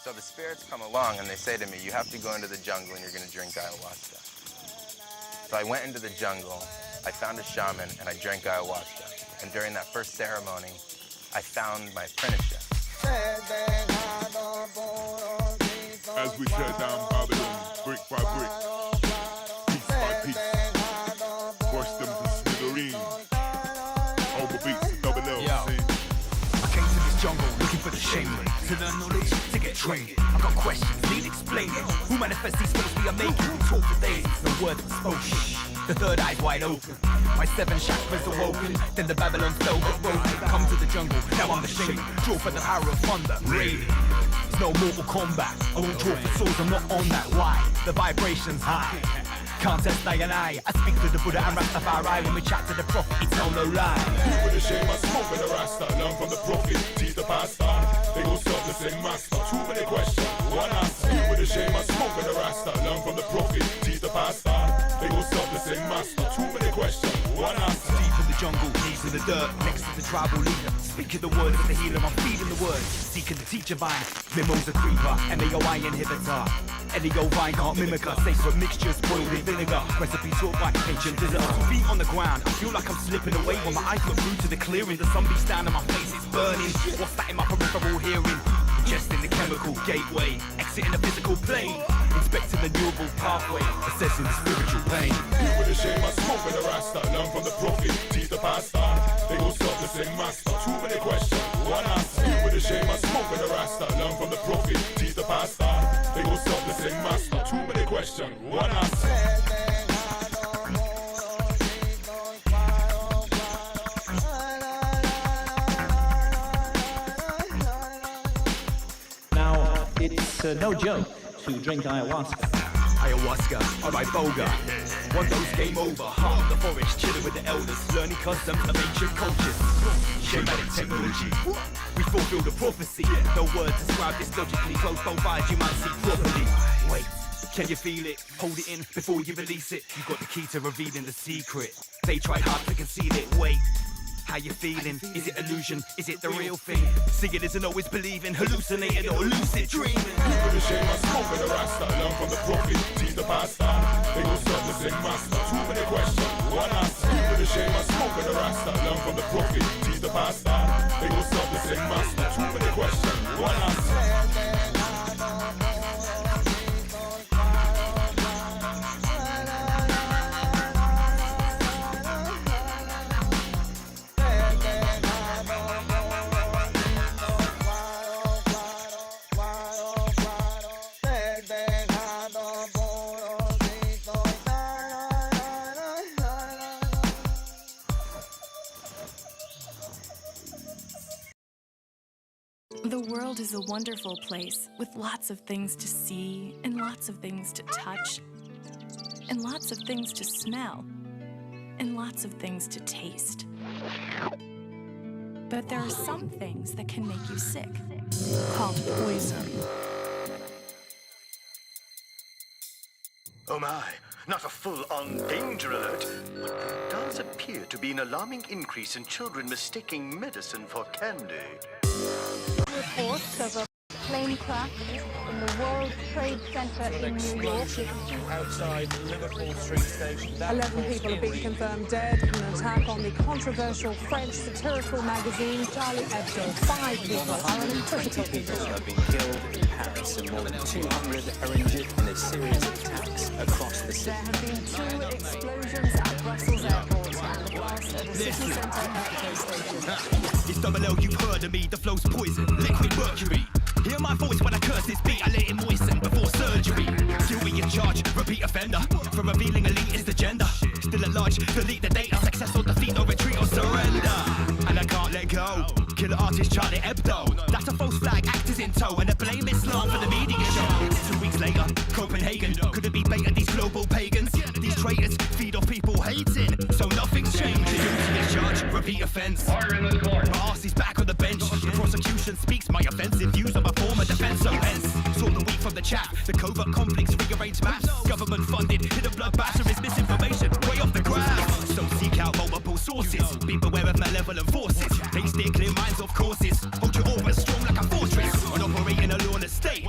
So the spirits come along and they say to me, you have to go into the jungle and you're going to drink ayahuasca. So I went into the jungle, I found a shaman, and I drank ayahuasca. And during that first ceremony, I found my apprenticeship. As we tear down Babylon, brick by brick, piece by piece, crush them to smithereens. Over beats, double L, see? I came to this jungle looking for the shaman, to learn knowledge, to get trained. I got questions, need explaining. Who manifests these spells we are making? Talk for days, no word spoken. The third eye's wide open. My 7 chakras awoken. Then the Babylon spell got broken. Come to the jungle, now I'm the shaman. Draw for the power of thunder, raiding. It's no mortal combat. I won't draw for souls, I'm not on that. Why? The vibration's high. Can't test I and I speak to the Buddha and Rastafari. When we chat to the prophet, it's all no lie. You with the shame, I smoke with the Rasta. Learn from the prophet, teach the pastor. They gon' serve the same master. Too many questions, one answer. You with the shame, I smoke with the Rasta. Learn from the prophet, teach the pastor. They gon' serve the same master. Too many questions, one answer. Deep in the jungle, knees in the dirt, next to the tribal leader. Speaking the words of the healer, I'm feeding the words. Seeking the teacher vine, mimosa creeper, MAOI inhibitor. Elio vine can't mimic us. Safe for mixtures, boiled in vinegar. Recipes taught by ancient visitors. Feet on the ground, I feel like I'm slipping away when my eyes look through to the clearing. The sun beats down and my face is burning. What's that in my peripheral hearing? Ingesting the chemical gateway, exiting the physical plane, inspecting the neural pathway, assessing the spiritual pain. You with the shame, I smoke with the Rasta. Learn from the prophet, teach the pastor. They gon' serve the same master. Too many questions, one answer. You with the shame, I smoke with the Rasta. Learn from the prophet, teach the pastor. They gon' serve the same master. Too many questions, one answer. It's no joke to drink ayahuasca. Ayahuasca, alright, boga. One dose, game over. Heart of the forest, chilling with the elders, learning customs of ancient cultures. Shamanic technology. We fulfill the prophecy. No words describe this logically. Close both eyes, you might see properly. Wait, can you feel it? Hold it in before you release it. You got the key to revealing the secret. They tried hard to conceal it. Wait. How you feeling? Is it illusion? Is it the real thing? Seeing isn't always believing, hallucinating or lucid dreaming. You with the shame, I smoke with the Rasta. Learn from the prophet, teach the pastor. They gon' serve the same master. Too many questions, one answer. You with the shame, I smoke with the Rasta. Learn from the prophet, teach the pastor. They gon' serve the same master. Too many questions, one answer. The world is a wonderful place with lots of things to see and lots of things to touch and lots of things to smell and lots of things to taste. But there are some things that can make you sick, called poison. Oh my, not a full-on danger alert, but there does appear to be an alarming increase in children mistaking medicine for candy. Reports of a plane crash in the World Trade Center in New York. Outside Liverpool Street Station. 11 people have been confirmed dead in an attack on the controversial French satirical magazine Charlie Hebdo. 5 people are in critical condition. Have been killed in Paris and more than 200 are injured in a series of attacks across the city. There have been 2 explosions at Brussels Airport and the blast at a city centre metro station. It's double L, you've heard of me, the flow's poison, liquid mercury. Hear my voice when I curse this beat, I let it moisten before surgery. Guilty in charge, repeat offender, for revealing elitist agenda. Still at large, delete the data, success or defeat or retreat or surrender. And I can't let go, killer artist Charlie Hebdo. That's a false flag, actors in tow, and the blame is slung for the media show. 2 weeks later, Copenhagen, could it be baited these global pagans? These traitors feed off people hating, so nothing's changing. Guilty in charge, repeat offense. Order in the court. My arse is back on the bench. The prosecution speaks my offensive views on my former defense. So hence, saw the week from the chat. The covert conflicts, rearranged maps. Government funded, hidden bloodbath, is misinformation, way off the graph. So seek out multiple sources. Be beware of malevolent forces. They steer clear minds off courses. Hold your aura strong like a fortress. On operating a lawless state.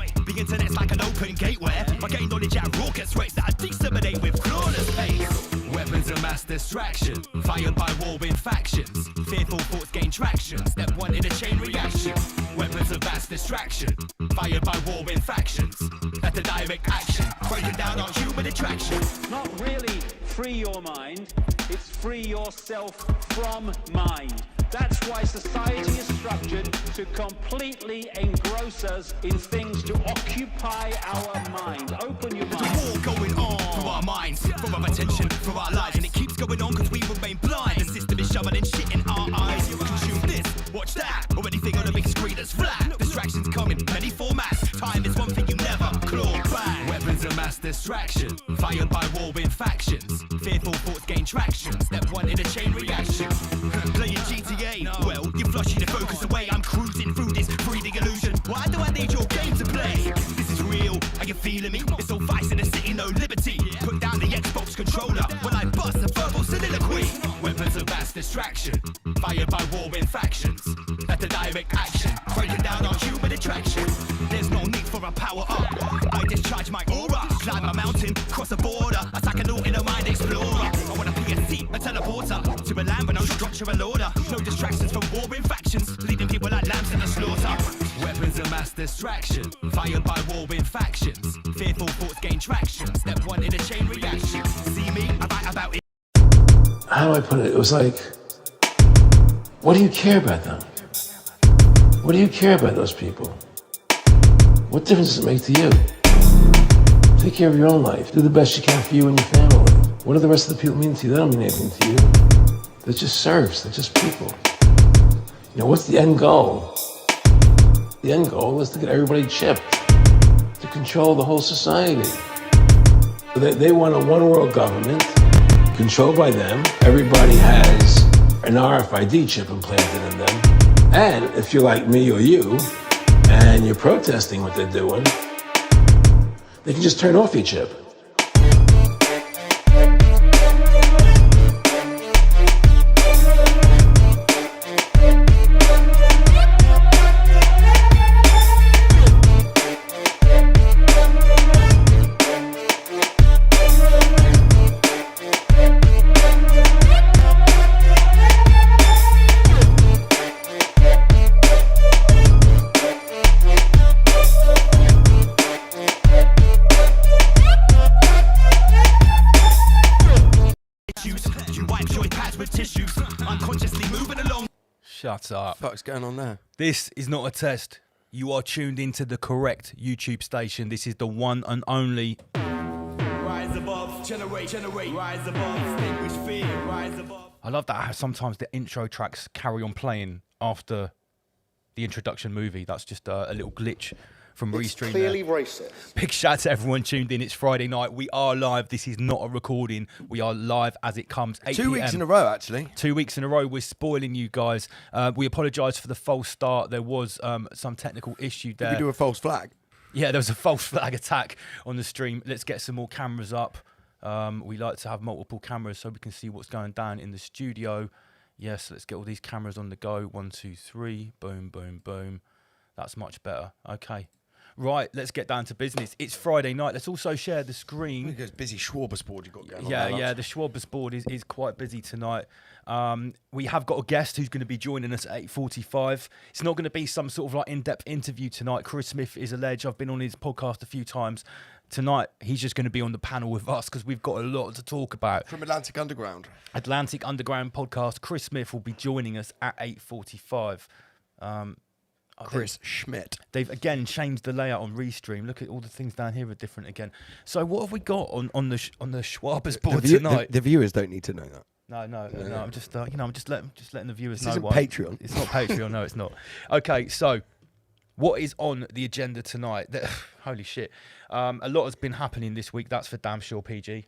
distraction, fired by warring factions. Fearful thoughts gain traction, step one in a chain reaction. Weapons of mass distraction, fired by warring factions. That's a direct action, breaking down our human attraction. Not really free your mind, it's free yourself from mind. That's why society is structured to completely engross us in things to occupy our mind. Open your mind. There's a war going on through our minds, for our attention, for our lives, and it keeps going on because we remain blind. The system is shoveling shit in our eyes. You consume this, watch that, or anything on a big screen that's flat. Distractions come in many formats. Time is one thing you never claw back. Weapons of mass distraction, fired by warring factions. Fearful thoughts gain traction. Step one in a chain reaction. Playing GTA, well, you're flushing the focus away. I'm cruising through this breathing illusion. Why do I need your game to play? This is real, are you feeling me? It's all vice in the city, no liberty. Put down the Xbox controller when I bust a verbal soliloquy. Weapons of mass distraction, fired by warring factions. That's a direct action, breaking down our human attraction. There's no need for a power up. I discharge my aura, climb a mountain, cross a border, attack a new inner mind explorer. I want a PSC, a teleporter, to a land with no structural order. No distractions from warring factions, leaving people like lambs in the slaughter. Weapons of mass distraction, fired by warring factions. Fearful thoughts gain traction, step one in a chain reaction. See me, I write about it. How do I put it? It was like, what do you care about them? What do you care about those people? What difference does it make to you? Take care of your own life. Do the best you can for you and your family. What do the rest of the people mean to you? They don't mean anything to you. They're just serfs. They're just people. You know, what's the end goal? The end goal is to get everybody chipped, to control the whole society. They want a one-world government controlled by them. Everybody has an RFID chip implanted in them. And if you're like me or you, and you're protesting what they're doing, they can just turn off your chip. Shut up. What's going on there? This is not a test. You are tuned into the correct YouTube station. This is the one and only. Rise above, generate, rise above, extinguish fear, rise above. I love that how sometimes the intro tracks carry on playing after the introduction movie. That's just a little glitch from Restream. It's clearly racist. Big shout to everyone tuned in. It's Friday night. We are live. This is not a recording. We are live as it comes. 8 2 weeks in a row, actually. 2 weeks in a row. We're spoiling you guys. We apologise for the false start. There was some technical issue there. Did we do a false flag? Yeah, there was a false flag attack on the stream. Let's get some more cameras up. We like to have multiple cameras so we can see what's going down in the studio. Yes, let's get all these cameras on the go. 1, 2, 3. Boom, boom, boom. That's much better. Okay. Right, let's get down to business. It's Friday night. Let's also share the screen. Look at this busy Schwabersboard you've got going on. Yeah, the Schwabersboard is quite busy tonight. We have got a guest who's going to be joining us at 8:45. It's not going to be some sort of like in-depth interview tonight. Chris Smith is a ledge. I've been on his podcast a few times. Tonight, he's just going to be on the panel with us because we've got a lot to talk about. From Atlantic Underground. Atlantic Underground podcast. Chris Smith will be joining us at 8:45. Chris Schmidt. They've again changed the layout on Restream. Look at all the things down here are different again. So what have we got on the Schwabersboard tonight? The viewers don't need to know that. No. I'm just I'm just letting the viewers this know. Isn't Patreon. It's not Patreon. No, it's not. Okay, so what is on the agenda tonight? Holy shit! A lot has been happening this week. That's for damn sure. PG.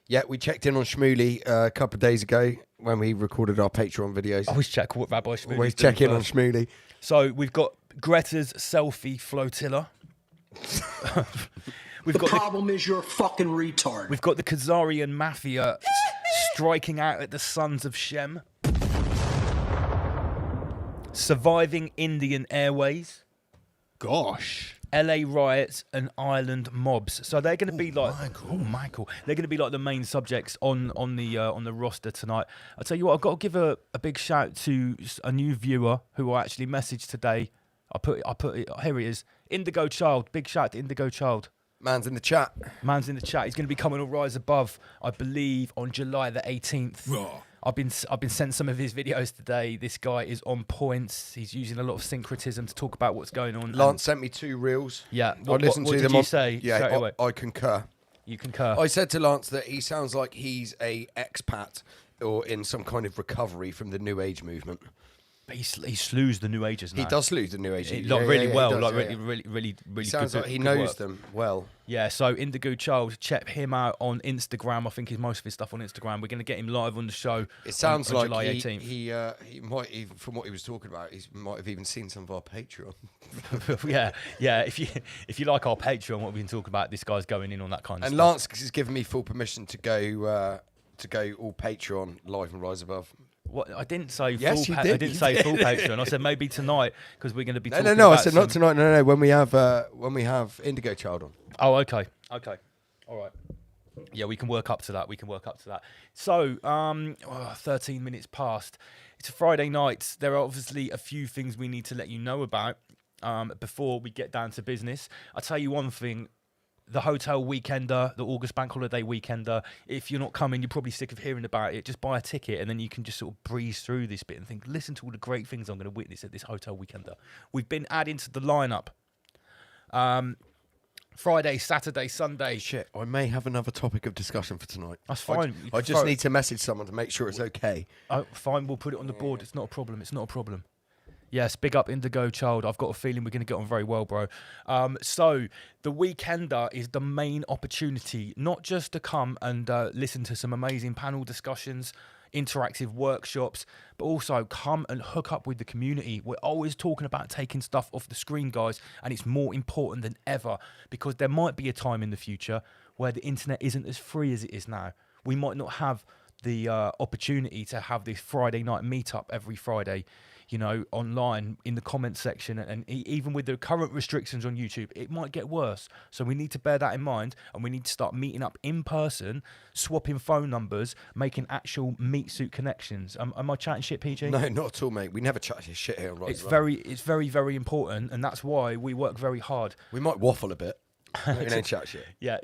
Yeah, we checked in on Shmooly a couple of days ago when we recorded our Patreon videos. Always check what Rabbi Shmooly's Always check in on Shmooly. So we've got Greta's selfie flotilla. The problem is you're a fucking retard. We've got the Khazarian mafia striking out at the sons of Shem. Surviving Indian Airways. Gosh. LA riots and Ireland mobs. So they're going to be like, Michael. They're going to be like the main subjects on the roster tonight. I'll tell you what, I've got to give a big shout to a new viewer who I actually messaged today. I put it. Here he is, Indigo Child. Big shout to Indigo Child. Man's in the chat. Man's in the chat. He's going to be coming on Rise Above, I believe, on July the 18th. Raw. I've been sent some of his videos today. This guy is on points. He's using a lot of syncretism to talk about what's going on. Lance sent me 2 reels. Yeah. I listened to what them. did you say? Yeah, I concur. You concur. I said to Lance that he sounds like he's a expat or in some kind of recovery from the New Age movement. But he slews the New Agers now. He does slew the New Agers. Really well. Does, really sounds good, like he good knows work. them well. Yeah, so Indigo Child, check him out on Instagram. I think he's most of his stuff on Instagram. We're going to get him live on the show. It sounds on like July 18th. He might even, from what he was talking about, he might have even seen some of our Patreon. yeah. If you like our Patreon, what we've been talking about, this guy's going in on that kind of and stuff. Lance has given me full permission to go all Patreon live and Rise Above. What I didn't say yes, full. You did. I didn't say full Patreon. I said maybe tonight because we're going to be. No, talking no. I about said not tonight. No. When we have Indigo Child on. Oh, okay. All right. Yeah, we can work up to that. So, 13 minutes past. It's a Friday night. There are obviously a few things we need to let you know about before we get down to business. I'll tell you one thing. The hotel weekender, the August bank holiday weekender, if you're not coming, you're probably sick of hearing about it. Just buy a ticket and then you can just sort of breeze through this bit and think, listen to all the great things I'm going to witness at this hotel weekender. We've been adding to the lineup. Friday, Saturday, Sunday. Shit, I may have another topic of discussion for tonight. That's fine. I just need to message someone to make sure it's okay. Oh, fine, we'll put it on the board. It's not a problem. Yes, big up Indigo Child. I've got a feeling we're going to get on very well, bro. So the weekender is the main opportunity, not just to come and listen to some amazing panel discussions, interactive workshops, but also come and hook up with the community. We're always talking about taking stuff off the screen, guys, and it's more important than ever because there might be a time in the future where the internet isn't as free as it is now. We might not have the opportunity to have this Friday night meetup every Friday, you know, online in the comment section, and even with the current restrictions on YouTube, it might get worse. So we need to bear that in mind, and we need to start meeting up in person, swapping phone numbers, making actual meat suit connections. Am I chatting shit, PG? No, not at all, mate. We never chat shit here on Rise It's Above. very, very important, and that's why we work very hard. We might waffle a bit. We don't chat shit. Yeah,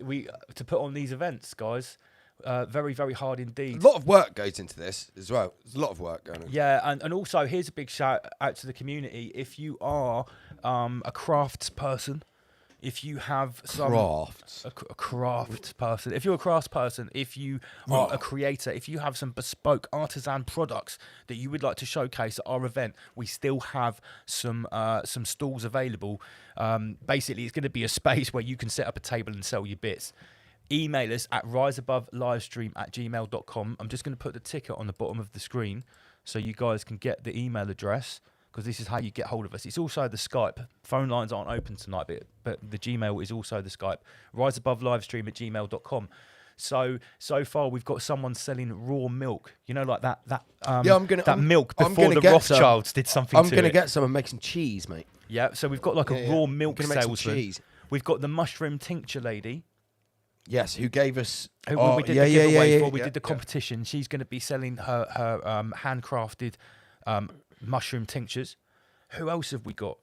to put on these events, guys. Very, very hard indeed. A lot of work goes into this as well. There's a lot of work going on. Yeah, and also here's a big shout out to the community. If you are a crafts person, if you have some a craft person, if you're a crafts person, if you are a creator, if you have some bespoke artisan products that you would like to showcase at our event, we still have some stalls available. Basically, it's going to be a space where you can set up a table and sell your bits. Email us at riseabovelivestream@gmail.com. I'm just going to put the ticket on the bottom of the screen so you guys can get the email address, because this is how you get hold of us. It's also the Skype. Phone lines aren't open tonight, but the Gmail is also the Skype. riseabovelivestream@gmail.com. So far we've got someone selling raw milk. You know, like that milk before the Rothschilds did something to it. I'm going to get some and make some cheese, mate. Yeah, so we've got like a raw milk salesman. Cheese. We've got the mushroom tincture lady. Yes, who gave us... We did the giveaway before we did the competition. She's going to be selling her handcrafted mushroom tinctures. Who else have we got?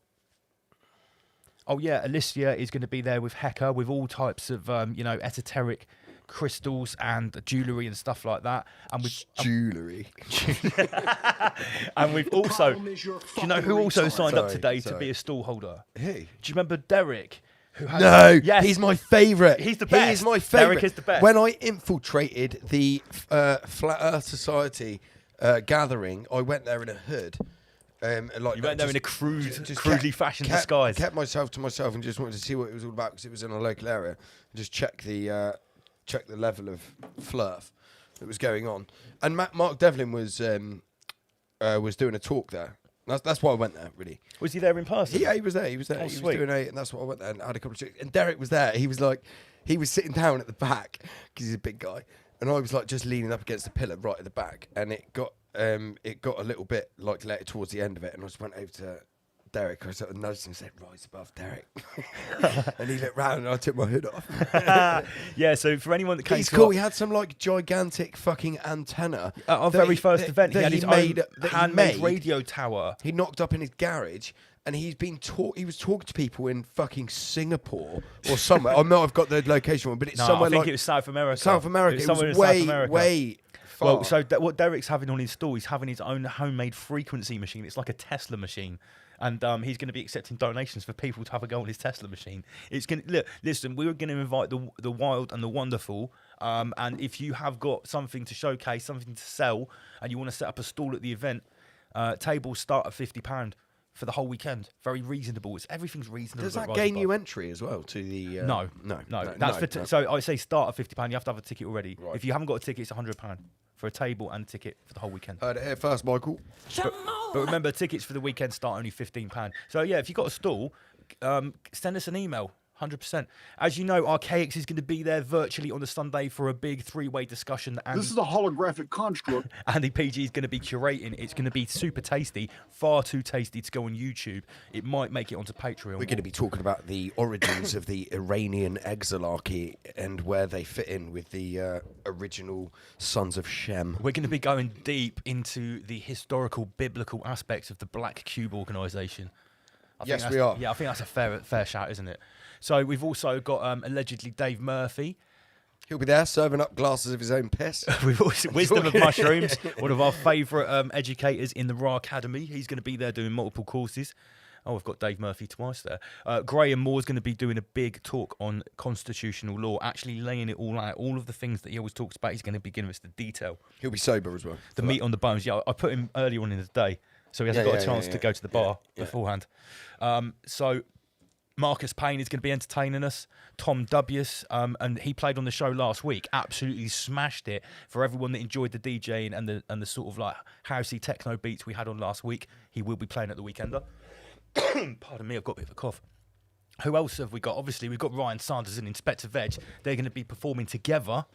Oh, yeah, Alicia is going to be there with Hecka, with all types of, esoteric crystals and jewellery and stuff like that. And with jewellery. And we've also... Do you know who also signed up today to be a stall holder? Who? Do you remember Derek? Yes. He's my favourite. He's the best. He is my favourite. Derek is the best. When I infiltrated the Flat Earth Society gathering, I went there in a hood. You went there in a crudely fashioned disguise. Kept myself to myself and just wanted to see what it was all about because it was in a local area. And just check the level of flirt that was going on. And Mark Devlin was doing a talk there. That's why I went there, really. Was he there in person? Yeah, he was there. He was there. Oh, he sweet. was doing and that's why I went there and had a couple of chicks. And Derek was there. He was sitting down at the back because he's a big guy. And I was like just leaning up against the pillar right at the back. And it got a little bit like later towards the end of it. And I just went over Derek, I sort of nudged him and said, rise above Derek. And he looked round and I took my hood off. Yeah, so for anyone that came He's to cool. our- He had some like gigantic fucking antenna. At our that very he- first that- event, he that had his made- own that he handmade made. radio tower. He knocked up in his garage, and he was talking to people in fucking Singapore or somewhere. I know I've got the location wrong, but it's No, somewhere I think like it was South America. South America. It It somewhere was in South way, America. way far. Well, so what Derek's having on his stall, he's having his own homemade frequency machine. It's like a Tesla machine. And he's going to be accepting donations for people to have a go on his Tesla machine. It's going to listen. We're going to invite the wild and the wonderful. And if you have got something to showcase, something to sell, and you want to set up a stall at the event, tables start at £50 for the whole weekend. Very reasonable. Everything's reasonable. Does that gain you entry as well to the? No. That's for so I say start at £50. You have to have a ticket already. Right. If you haven't got a ticket, it's £100 for a table and a ticket for the whole weekend. Heard it here first, Michael. But remember, tickets for the weekend start only £15. So yeah, if you've got a stall, send us an email. 100%. As you know, Archetypes is going to be there virtually on the Sunday for a big three-way discussion. And This is a holographic construct. Andy PG is going to be curating. It's going to be super tasty, far too tasty to go on YouTube. It might make it onto Patreon. We're going to be talking about the origins of the Iranian exilarchy and where they fit in with the original Sons of Shem. We're going to be going deep into the historical, biblical aspects of the Black Cube organisation. Yes, we are. Yeah, I think that's a fair shout, isn't it? So we've also got allegedly Dave Murphy. He'll be there serving up glasses of his own piss. We've also Wisdom of Mushrooms, one of our favourite educators in the Raw Academy. He's going to be there doing multiple courses. Oh, we've got Dave Murphy twice there. Graham Moore's going to be doing a big talk on constitutional law, actually laying it all out. All of the things that he always talks about, he's going to be giving us the detail. He'll be sober as well. The meat on the bones. Yeah, I put him earlier on in the day, so he hasn't got a chance to go to the bar beforehand. So Marcus Payne is going to be entertaining us. Tom W's, and he played on the show last week. Absolutely smashed it. For everyone that enjoyed the DJing and the sort of like housey techno beats we had on last week, he will be playing at the Weekender. Pardon me, I've got a bit of a cough. Who else have we got? Obviously, we've got Ryan Sanders and Inspector Veg. They're going to be performing together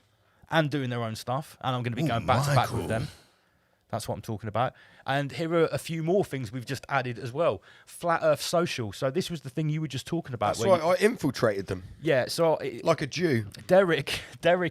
and doing their own stuff, and I'm going to be going back to back with them. That's what I'm talking about. And here are a few more things we've just added as well. Flat Earth Social. So this was the thing you were just talking about. That's right, I infiltrated them. Yeah, so... like a Jew. Derek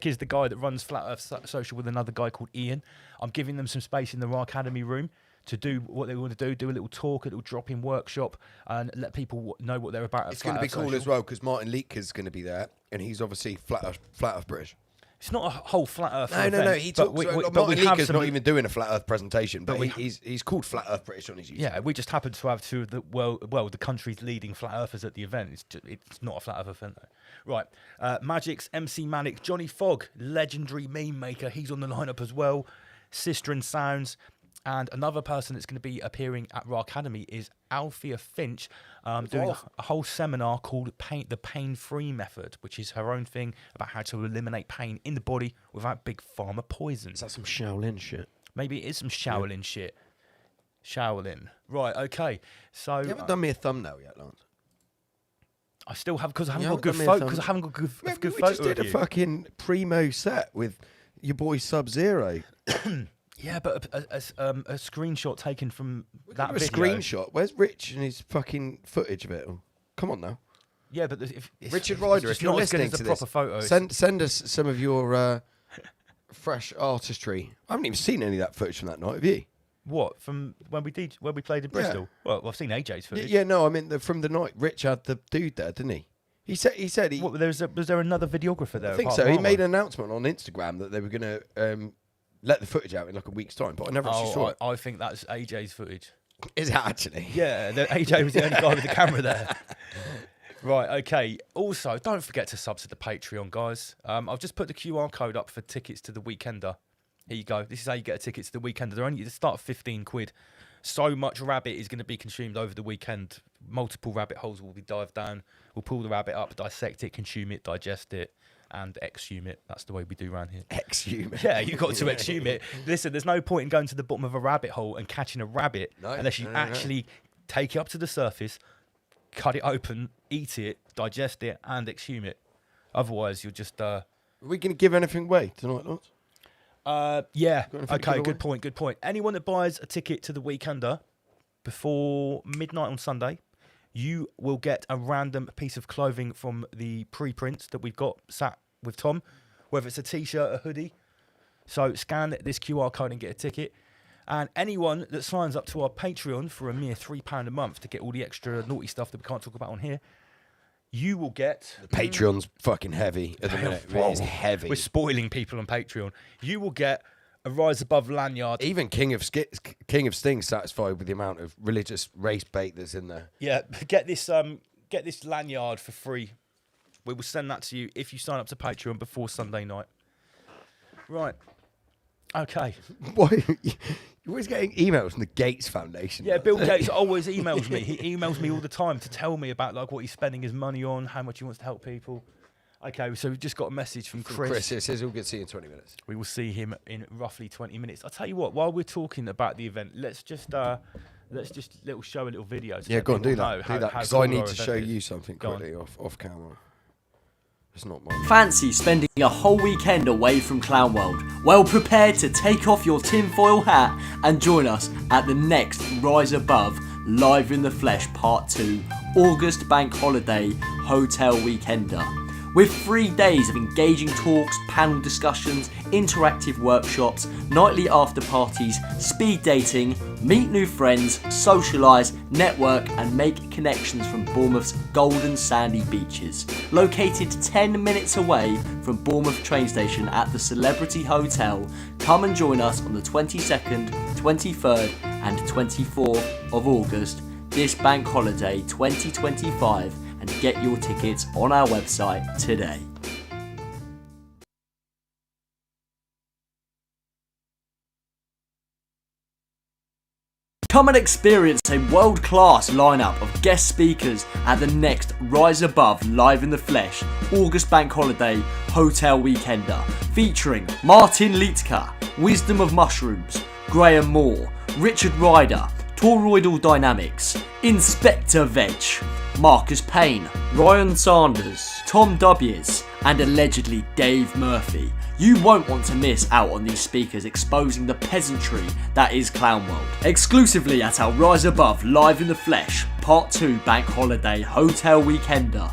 is the guy that runs Flat Earth Social with another guy called Ian. I'm giving them some space in the Raw Academy room to do what they want to do a little talk, a little drop-in workshop, and let people know what they're about. It's going to be cool as well, because Martin Leake is going to be there, and he's obviously Flat Earth British. It's not a whole Flat Earth No, event. no. He talks. Martin Leake not even doing a Flat Earth presentation, but he's called Flat Earth British on his YouTube. Yeah, we just happen to have two of the the country's leading Flat Earthers at the event. It's not a Flat Earth event though. Right, Magic's MC Manic, Johnny Fogg, legendary meme maker. He's on the lineup as well. Sister and Sounds. And another person that's going to be appearing at Raw Academy is Althea Finch, doing a whole seminar called the Pain-Free Method, which is her own thing about how to eliminate pain in the body without big pharma poison. Is that some Shaolin shit? Maybe it is some Shaolin shit. Shaolin. Right, okay. So you haven't done me a thumbnail yet, Lance. I still have, because I haven't got good photo. Because I haven't got good photo. We just did a fucking primo set with your boy Sub-Zero. Yeah, but a screenshot taken from that video. Screenshot? Where's Rich and his fucking footage of it? Come on now. Yeah, but Richard Ryder, if you're listening to this, proper photo. Send us some of your fresh artistry. I haven't even seen any of that footage from that night, have you? What, from when we played in Bristol? Yeah. Well, I've seen AJ's footage. Yeah, no, I mean from the night. Rich had the dude there, didn't he? He said. What, was there another videographer there? I think so. He made an announcement on Instagram that they were going to let the footage out in like a week's time, but I never actually saw it. I think that's AJ's footage. Is it actually? Yeah, AJ was the only guy with the camera there. Right, okay. Also, don't forget to sub to the Patreon, guys. I've just put the QR code up for tickets to the Weekender. Here you go. This is how you get a ticket to the Weekender. They're only start at £15. So much rabbit is going to be consumed over the weekend. Multiple rabbit holes will be dived down. We'll pull the rabbit up, dissect it, consume it, digest it, and exhume it. That's the way we do around here. Exhume it? Yeah, you've got to exhume it. Listen, there's no point in going to the bottom of a rabbit hole and catching a rabbit unless you actually take it up to the surface, cut it open, eat it, digest it, and exhume it. Otherwise, you're just... Are we going to give anything away tonight, Lance? Yeah. Okay, good point. Anyone that buys a ticket to the Weekender before midnight on Sunday, you will get a random piece of clothing from the preprints that we've got sat with Tom, whether it's a t-shirt, a hoodie. So scan this QR code and get a ticket. And anyone that signs up to our Patreon for a mere £3 a month to get all the extra naughty stuff that we can't talk about on here, you will get... Patreon's fucking heavy at the minute. It's heavy. We're spoiling people on Patreon. You will get a Rise Above lanyard. Even King of Sting's satisfied with the amount of religious race bait that's in there. Yeah, get this lanyard for free. We will send that to you if you sign up to Patreon before Sunday night. Right. Okay. Why? You're always getting emails from the Gates Foundation. Yeah, Bill Gates always emails me. He emails me all the time to tell me about like what he's spending his money on, how much he wants to help people. Okay, so we've just got a message from Chris. Chris, it says we'll get to see you in 20 minutes. We will see him in roughly 20 minutes. I'll tell you what, while we're talking about the event, let's just show a little video. Yeah, go on, do that. Do that, because I need to show you something quickly off camera. It's not mine. Fancy spending a whole weekend away from Clown World? Well prepared to take off your tinfoil hat and join us at the next Rise Above Live in the Flesh Part 2 August Bank Holiday Hotel Weekender. With 3 days of engaging talks, panel discussions, interactive workshops, nightly after parties, speed dating, meet new friends, socialise, network and make connections from Bournemouth's golden sandy beaches. Located 10 minutes away from Bournemouth train station at the Celebrity Hotel, come and join us on the 22nd, 23rd and 24th of August, this bank holiday 2025, and get your tickets on our website today. Come and experience a world-class lineup of guest speakers at the next Rise Above Live in the Flesh August Bank Holiday Hotel Weekender, featuring Martin Liedtke, Wisdom of Mushrooms, Graham Moore, Richard Ryder, Toroidal Dynamics, Inspector Veg, Marcus Payne, Ryan Sanders, Tom W's, and allegedly Dave Murphy. You won't want to miss out on these speakers exposing the peasantry that is Clown World. Exclusively at our Rise Above Live in the Flesh Part 2 Bank Holiday Hotel Weekender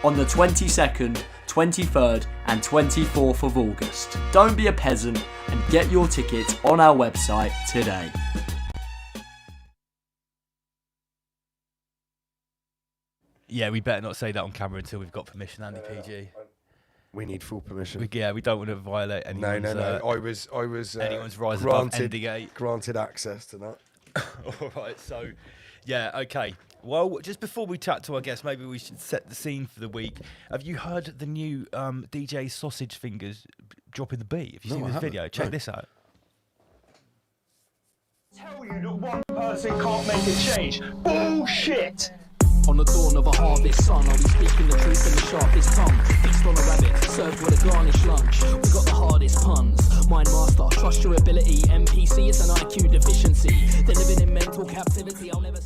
on the 22nd, 23rd and 24th of August. Don't be a peasant and get your tickets on our website today. Yeah, we better not say that on camera until we've got permission, Andy PG. We need full permission. We don't want to violate anyone's... No. I was anyone's rise above NDA. Granted access to that. All right, so, yeah, okay. Well, just before we chat to our guests, maybe we should set the scene for the week. Have you heard the new DJ Sausage Fingers dropping the beat? Have you seen this video? Check this out. Tell you that one person can't make a change. Bullshit! On the dawn of a harvest sun, are we speaking the truth in the sharpest tongue? Feast on a rabbit, served with a garnished lunch. We got the hardest puns. Mind master, trust your ability. NPC is an IQ deficiency. They're living in mental captivity. I'll never...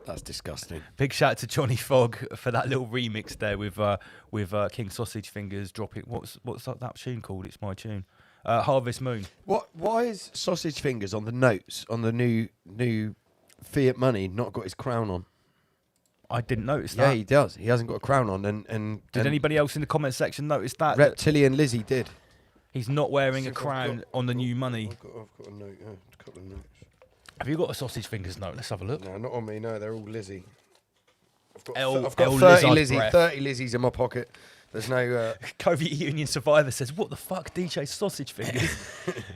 That's disgusting. Big shout out to Johnny Fogg for that little remix there with King Sausage Fingers dropping. What's that tune called? It's my tune. Harvest Moon. Why is Sausage Fingers on the notes on the new fiat money not got his crown on? I didn't notice that. Yeah, he does. He hasn't got a crown on. And did anybody else in the comment section notice that? Reptilian Lizzie did. He's not wearing a crown on the new money. I've got a note. A couple of notes. Have you got a Sausage Fingers note? Let's have a look. No, not on me. No, they're all Lizzie. I've got 30 Lizzies in my pocket. There's no... Soviet Union survivor says, what the fuck, DJ Sausage Fingers?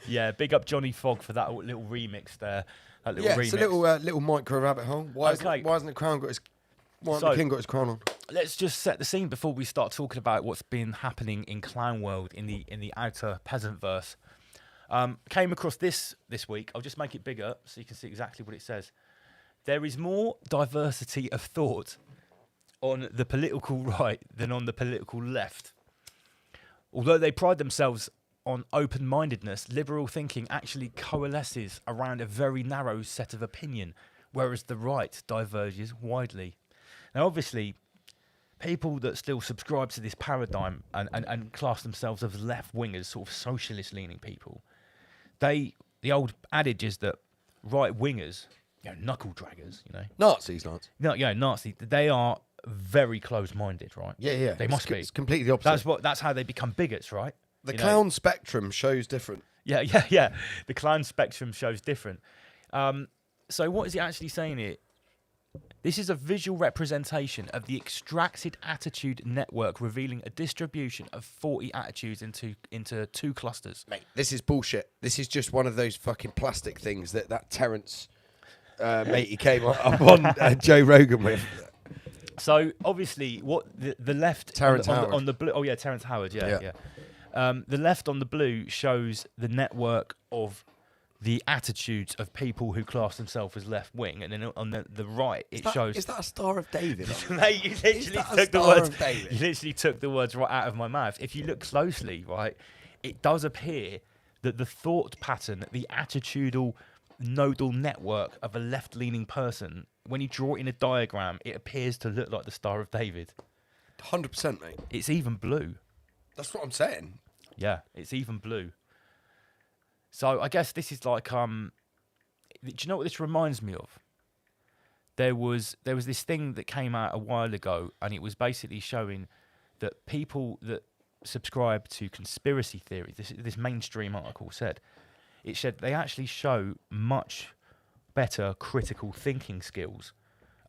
Yeah, big up Johnny Fogg for that little remix there. That little remix. It's a little micro rabbit hole. Why hasn't the crown got his... Why hasn't the king got his crown on? Let's just set the scene before we start talking about what's been happening in Clown World in the outer peasant verse. Came across this week. I'll just make it bigger so you can see exactly what it says. There is more diversity of thought on the political right than on the political left. Although they pride themselves on open-mindedness, liberal thinking actually coalesces around a very narrow set of opinion, whereas the right diverges widely. Now, obviously, people that still subscribe to this paradigm and class themselves as left-wingers, sort of socialist-leaning people, they the old adage is that right wingers, knuckle draggers, Nazis, lads. No, Nazi. They are very close-minded, right? Yeah. They must be. It's completely the opposite. That's how they become bigots, right? The clown spectrum shows different. Yeah. The clown spectrum shows different. So what is he actually saying here? This is a visual representation of the extracted attitude network, revealing a distribution of 40 attitudes into 2 clusters. Mate, this is bullshit. This is just one of those fucking plastic things that Terence matey came up on Joe Rogan with. So obviously, what the left Terence Howard. on the blue. Oh yeah, Terence Howard. Yeah. The left on the blue shows the network of the attitudes of people who class themselves as left wing, and then on the right shows. Is that a Star of David? Mate, you literally took the words. You literally took the words right out of my mouth. If you look closely, right, it does appear that the thought pattern, the attitudinal nodal network of a left-leaning person, when you draw it in a diagram, it appears to look like the Star of David. 100%, mate. It's even blue. That's what I'm saying. Yeah, it's even blue. So I guess this is like, do you know what this reminds me of? There was this thing that came out a while ago, and it was basically showing that people that subscribe to conspiracy theories, this mainstream article said they actually show much better critical thinking skills,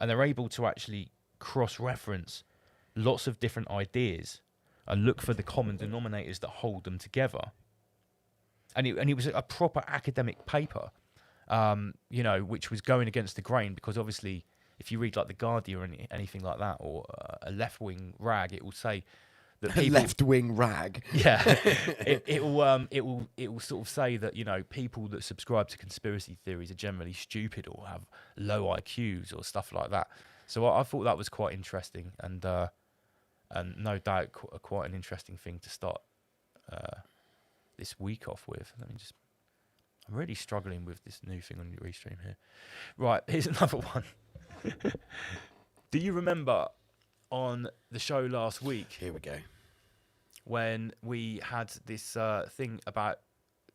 and they're able to actually cross-reference lots of different ideas and look for the common denominators that hold them together. And it was a proper academic paper, which was going against the grain, because obviously if you read like The Guardian or anything like that, or a left-wing rag, it will say that people... left-wing rag? Yeah. it will sort of say that, people that subscribe to conspiracy theories are generally stupid or have low IQs or stuff like that. So I thought that was quite interesting, and no doubt quite an interesting thing to start this week off with. I'm really struggling with this new thing on your restream here. Right, here's another one. Do you remember on the show last week? Here we go. When we had this thing about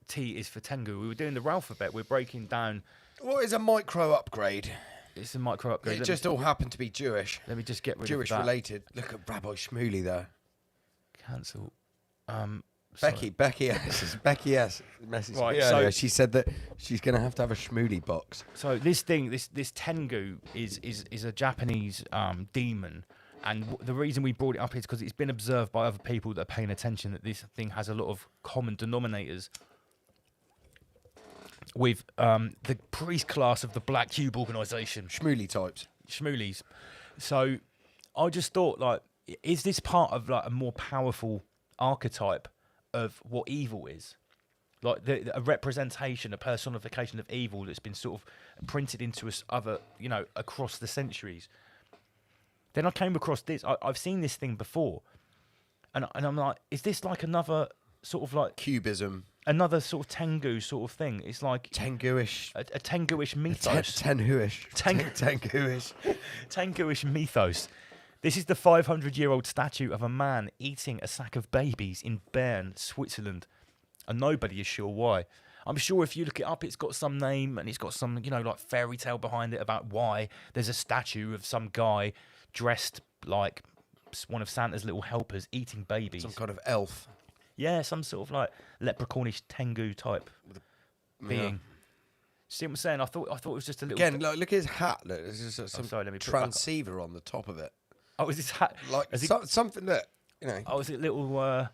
T is for Tengu. We were doing the alphabet. We're breaking down. What is a micro upgrade? It's a micro upgrade. It just all happened to be Jewish. Let me just get rid Jewish of that. related. Look at Rabbi Shmuley there. Cancel. Becky S. Message. Right, so she said that she's going to have a Shmuley box. So this thing, this Tengu is a Japanese demon, and the reason we brought it up is because it's been observed by other people that are paying attention that this thing has a lot of common denominators with the priest class of the Black Cube organisation. Shmuley types. Shmoolies. So I just thought, is this part of a more powerful archetype of what evil is? Like a representation, a personification of evil that's been sort of printed into us across the centuries. Then I came across this. I've seen this thing before, and I'm like, is this like another sort of like cubism? Another sort of Tengu sort of thing. It's like Tenguish. A Tenguish mythos. Tenguish. Tenguish mythos. This is the 500-year-old statue of a man eating a sack of babies in Bern, Switzerland, and nobody is sure why. I'm sure if you look it up, it's got some name and it's got some, like fairy tale behind it about why there's a statue of some guy dressed like one of Santa's little helpers eating babies. Some kind of elf. Yeah, some sort of like leprechaunish Tengu type being. See what I'm saying? I thought it was just a little. Again, look at his hat. Look, there's just some transceiver on the top of it. Oh, is his hat like something that Oh, is it a little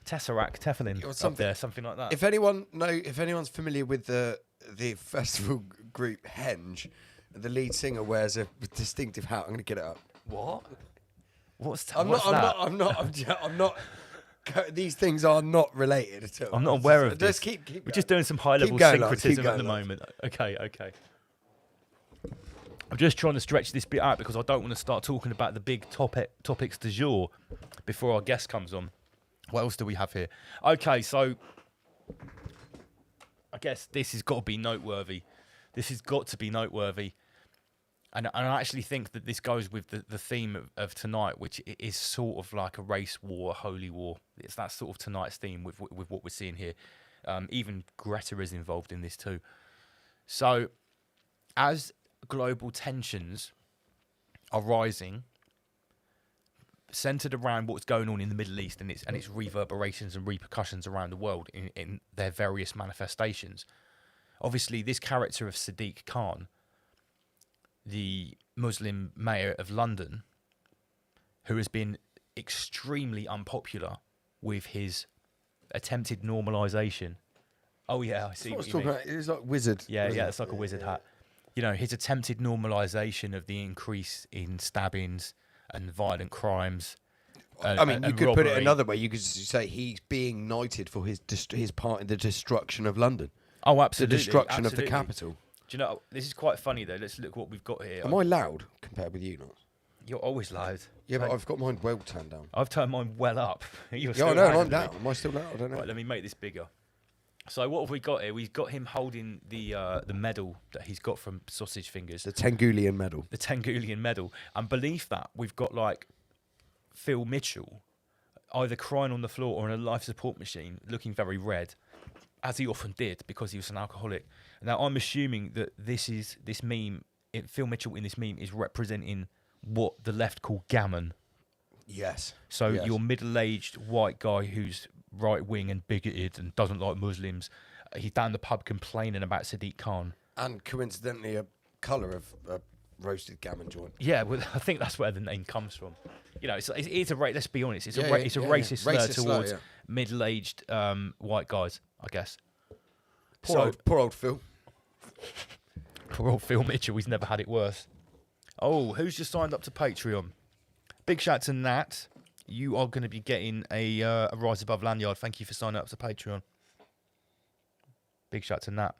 tesseract tefillin or something up there, something like that? If anyone's familiar with the festival group Henge, the lead singer wears a distinctive hat. I'm going to get it up. What? I'm not. These things are not related at all. I'm not aware of this. Just keep We're just doing some high-level syncretism at the moment. Okay. I'm just trying to stretch this bit out because I don't want to start talking about the big topics du jour before our guest comes on. What else do we have here? Okay, so I guess this has got to be noteworthy. And I actually think that this goes with the theme of tonight, which is sort of like a race war, a holy war. It's that sort of tonight's theme with what we're seeing here. Even Greta is involved in this too. So, as global tensions are rising, centered around what's going on in the Middle East and its reverberations and repercussions around the world in their various manifestations. Obviously, this character of Sadiq Khan, the Muslim mayor of London, who has been extremely unpopular with his attempted normalisation. Oh yeah, I see what you mean. It's like wizard. Yeah, it's like a wizard hat. You know, his attempted normalisation of the increase in stabbings and violent crimes. I mean, you could robbery. put it another way. You could say he's being knighted for his part in the destruction of London. Oh, absolutely. The destruction absolutely. of the capital. Do you know, this is quite funny, though. Let's look what we've got here. Am I loud compared with you, not? You're always loud. Yeah, but I've got mine well turned down. I've turned mine well up. Yeah, I know, I'm down. Am I still loud? I don't know. Right, let me make this bigger. So what have we got here? We've got him holding the medal that he's got from Sausage Fingers. The Tengulian medal. The Tengulian medal. And beneath that, we've got, like, Phil Mitchell either crying on the floor or in a life support machine, looking very red, as he often did because he was an alcoholic. Now, I'm assuming that this meme, Phil Mitchell in this meme is representing what the left call gammon. Yes. So your middle-aged white guy who's right-wing and bigoted and doesn't like Muslims, he's down the pub complaining about Sadiq Khan. And coincidentally, a colour of a roasted gammon joint. Yeah, well, I think that's where the name comes from. You know, it's a let's be honest, it's a racist slur towards middle-aged white guys, I guess. Poor old Phil. Poor old Phil Mitchell, he's never had it worse. Oh, who's just signed up to Patreon? Big shout to Nat. You are going to be getting a Rise Above Lanyard. Thank you for signing up to Patreon. Big shout to Nat.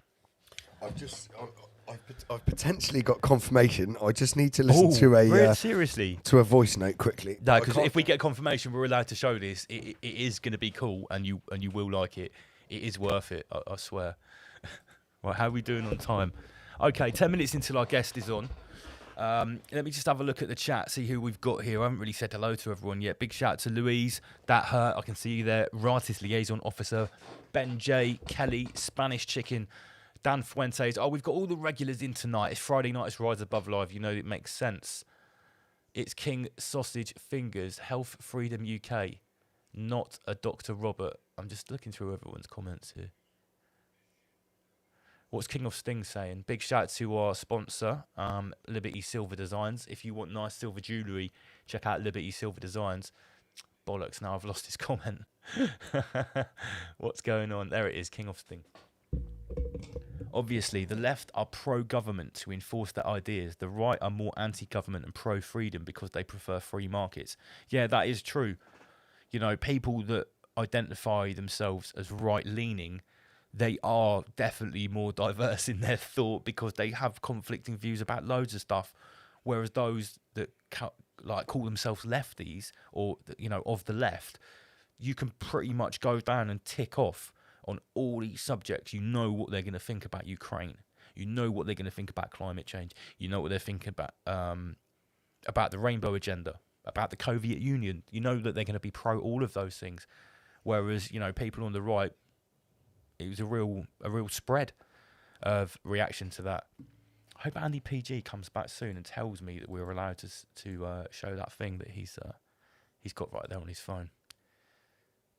I've potentially got confirmation. I just need to listen to seriously to a voice note quickly. No, because if we get confirmation, we're allowed to show this. It is going to be cool, and you will like it. It is worth it. I swear. Right, how are we doing on time? Okay, 10 minutes until our guest is on. Let me just have a look at the chat, see who we've got here. I haven't really said hello to everyone yet. Big shout out to Louise, That Hurt, I can see you there. Ratis Liaison Officer, Ben J, Kelly, Spanish Chicken, Dan Fuentes. Oh, we've got all the regulars in tonight. It's Friday night, it's Rise Above Live. You know it makes sense. It's King Sausage Fingers, Health Freedom UK, not a Dr. Robert. I'm just looking through everyone's comments here. What's King of Sting saying? Big shout out to our sponsor, Liberty Silver Designs. If you want nice silver jewellery, check out Liberty Silver Designs. Bollocks, now I've lost his comment. What's going on? There it is, King of Sting. Obviously, the left are pro-government to enforce their ideas. The right are more anti-government and pro-freedom because they prefer free markets. Yeah, that is true. You know, people that identify themselves as right-leaning, they are definitely more diverse in their thought because they have conflicting views about loads of stuff. Whereas those that call themselves lefties or, you know, of the left, you can pretty much go down and tick off on all these subjects. You know what they're going to think about Ukraine. You know what they're going to think about climate change. You know what they're thinking about the rainbow agenda, about the Soviet Union. You know that they're going to be pro all of those things. Whereas, you know, people on the right, it was a real spread of reaction to that. I hope Andy PG comes back soon and tells me that we're allowed to show that thing that he's got right there on his phone.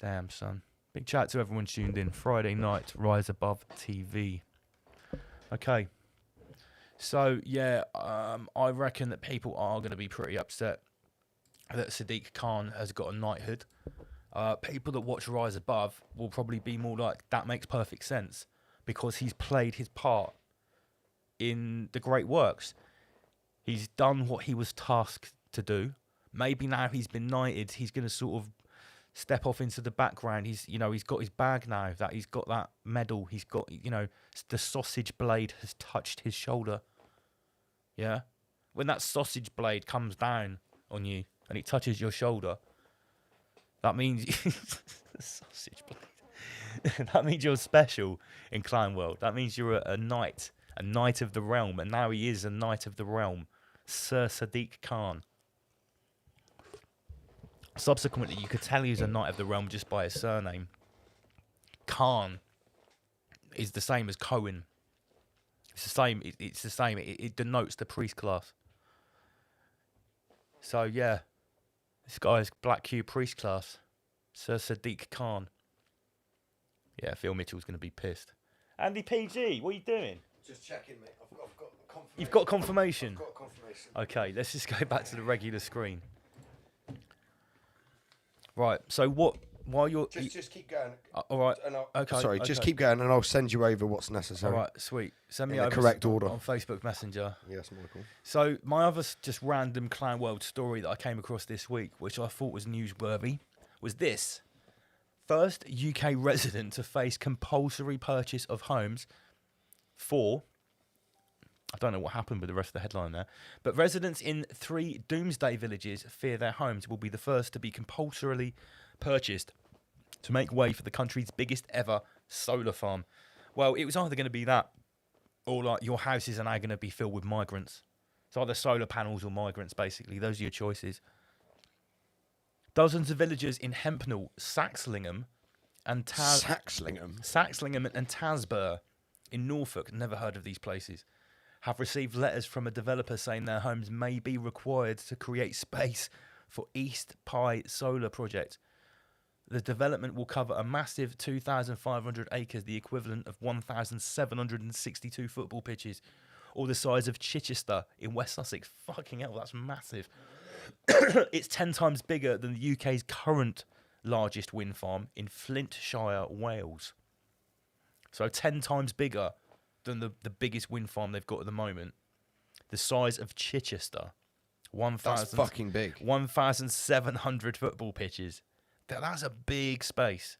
Damn, son. Big chat to everyone tuned in. Friday night, Rise Above TV. Okay. So, yeah, I reckon that people are going to be pretty upset that Sadiq Khan has got a knighthood. People that watch Rise Above will probably be more like, that makes perfect sense because he's played his part in the great works. He's done what he was tasked to do. Maybe now he's been knighted, he's going to sort of step off into the background. He's got his bag now, that he's got that medal. He's got, you know, the sausage blade has touched his shoulder. Yeah? When that sausage blade comes down on you and it touches your shoulder, that means sausage blade. That means you're special in Clan World. That means you're a knight of the realm, and now he is a knight of the realm, Sir Sadiq Khan. Subsequently, you could tell he's a knight of the realm just by his surname. Khan is the same as Cohen. It's the same. It's the same. It denotes the priest class. So yeah, this guy's Black Q priest class, Sir Sadiq Khan. Yeah, Phil Mitchell's going to be pissed. Andy PG, what are you doing? Just checking, mate. I've got confirmation. You've got confirmation? I've got confirmation. Okay, let's just go back to the regular screen. Right, so what... While you're... Just keep going. All right, okay. Sorry, just keep going and I'll send you over what's necessary. All right, sweet. Send me in over the correct order. On Facebook Messenger. Yes, Michael. So my other just random Clown World story that I came across this week, which I thought was newsworthy, was this. First UK resident to face compulsory purchase of homes for... I don't know what happened with the rest of the headline there. But residents in 3 doomsday villages fear their homes will be the first to be compulsorily purchased to make way for the country's biggest ever solar farm. Well, it was either going to be that or like your houses are now going to be filled with migrants. It's either solar panels or migrants, basically. Those are your choices. Dozens of villagers in Hempnall, Saxlingham and Saxlingham and Tasbur in Norfolk, never heard of these places, have received letters from a developer saying their homes may be required to create space for East Pye Solar Project. The development will cover a massive 2,500 acres, the equivalent of 1,762 football pitches, or the size of Chichester in West Sussex. Fucking hell, that's massive. It's 10 times bigger than the UK's current largest wind farm in Flintshire, Wales. So 10 times bigger than the biggest wind farm they've got at the moment. The size of Chichester. That's fucking big. 1,700 football pitches. That's a big space.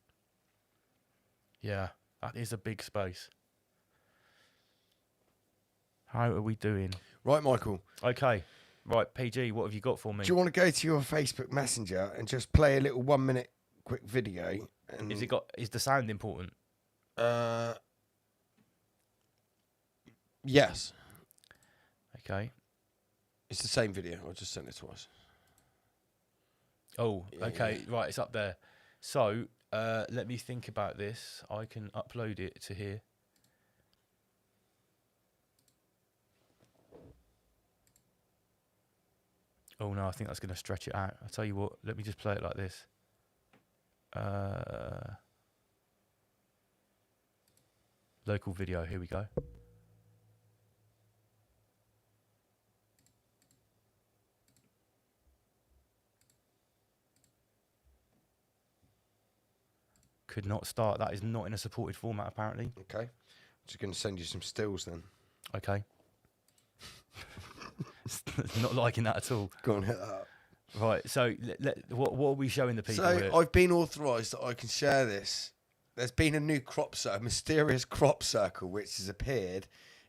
Yeah, that is a big space. How are we doing? Right, Michael. Okay. Right, PG, what have you got for me? Do you want to go to your Facebook Messenger and just play a little 1-minute quick video? And Is the sound important? Yes. Okay. It's the same video. I just sent it twice. Oh, okay. Yeah. Right, it's up there. So, let me think about this. I can upload it to here. Oh, no, I think that's going to stretch it out. I'll tell you what. Let me just play it like this. Local video. Here we go. Could not start. That is not in a supported format, apparently. Okay. I'm just going to send you some stills then. Okay. Not liking that at all. Go on, hit that up. Right, so what are we showing the people here? So I've been authorised that I can share this. There's been a new crop circle, mysterious crop circle, which has appeared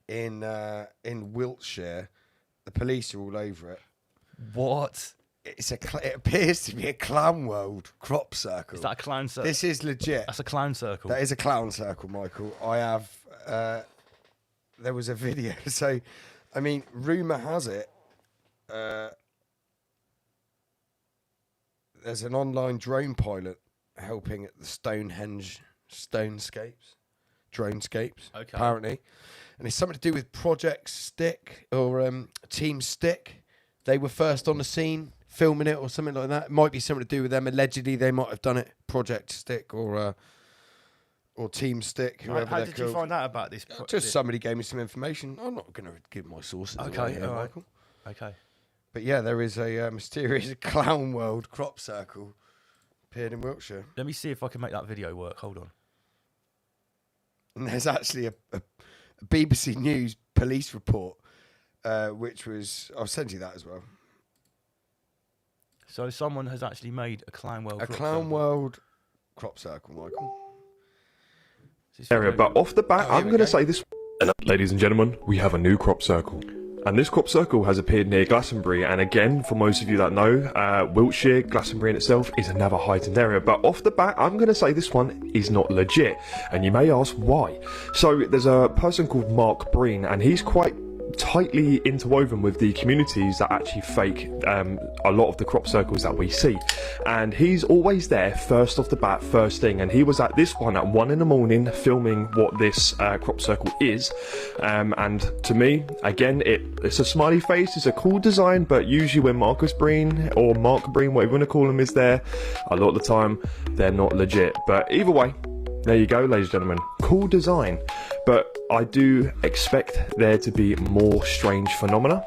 in Wiltshire. The police are all over it. What? It appears to be a Clown World crop circle. Is that a clown circle? This is legit. That's a clown circle. That is a clown circle, Michael. I have. There was a video. So, I mean, rumour has it. There's an online drone pilot helping at the Stonehenge Dronescapes, okay. Apparently. And it's something to do with Project Stick or Team Stick. They were first on the scene filming it or something like that. It might be something to do with them. Allegedly, they might have done it. Project Stick or Team Stick, whoever How did you find out about this? Somebody gave me some information. I'm not going to give my sources away here, Michael. Okay. But yeah, there is a mysterious Clown World crop circle appeared in Wiltshire. Let me see if I can make that video work. Hold on. And there's actually a BBC News police report, which was... I'll send you that as well. So someone has actually made a Clown World crop Clown circle. World crop circle, Michael. Area, but off the bat, I'm going to say this. Ladies and gentlemen, we have a new crop circle. And this crop circle has appeared near Glastonbury, and again, for most of you that know, Wiltshire, Glastonbury in itself is another heightened area. But off the bat, I'm going to say this one is not legit, and you may ask why. So there's a person called Mark Breen, and he's quite tightly interwoven with the communities that actually fake a lot of the crop circles that we see. And he's always there first off the bat, first thing. And he was at this one at 1 a.m. filming what this crop circle is. And to me, again, it's a smiley face, it's a cool design, but usually when Marcus Breen or Mark Breen, whatever you want to call him, is there, a lot of the time they're not legit. But either way, there you go, ladies and gentlemen. Cool design. But I do expect there to be more strange phenomena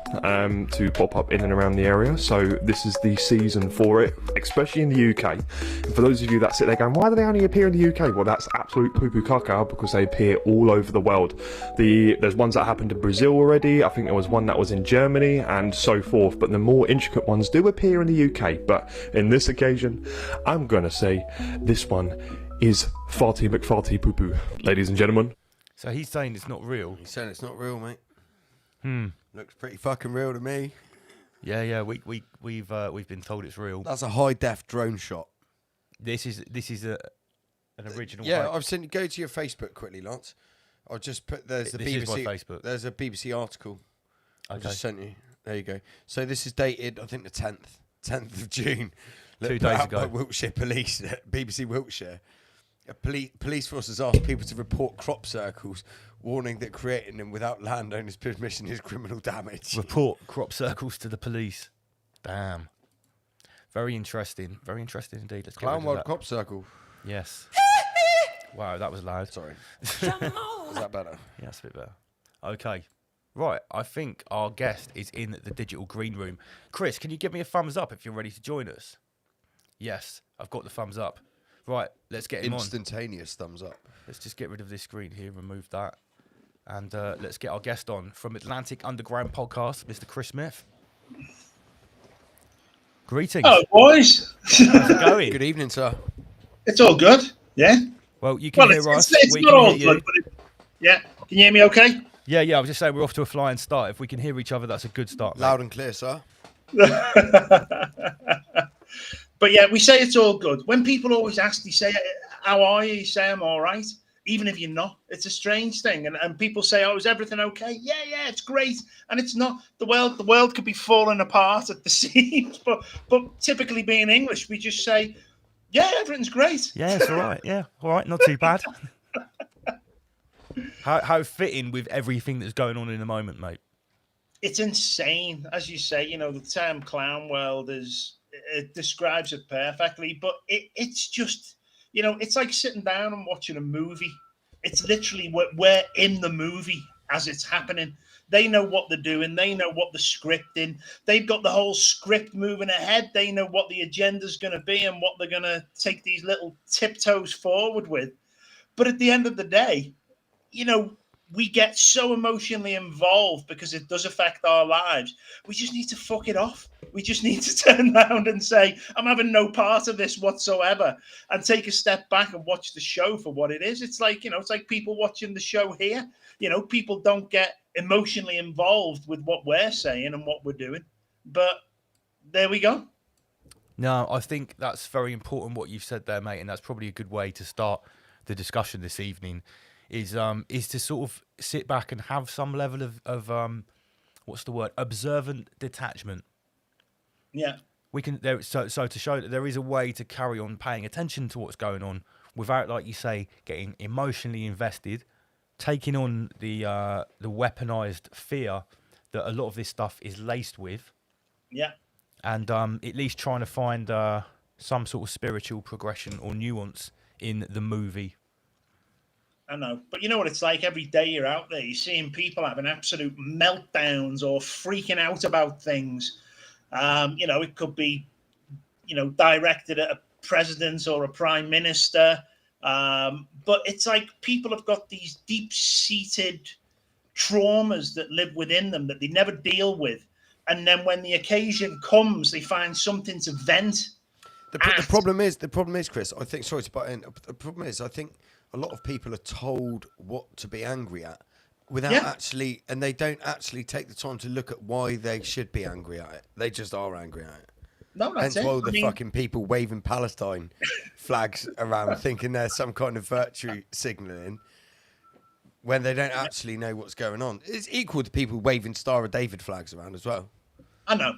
to pop up in and around the area. So this is the season for it, especially in the UK. And for those of you that sit there going, why do they only appear in the UK? Well, that's absolute poo-poo caca, because they appear all over the world. There's ones that happened in Brazil already. I think there was one that was in Germany and so forth. But the more intricate ones do appear in the UK. But in this occasion, I'm going to say this one is farty McFarty poo-poo. Ladies and gentlemen. So he's saying it's not real. He's saying it's not real, mate. Looks pretty fucking real to me. Yeah. We've been told it's real. That's a high def drone shot. This is an original. Yeah, I've seen. Go to your Facebook quickly, Lance. I've just put. There's the This BBC. is my Facebook. There's a BBC article. I Okay. just sent you. There you go. So this is dated, I think, the 10th of June. 2 days Put out ago. by Wiltshire Police, BBC Wiltshire. A police force has asked people to report crop circles, warning that creating them without landowners' permission is criminal damage. Report crop circles to the police. Damn. Very interesting. Very interesting indeed. Let's get rid of Clownworld that. crop circle. Yes. Wow, that was loud. Sorry. Is that better? Yeah, that's a bit better. Okay. Right, I think our guest is in the digital green room. Chris, can you give me a thumbs up if you're ready to join us? Yes, I've got the thumbs up. Right, let's get him on. Instantaneous thumbs up. Let's just get rid of this screen here, remove that. And let's get our guest on from Atlantic Underground Podcast, Mr. Chris Smith. Greetings. Hello, boys. How's it going? Good evening, sir. It's all good, yeah? Well, you can hear us. It's We not can all hear you. good, but yeah. Can you hear me okay? Yeah, I was just saying we're off to a flying start. If we can hear each other, that's a good start. Loud and clear, sir. But yeah, we say it's all good. When people always ask, you say, how are you? You say, I'm all right. Even if you're not, it's a strange thing. And people say, oh, is everything okay? Yeah, it's great. And it's not. The world could be falling apart at the seams. But typically being English, we just say, yeah, everything's great. Yeah, it's all right. Yeah, all right. Not too bad. How fitting with everything that's going on in the moment, mate? It's insane. As you say, the term clown world it describes it perfectly, but it's just, it's like sitting down and watching a movie. It's literally we're in the movie as it's happening. They know what they're doing. They know what they're scripting. They've got the whole script moving ahead. They know what the agenda's going to be and what they're going to take these little tiptoes forward with. But at the end of the day, we get so emotionally involved because it does affect our lives. We just need to fuck it off. We just need to turn around and say, I'm having no part of this whatsoever, and take a step back and watch the show for what it is. It's like, it's like people watching the show here. People don't get emotionally involved with what we're saying and what we're doing. But there we go. No, I think that's very important what you've said there, mate, and that's probably a good way to start the discussion this evening. Is to sort of sit back and have some level of what's the word, observant detachment. Yeah. We can so to show that there is a way to carry on paying attention to what's going on without, like you say, getting emotionally invested, taking on the weaponized fear that a lot of this stuff is laced with. Yeah. And at least trying to find some sort of spiritual progression or nuance in the movie. I know, but you know what it's like. Every day you're out there, you're seeing people having absolute meltdowns or freaking out about things. It could be, directed at a president or a prime minister. But it's like people have got these deep-seated traumas that live within them that they never deal with. And then when the occasion comes, they find something to vent. The problem is, Chris, I think, sorry to butt in. The problem is, I think a lot of people are told what to be angry at without actually, and they don't actually take the time to look at why they should be angry at it. They just are angry at it. No, that's Hence it. why the fucking people waving Palestine flags around thinking there's some kind of virtue signalling. when they don't actually know what's going on. It's equal to people waving Star of David flags around as well. I know.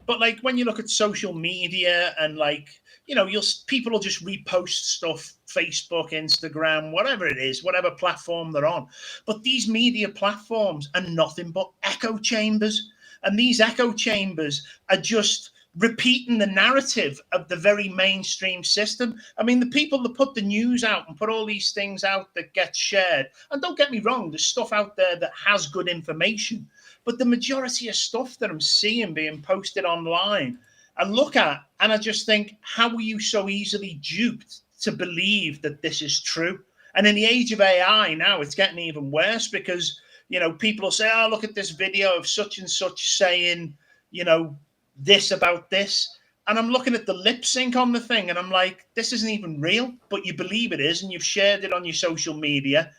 But like when you look at social media and like, you know, people will just repost stuff, Facebook, Instagram, whatever it is, whatever platform they're on. But these media platforms are nothing but echo chambers. And these echo chambers are just repeating the narrative of the very mainstream system. I mean, the people that put the news out and put all these things out that get shared, and don't get me wrong, there's stuff out there that has good information, but the majority of stuff that I'm seeing being posted online, I look at and I just think, how are you so easily duped to believe that this is true? And in the age of AI now, it's getting even worse because, you know, people will say, oh, look at this video of such and such saying, you know, this about this. And I'm looking at the lip sync on the thing and I'm like, this isn't even real, but you believe it is and you've shared it on your social media.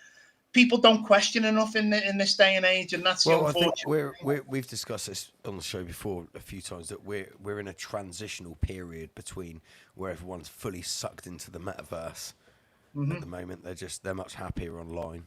People don't question enough in this day and age, and that's well, unfortunate. I think we've discussed this on the show before a few times, that we're in a transitional period between where everyone's fully sucked into the metaverse. At the moment, they're much happier online.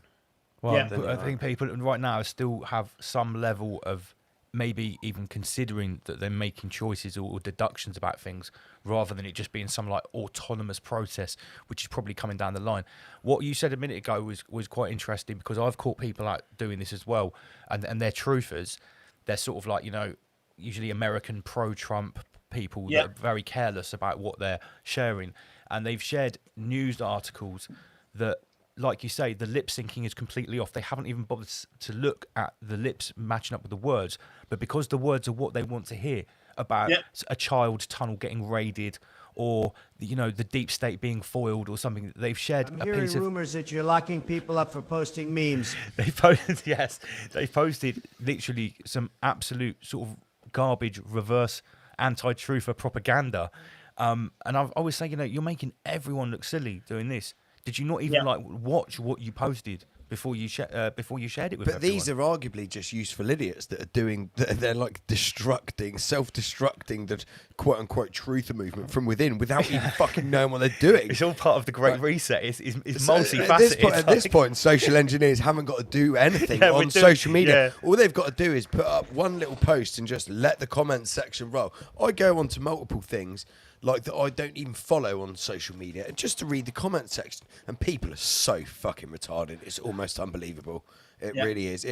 Well, I think people right now still have some level of maybe even considering that they're making choices or deductions about things rather than it just being some like autonomous process, which is probably coming down the line. What you said a minute ago was quite interesting, because I've caught people out doing this as well, and they're truthers. They're sort of like, you know, usually American pro-Trump people that are very careless about what they're sharing, and they've shared news articles that, like you say, the lip syncing is completely off. They haven't even bothered to look at the lips matching up with the words, but because the words are what they want to hear about a child tunnel getting raided, or, you know, the deep state being foiled or something, they've shared I'm hearing rumors that you're locking people up for posting memes. They posted literally some absolute sort of garbage, reverse anti-truther propaganda, and I always say, you know, you're making everyone look silly doing this. Did you not even like watch what you posted before you shared it with everyone? These are arguably just useful idiots that are doing. They're like self-destructing the quote-unquote truther movement from within without even fucking knowing what they're doing. It's all part of the Great Reset. It's multifaceted. At this point, social engineers haven't got to do anything on social media. All they've got to do is put up one little post and just let the comments section roll. I go onto multiple things like that I don't even follow on social media, and just to read the comment section, and people are so fucking retarded. It's almost unbelievable. It really is.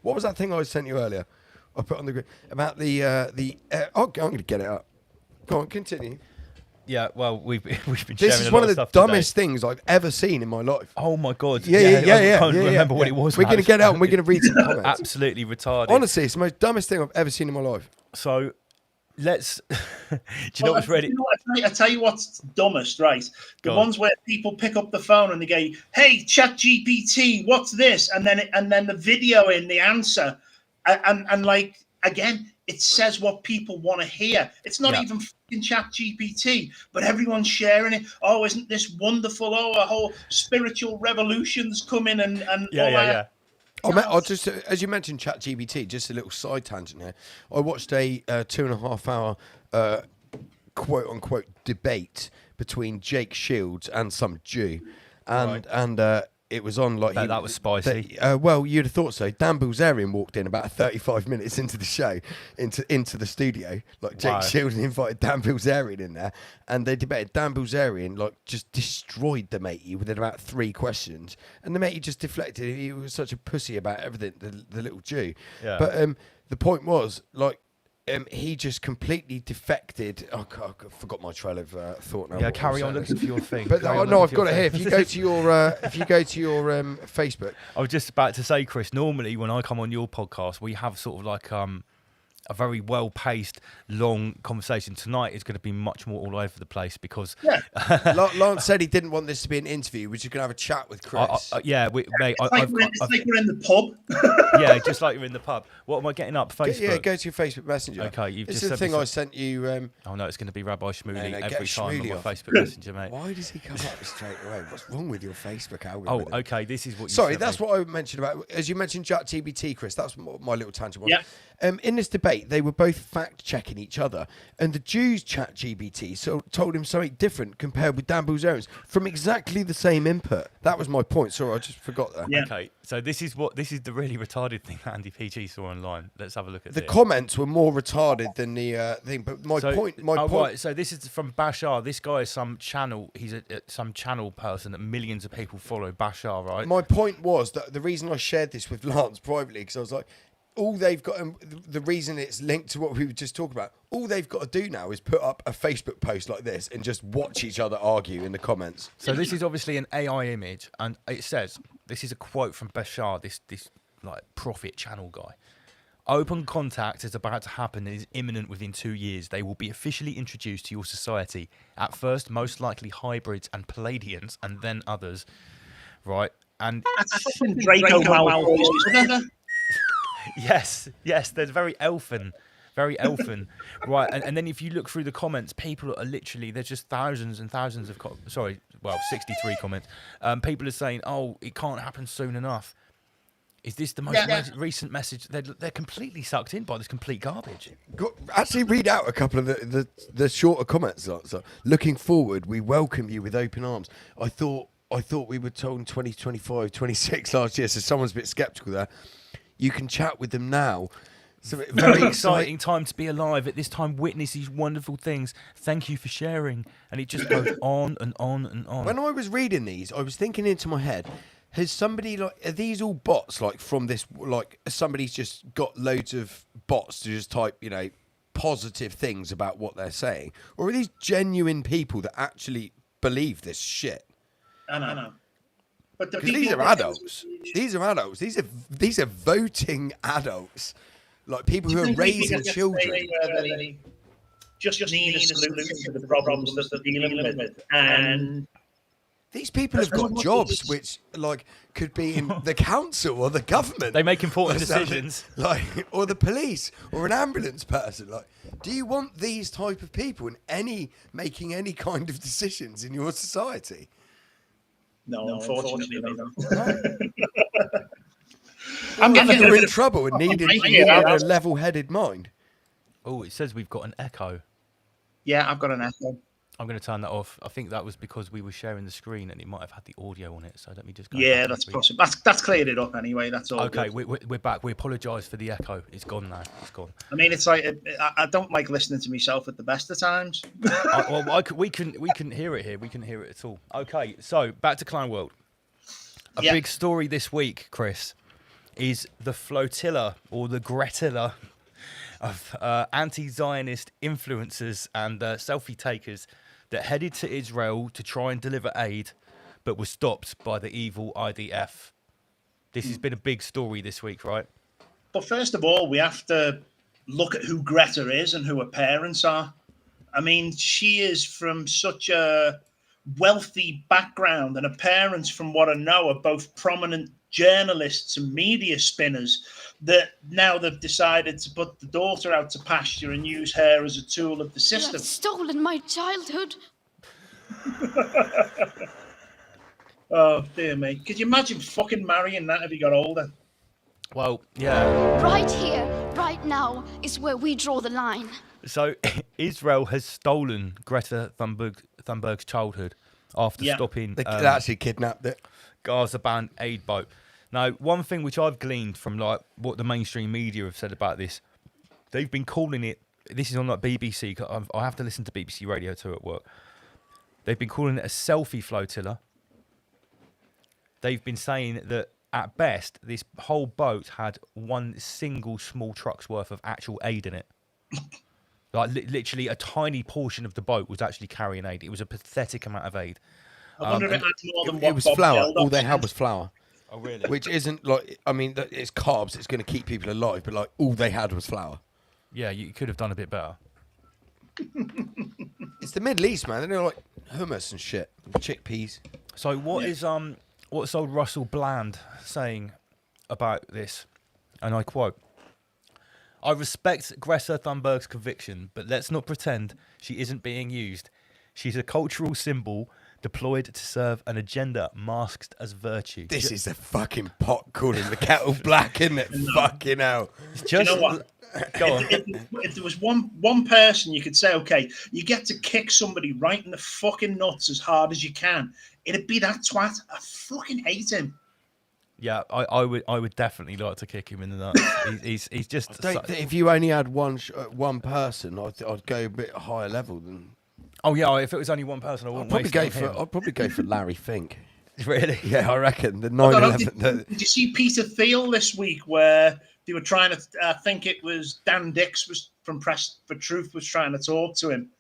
What was that thing I sent you earlier? I put on the group about the. I'm going to get it up. Go on, continue. Yeah, well, we've been sharing This is one of the dumbest things I've ever seen in my life. Oh my god! Yeah. I can't remember what it was. We're going to get out and we're going to read some comments. Absolutely retarded. Honestly, it's the most dumbest thing I've ever seen in my life. So. Let's. Do you know what's ready? I tell you what's dumbest, right? The ones where people pick up the phone and they go, "Hey, ChatGPT, what's this?" And then the video in the answer, and like again, it says what people want to hear. It's not even fucking ChatGPT, but everyone's sharing it. Oh, isn't this wonderful? Oh, a whole spiritual revolution's coming and all that. I'll just, as you mentioned ChatGPT, just a little side tangent here. I watched a 2.5 hour quote-unquote debate between Jake Shields and some Jew. And it was on like... that was spicy. Well, you'd have thought so. Dan Bilzerian walked in about 35 minutes into the show, into the studio. Like Jake Shields invited Dan Bilzerian in there, and they debated. Dan Bilzerian like just destroyed the matey within about 3 questions, and the matey just deflected. He was such a pussy about everything, the little Jew. Yeah. But the point was, like, he just completely defected. I forgot my trail of thought now. Yeah, carry on looking for your thing. But no, I've got it here. If you go to your Facebook, I was just about to say, Chris. Normally, when I come on your podcast, we have sort of like a very well-paced, long conversation. Tonight is going to be much more all over the place because... Lance said he didn't want this to be an interview. We're just going to have a chat with Chris. Mate. It's like we're in the pub. Yeah, just like you're in the pub. What am I getting up? Facebook? Yeah, go to your Facebook Messenger. Okay, you've this just is the thing I sent you... oh, no, it's going to be Rabbi Shmuley every time Shmuley on my Facebook Messenger, mate. Why does he come up straight away? What's wrong with your Facebook algorithm? Oh, okay, this is what you Sorry, that's what I mentioned about... As you mentioned ChatGPT, Chris, that's my little tangent was. In this debate, debate, they were both fact-checking each other. And the Jews' chat GBT told him something different compared with Dan Bilzerian's from exactly the same input. That was my point. Sorry, I just forgot that. Yeah. Okay, so this is the really retarded thing that Andy PG saw online. Let's have a look at The this. comments were more retarded than the thing. But my point. Right, so this is from Bashar. This guy is some channel. He's some channel person that millions of people follow. Bashar, right? My point was that the reason I shared this with Lance privately, because I was like, all they've got, and the reason it's linked to what we were just talking about, all they've got to do now is put up a Facebook post like this and just watch each other argue in the comments. So this is obviously an AI image, and it says, this is a quote from Bashar, this like prophet channel guy. Open contact is about to happen and is imminent within 2 years. They will be officially introduced to your society. At first, most likely hybrids and Palladians, and then others. Right? And Draco Malfoy. yes, there's very elfin. Right, and then if you look through the comments, people are literally, there's just thousands and thousands of 63 comments. People are saying, oh, it can't happen soon enough. Is this the most recent message? They're completely sucked in by this complete garbage. Actually, read out a couple of the shorter comments. So, looking forward, we welcome you with open arms. I thought we were told in 2025, 26 last year, so someone's a bit sceptical there. You can chat with them now. So very exciting time to be alive. At this time, witness these wonderful things. Thank you for sharing. And it just goes on and on and on. When I was reading these, I was thinking into my head, has somebody, are these all bots, from this, somebody's just got loads of bots to just type, positive things about what they're saying? Or are these genuine people that actually believe this shit? I know. But these are adults. These are adults. These are voting adults. Like people who are raising children. They just need a solution to the problems that they're dealing with. And these people have got jobs which could be in the council or the government. They make important decisions. Or the police or an ambulance person. Do you want these type of people making any kind of decisions in your society? No, unfortunately, no. I'm getting in trouble and needing a level-headed mind. Oh, it says we've got an echo. Yeah, I've got an echo. I'm going to turn that off. I think that was because we were sharing the screen and it might have had the audio on it. So let me just go. Yeah, that's possible. That's cleared it up anyway. That's all. Okay, we're back. We apologise for the echo. It's gone now. It's gone. I mean, it's like I don't like listening to myself at the best of times. We couldn't hear it here. We couldn't hear it at all. Okay, so back to Clown World. A big story this week, Chris, is the flotilla or the Greta of anti-Zionist influencers and selfie takers that headed to Israel to try and deliver aid, but was stopped by the evil IDF. This has been a big story this week, right? But first of all, we have to look at who Greta is and who her parents are. I mean, she is from such a wealthy background, and her parents, from what I know, are both prominent journalists and media spinners that now they've decided to put the daughter out to pasture and use her as a tool of the system. You have stolen my childhood. Oh, dear me. Could you imagine fucking marrying that if he got older? Well, yeah. Right here, right now, is where we draw the line. So, Israel has stolen Greta Thunberg's childhood after stopping... They actually kidnapped it. Gaza-bound aid boat. Now, one thing which I've gleaned from what the mainstream media have said about this, they've been calling it, this is on BBC, 'cause I have to listen to BBC Radio too at work. They've been calling it a selfie flotilla. They've been saying that at best, this whole boat had one single small truck's worth of actual aid in it. Literally a tiny portion of the boat was actually carrying aid. It was a pathetic amount of aid. I wonder if it had more than it was Bob flour. Geldof All they had was flour. Oh, really? Which isn't it's carbs. It's going to keep people alive. But all they had was flour. Yeah, you could have done a bit better. It's the Middle East, man. They know hummus and shit, chickpeas. So what's old Russell Bland saying about this? And I quote: "I respect Greta Thunberg's conviction, but let's not pretend she isn't being used. She's a cultural symbol deployed to serve an agenda masked as virtue. This is a fucking pot calling the kettle black, isn't it? Fucking hell. It's Do you know what? Go on. If there was one person you could say, okay, you get to kick somebody right in the fucking nuts as hard as you can, it'd be that twat. I fucking hate him. Yeah, I would definitely like to kick him in the nuts. He's just. I don't think if you only had one person, I'd go a bit higher level than. Oh yeah, if it was only one person, I wouldn't waste it on him. I'd probably go for Larry Fink. Really? Yeah, I reckon the I don't know, 9/11. Did you see Peter Thiel this week where they were trying to? I think it was Dan Dix was from Press for Truth was trying to talk to him,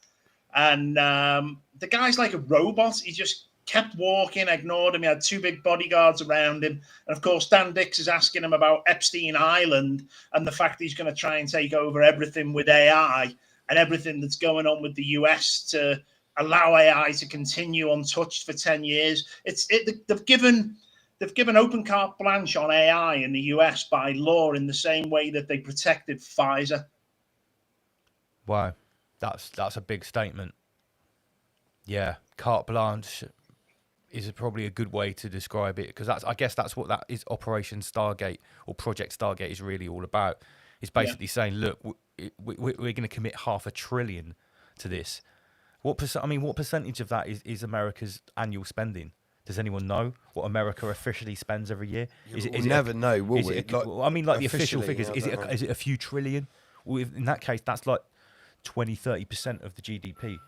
and the guy's like a robot. He just kept walking, ignored him. He had two big bodyguards around him. And of course, Dan Dix is asking him about Epstein Island and the fact he's going to try and take over everything with AI and everything that's going on with the US to allow AI to continue untouched for 10 years. They've given open carte blanche on AI in the US by law in the same way that they protected Pfizer. Wow, that's a big statement. Yeah, carte blanche is probably a good way to describe it, because I guess that's what that is. Operation Stargate or Project Stargate is really all about. It's basically saying, look, we're going to commit $500 billion to this. What percentage of that is America's annual spending? Does anyone know what America officially spends every year? We'll never know, will we? The official figures. Is it a few trillion? Well, in that case, that's like 20-30% of the GDP.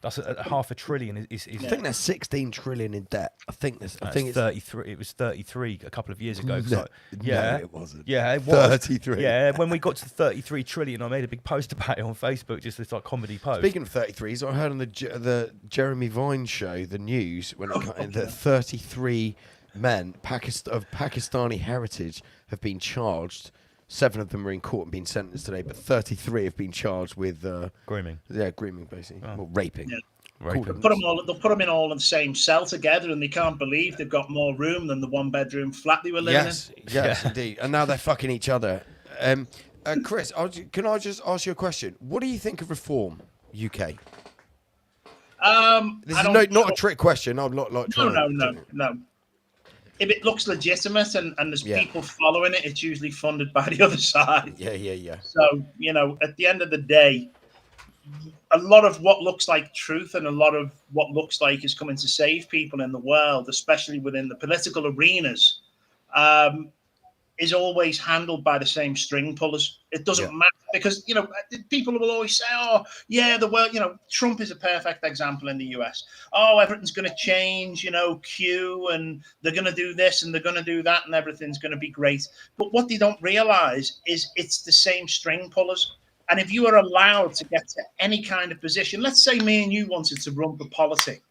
That's $500 billion. I think there's 16 trillion in debt. I think it's 33. It was 33 a couple of years ago. No, no, it wasn't. Yeah, it was 33. Yeah, when we got to 33 trillion, I made a big post about it on Facebook, just this like comedy post. Speaking of 33s, I heard on the Jeremy Vine show, the news, when that 33 men of Pakistani heritage have been charged. 7 of them are in court and being sentenced today, but 33 have been charged with grooming. Yeah, grooming basically, or raping. Yeah. Raping. They'll put them in all in the same cell together, and they can't believe they've got more room than the 1-bedroom flat they were living in. Yes, indeed. And now they're fucking each other. Chris, can I just ask you a question? What do you think of Reform UK? This is not a trick question. I'm not like no. If it looks legitimate and there's people following it, it's usually funded by the other side. Yeah. So, at the end of the day, a lot of what looks like truth and a lot of what looks like is coming to save people in the world, especially within the political arenas, is always handled by the same string pullers. It doesn't matter because, people will always say, oh, yeah, the world, Trump is a perfect example in the US. Oh, everything's going to change, Q, and they're going to do this and they're going to do that and everything's going to be great. But what they don't realize is it's the same string pullers. And if you are allowed to get to any kind of position, let's say me and you wanted to run for politics,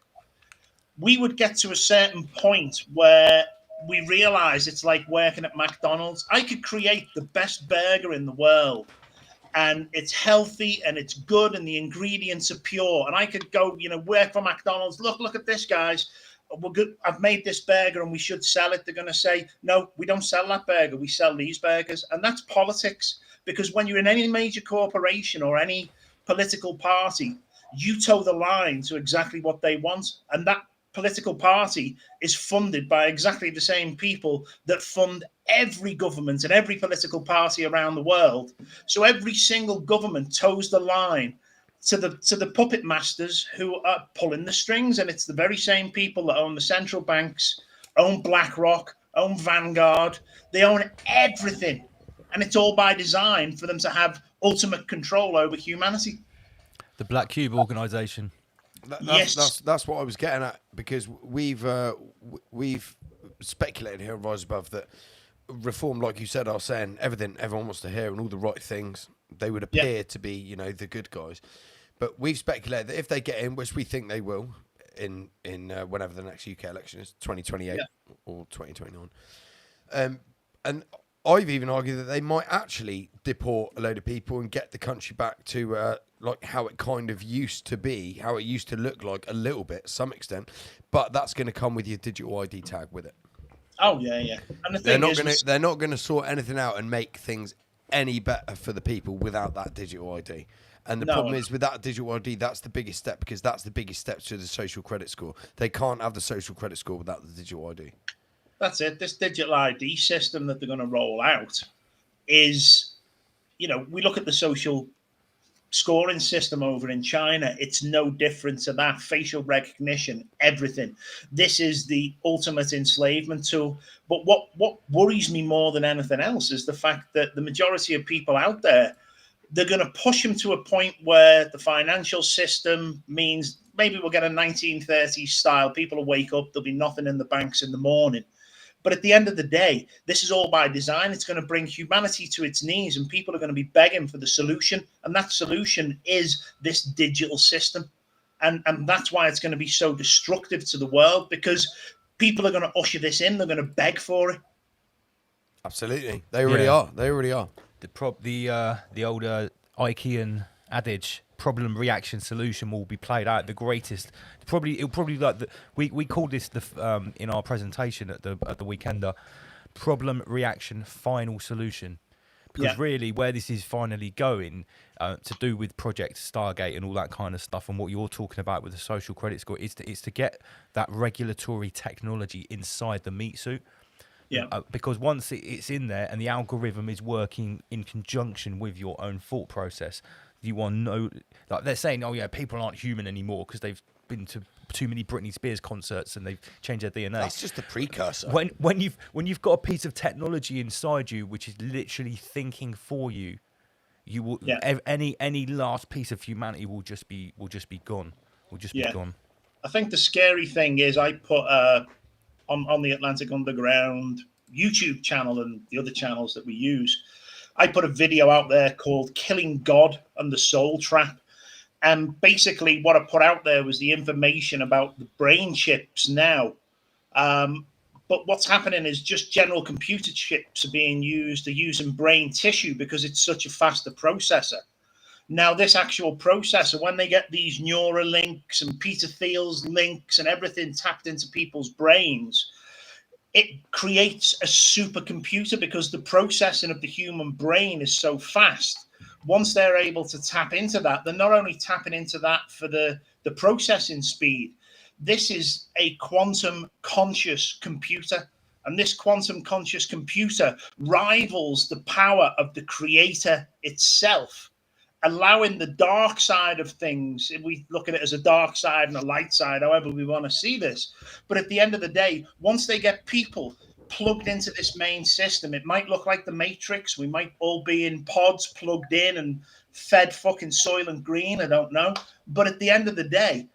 we would get to a certain point where we realize it's like working at McDonald's. I could create the best burger in the world and it's healthy and it's good and the ingredients are pure. And I could go, work for McDonald's. Look at this, guys. We're good. I've made this burger and we should sell it. They're going to say, no, we don't sell that burger. We sell these burgers. And that's politics, because when you're in any major corporation or any political party, you toe the line to exactly what they want. And that political party is funded by exactly the same people that fund every government and every political party around the world. So every single government toes the line to the puppet masters who are pulling the strings, and it's the very same people that own the central banks, own BlackRock, own Vanguard. They own everything, and it's all by design for them to have ultimate control over humanity. The Black Cube organization. That's what I was getting at, because we've speculated here on Rise Above that Reform, like you said, are saying everything everyone wants to hear and all the right things. They would appear to be, the good guys. But we've speculated that if they get in, which we think they will, in whenever the next UK election is, 2028 or 2029, and I've even argued that they might actually deport a load of people and get the country back to like how it kind of used to be, how it used to look like a little bit, to some extent. But that's going to come with your digital ID tag with it. Oh yeah. And the thing they're not going to sort anything out and make things any better for the people without that digital ID. And the problem is with that digital ID, that's the biggest step, because that's the biggest step to the social credit score. They can't have the social credit score without the digital ID. That's it. This digital ID system that they're going to roll out is, we look at the social scoring system over in China. It's no different to that. Facial recognition, everything. This is the ultimate enslavement tool. But what worries me more than anything else is the fact that the majority of people out there, they're going to push them to a point where the financial system means maybe we'll get a 1930s style. People will wake up, there'll be nothing in the banks in the morning. But at the end of the day, this is all by design. It's going to bring humanity to its knees, and people are going to be begging for the solution. And that solution is this digital system. And that's why it's going to be so destructive to the world, because people are going to usher this in. They're going to beg for it. Absolutely. They already are. They already are. The older Ikean adage, problem, reaction, solution will be played out. The greatest, it'll probably like we called this in our presentation at the Weekender, problem, reaction, final solution. Because really, where this is finally going, to do with Project Stargate and all that kind of stuff, and what you're talking about with the social credit score, is to get that regulatory technology inside the meat suit. Yeah. Because once it's in there and the algorithm is working in conjunction with your own thought process, you want to like they're saying, oh yeah, people aren't human anymore because they've been to too many Britney Spears concerts and they've changed their DNA. That's just a precursor. When you've got a piece of technology inside you which is literally thinking for you, you will any last piece of humanity will just be gone. Will just be gone. I think the scary thing is I put on the Atlantic Underground YouTube channel and the other channels that we use, I put a video out there called Killing God and the Soul Trap. And basically what I put out there was the information about the brain chips now. But what's happening is just general computer chips are being used. They're using brain tissue because it's such a faster processor. Now, this actual processor, when they get these neural links and Peter Thiel's links and everything tapped into people's brains, it creates a supercomputer because the processing of the human brain is so fast. Once they're able to tap into that, they're not only tapping into that for the processing speed. This is a quantum conscious computer. And this quantum conscious computer rivals the power of the creator itself, allowing the dark side of things. If we look at it as a dark side and a light side, however we want to see this. But at the end of the day, once they get people plugged into this main system, it might look like the Matrix. We might all be in pods plugged in and fed fucking Soylent Green. I don't know. But at the end of the day,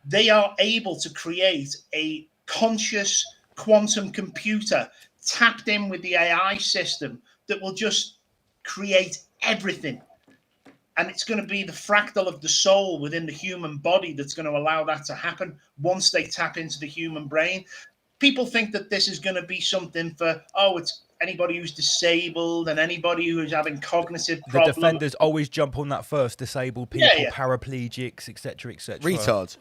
they are able to create a conscious quantum computer tapped in with the AI system that will just create everything. And it's going to be the fractal of the soul within the human body that's going to allow that to happen once they tap into the human brain. People think that this is going to be something for, it's anybody who's disabled and anybody who's having cognitive problems. The defenders always jump on that first. Disabled people, paraplegics, etc., etc. Retards.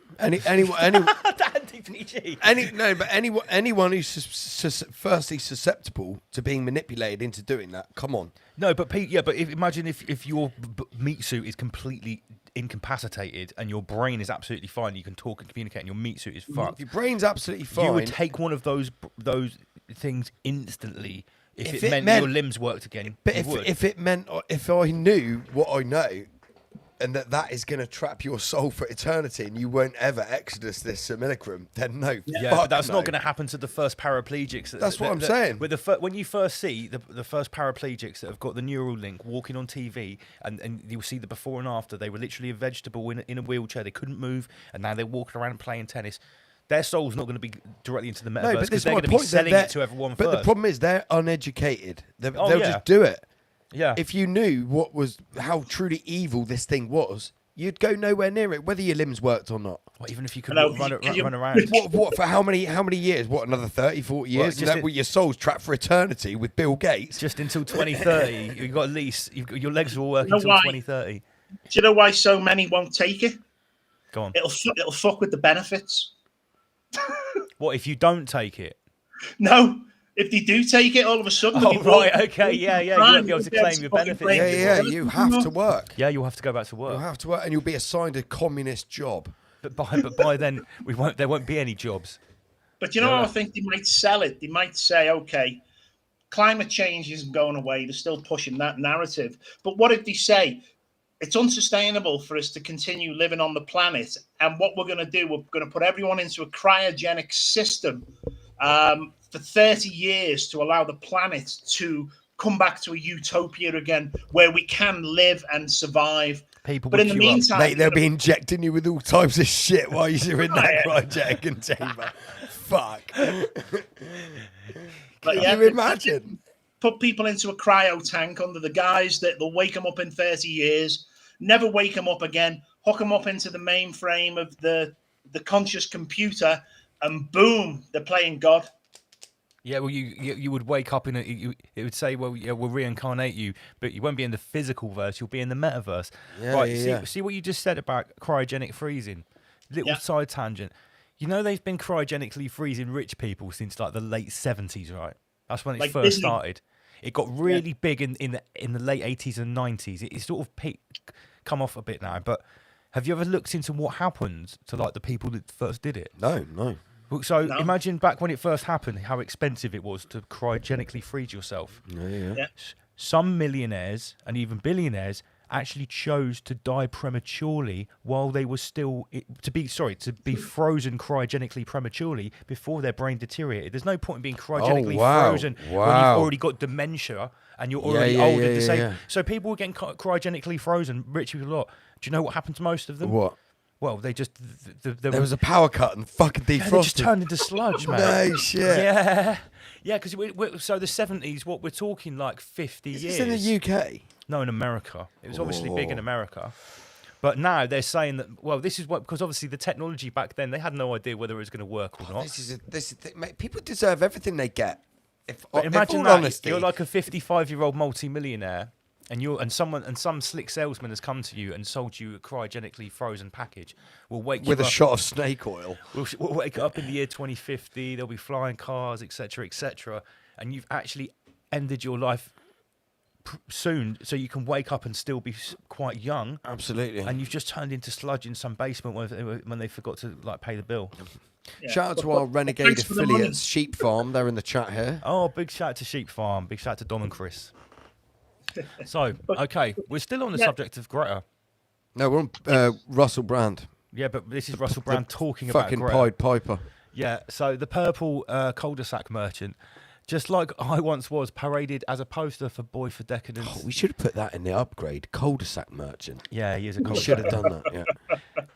Anyone who's firstly susceptible to being manipulated into doing that. Come on. No, but imagine if your meat suit is completely incapacitated and your brain is absolutely fine, you can talk and communicate, and your meat suit is fucked. Your brain's absolutely fine. You would take one of those things instantly if it meant your limbs worked again. But if I knew what I know, and that is going to trap your soul for eternity, and you won't ever exodus this simulacrum, then no. Yeah, but that's not going to happen to the first paraplegics. That's what I'm saying. When you first see the first paraplegics that have got the neural link walking on TV, and you'll see the before and after, they were literally a vegetable in a wheelchair. They couldn't move, and now they're walking around playing tennis. Their soul's not going to be directly into the metaverse because they're going to be selling it to everyone first. But the problem is they're uneducated. They'll just do it. Yeah. If you knew how truly evil this thing was, you'd go nowhere near it, whether your limbs worked or not. Well, even if you could run around. What for how many years? What, another 30, 40 years? Your soul's trapped for eternity with Bill Gates? Just until 2030. You've got at least, your legs will work until 2030. Do you know why so many won't take it? Go on. It'll fuck with the benefits. What, if you don't take it? No. if they do take it, all of a sudden. Oh, right, okay, yeah, you won't be able to claim your benefits. Yeah, you have to work. Yeah, you'll have to go back to work. You'll have to work, and you'll be assigned a communist job. But by then, there won't be any jobs. But you know how I think they might sell it? They might say, okay, climate change isn't going away. They're still pushing that narrative. But what if they say, it's unsustainable for us to continue living on the planet, and what we're going to do, we're going to put everyone into a cryogenic system for 30 years to allow the planet to come back to a utopia again where we can live and survive. But in the meantime, mate, they'll be injecting you with all types of shit while you're in that cryogenic chamber. Fuck. But Can you imagine? Put people into a cryo tank under the guise that they'll wake them up in 30 years, never wake them up again, hook them up into the mainframe of the conscious computer, and boom, they're playing God. Yeah, well, you would wake up in it would say, well, yeah, we'll reincarnate you, but you won't be in the physical verse. You'll be in the metaverse. Yeah, right? See what you just said about cryogenic freezing. Little side tangent. You know they've been cryogenically freezing rich people since like the late 70s, right? That's when it first started. It got really big in the late 80s and 90s. It's sort of come off a bit now. But have you ever looked into what happened to like the people that first did it? No. So imagine back when it first happened, how expensive it was to cryogenically freeze yourself. Yeah. Some millionaires and even billionaires actually chose to die prematurely while they were still to be frozen cryogenically prematurely before their brain deteriorated. There's no point in being cryogenically frozen when you've already got dementia and you're already old and disabled. So people were getting cryogenically frozen, rich people a lot. Do you know what happened to most of them? What? Well, they just there was a power cut and fucking defrosted. They just turned into sludge, man. No shit. Yeah, because so the 70s, what we're talking like 50 years. Is this in the UK? No, in America. It was obviously big in America. But now they're saying that, well, this is what, because obviously the technology back then, they had no idea whether it was going to work or not. Mate, people deserve everything they get. Imagine that, honesty, you're like a 55-year-old multi-millionaire, and some slick salesman has come to you and sold you a cryogenically frozen package. We'll wake you with up, a shot of snake oil. We'll wake up in the year 2050. There'll be flying cars, etc., etc., and you've actually ended your life soon, so you can wake up and still be quite young. Absolutely. And you've just turned into sludge in some basement when they forgot to like pay the bill. Yeah. Shout out to our renegade affiliates, Sheep Farm. They're in the chat here. Oh, big shout out to Sheep Farm. Big shout out to Dom and Chris. So, okay, we're still on the subject of Greta. No, we're on Russell Brand. Yeah, but this is Russell Brand talking about fucking Greta. Pied Piper. Yeah, so the purple cul-de-sac merchant, just like I once was, paraded as a poster for Boy for Decadence. Oh, we should have put that in the upgrade. Cul-de-sac merchant. Yeah, he is a We should have done that,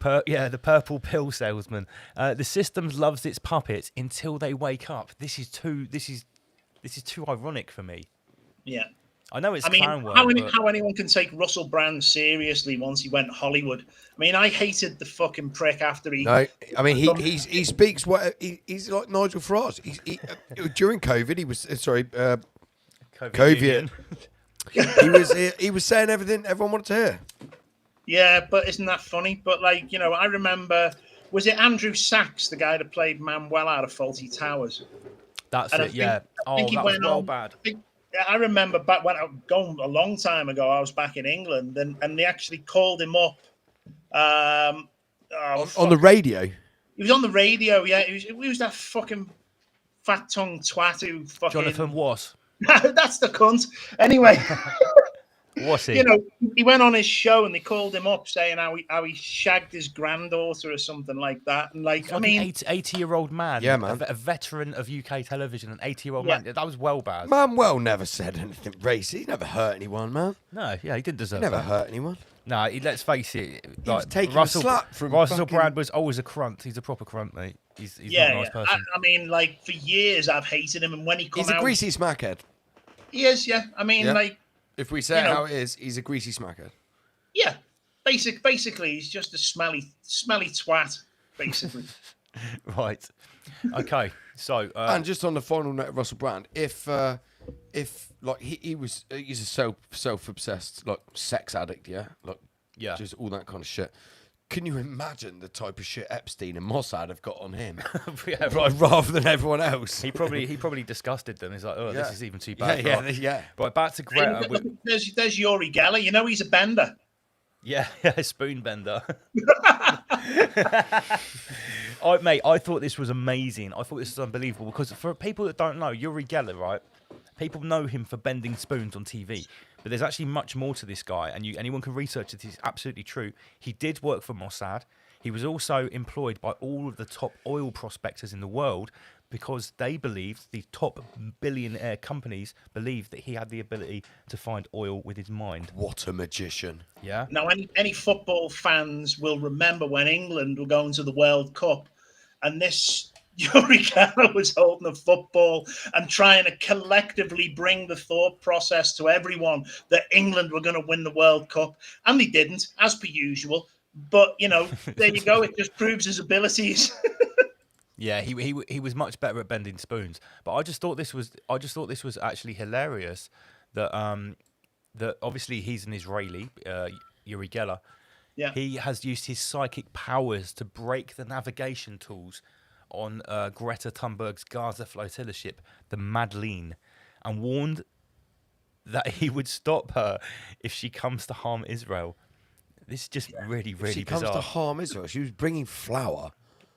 yeah. The purple pill salesman. The system loves its puppets until they wake up. This is too ironic for me. Yeah. I know it's clown work. How anyone can take Russell Brand seriously once he went Hollywood? I mean, I hated the fucking prick after he. No, I mean he speaks what he's like Nigel Farage. During COVID, he was COVID. he was saying everything everyone wanted to hear. Yeah, but isn't that funny? But like I remember, was it Andrew Sachs, the guy that played Manuel out of Fawlty Towers? That's it. Yeah. I think he that went was well on, bad. I remember back when going a long time ago, I was back in England, and they actually called him up on the radio. He was on the radio, yeah. He was that fucking fat tongue twat who fucking Jonathan was. That's the cunt. Anyway, was he? He went on his show and they called him up saying how he shagged his granddaughter or something like that. And like, I mean, an 80-year-old man, yeah, man, a veteran of UK television, an 80-year-old man. That was well bad. Manuel never said anything racist. He never hurt anyone, man. No, yeah, he didn't deserve. He never that. hurt anyone. No, let's face it. He was taking a slap from Russell Brand was always a crunt. He's a proper crunt, mate. He's not a nice person. I mean, like for years I've hated him, and when he comes out, he's a greasy smackhead. He is, yeah. I mean, like. If we say how it is, he's a greasy smacker. Yeah, basically, he's just a smelly twat. Basically. Right. Okay. So. And just on the final note of Russell Brand, if like he's a self-obsessed like sex addict, just all that kind of shit. Can you imagine the type of shit Epstein and Mossad have got on him? Yeah, rather than everyone else. He probably disgusted them. He's like, oh, Yeah. this is even too bad. Yeah, right? yeah. Right, back to Greta. There's Yuri Geller. You know he's a bender. Yeah, spoon bender. Mate, I thought this was amazing. I thought this was unbelievable because for people that don't know, Yuri Geller, right? People know him for bending spoons on TV, but there's actually much more to this guy, and anyone can research it. It's absolutely true. He did work for Mossad. He was also employed by all of the top oil prospectors in the world because they believed, the top billionaire companies believed that he had the ability to find oil with his mind. What a magician. Yeah. Now, any football fans will remember when England were going to the World Cup, and this Yuri Geller was holding a football and trying to collectively bring the thought process to everyone that England were going to win the World Cup, and they didn't, as per usual. But, you know, there you go. It just proves his abilities. Yeah, he was much better at bending spoons. But I just thought this was actually hilarious that that obviously he's an Israeli, Yuri Geller. Yeah. He has used his psychic powers to break the navigation tools on Greta Thunberg's Gaza flotilla ship, the Madeleine, and warned that he would stop her if she comes to harm Israel. This is just really, really she bizarre. comes to harm Israel. She was bringing flour.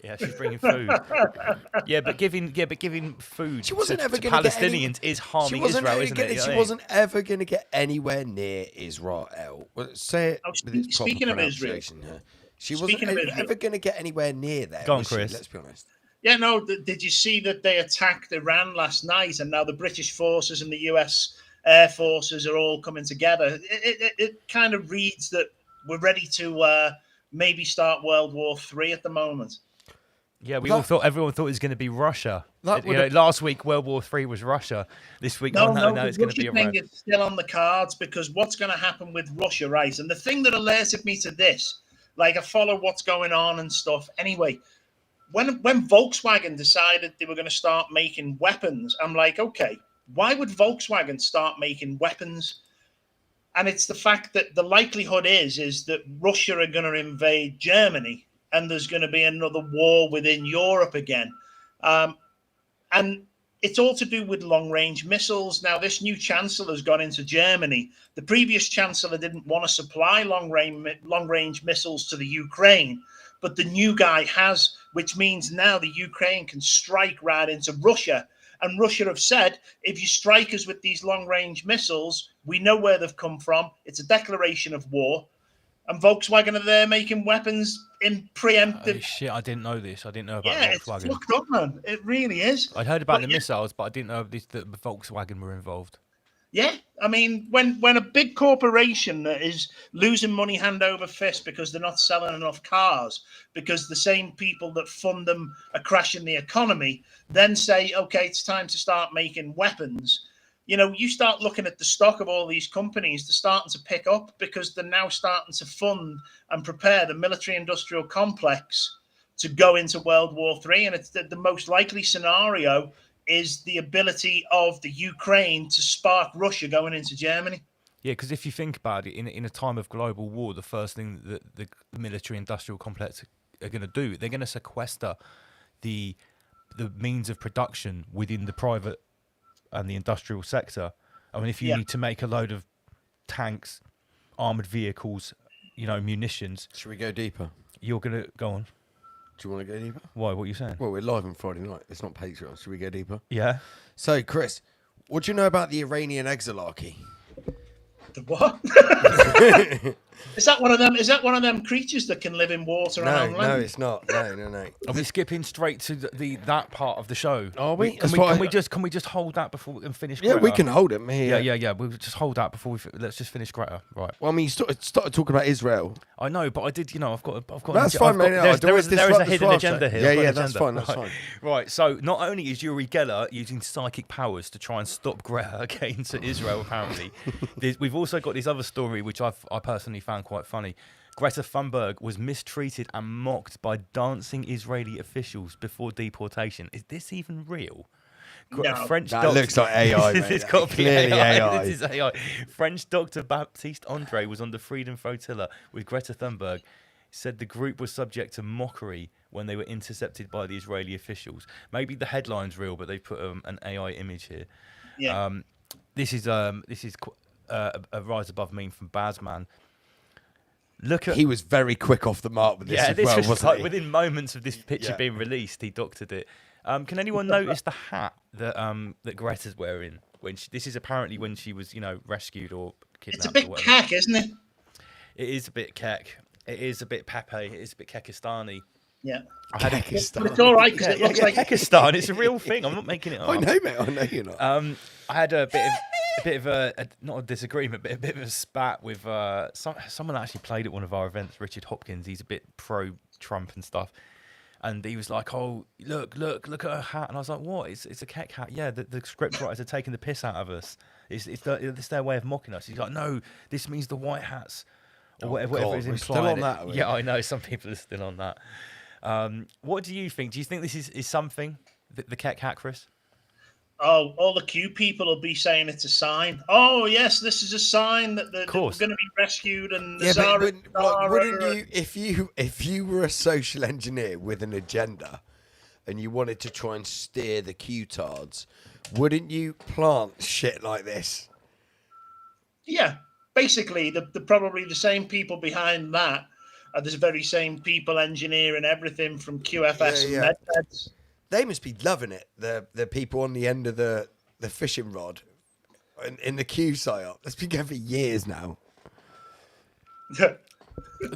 Yeah, she's bringing food. but giving food She wasn't to, ever to going to Palestinians is harming Israel, isn't it? You know what I She mean? wasn't ever going to get anywhere near Israel. Well, say it with its proper speaking of Israel, pronunciation here. She wasn't ever going to get anywhere near there. Go on, was she? Chris. Let's be honest. Yeah, no, did you see that they attacked Iran last night, and now the British forces and the US Air Forces are all coming together? It kind of reads that we're ready to maybe start World War III at the moment. Yeah, everyone thought it was going to be Russia. Last week, World War III was Russia. This week, no, it's going to be Russia Iran. thing is still on the cards because what's going to happen with Russia, right? And the thing that alerted me to this, like I follow what's going on and stuff. Anyway, when Volkswagen decided they were going to start making weapons, I'm like, okay, why would Volkswagen start making weapons? And it's the fact that the likelihood is that Russia are going to invade Germany, and there's going to be another war within Europe again. And it's all to do with long-range missiles. Now, this new chancellor's gone into Germany. The previous chancellor didn't want to supply long-range missiles to the Ukraine, but the new guy has, which means now the Ukraine can strike right into Russia. And Russia have said, if you strike us with these long-range missiles, we know where they've come from. It's a declaration of war. And Volkswagen are there making weapons in preemptive. Oh, shit, I didn't know this. I didn't know about Volkswagen. It's fucked up, man. It really is. I'd heard about the missiles, but I didn't know that Volkswagen were involved. Yeah, I mean, when a big corporation that is losing money hand over fist because they're not selling enough cars, because the same people that fund them are crashing the economy, then say, okay, it's time to start making weapons. You know, you start looking at the stock of all these companies, they're starting to pick up because they're now starting to fund and prepare the military-industrial complex to go into World War III. And it's the most likely scenario is the ability of the Ukraine to spark Russia going into Germany. Yeah, because if you think about it, in a time of global war, the first thing that the military-industrial complex are going to do, they're going to sequester the means of production within the private and the industrial sector. I mean, if you need to make a load of tanks, armoured vehicles, munitions... Should we go deeper? You're going to... Go on. Do you want to go deeper? Why? What are you saying? Well, we're live on Friday night. It's not Patreon. Should we go deeper? Yeah. So, Chris, what do you know about the Iranian exilarchy? The what? Is that one of them? Is that one of them creatures that can live in water? No, on land? no, it's not. No. Are we skipping straight to that part of the show? Are we? Can we just hold that before we finish? Yeah, Greta? we can hold it. Yeah. We'll just hold that before let's just finish Greta. Right. Well, I mean, you started talking about Israel. I know, but I did. I've got. That's fine, mate. There is a hidden agenda here. Yeah, that's fine. That's fine. Right. So not only is Yuri Geller using psychic powers to try and stop Greta getting to Israel, apparently, we've also got this other story which I personally found quite funny. Greta Thunberg was mistreated and mocked by dancing Israeli officials before deportation. Is this even real? No. That looks like AI, mate. It's got to be Clearly AI. This is AI. French doctor Baptiste Andre was on the Freedom Flotilla with Greta Thunberg. said the group was subject to mockery when they were intercepted by the Israeli officials. Maybe the headline's real, but they put an AI image here. Yeah. This is a rise above mean from Bazman. Look at he was very quick off the mark with this as this well, was wasn't like he? within moments of this picture being released, he doctored it. Can anyone notice the hat that Greta's wearing? This is apparently when she was, rescued or kidnapped. It's a bit or whatever. cack, isn't it? It is a bit keck. It is a bit Pepe. It is a bit Kekistani. Yeah. But it's all right because it looks like Kekistan. It's a real thing. I'm not making it up. I know, mate. I know you're not. I had a bit of a not a disagreement, but a bit of a spat with someone that actually played at one of our events, Richard Hopkins. He's a bit pro-Trump and stuff. And he was like, "Oh, look at her hat," and I was like, "What? It's a Keck hat." Yeah, the scriptwriters are taking the piss out of us. It's their way of mocking us. He's like, "No, this means the white hats." Or whatever is implied. Still on that, yeah, I know some people are still on that. What do you think? Do you think this is something, the Keck hat, Chris? Oh, all the Q people will be saying it's a sign. Oh, yes, this is a sign that they're going to be rescued. And wouldn't you, if you were a social engineer with an agenda and you wanted to try and steer the Q-tards, wouldn't you plant shit like this? Yeah. Basically, probably the same people behind that are the very same people engineering everything from QFS and MedBeds. They must be loving it. The people on the end of the fishing rod in the Q psyop. That's been going for years now.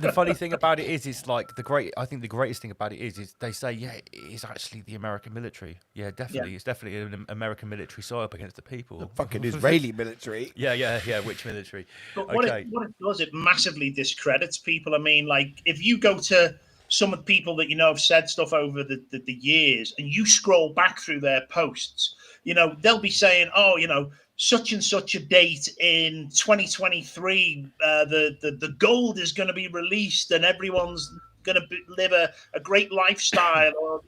The funny thing about it is, it's like I think the greatest thing about it is they say, yeah, it's actually the American military. Yeah, definitely. Yeah. It's definitely an American military psyop against the people. The fucking Israeli military. Yeah. Which military? But what it does, it massively discredits people. I mean, like, if you go to some of the people that have said stuff over the years, and you scroll back through their posts, they'll be saying, oh, such and such a date in 2023, the gold is going to be released and everyone's going to live a great lifestyle, or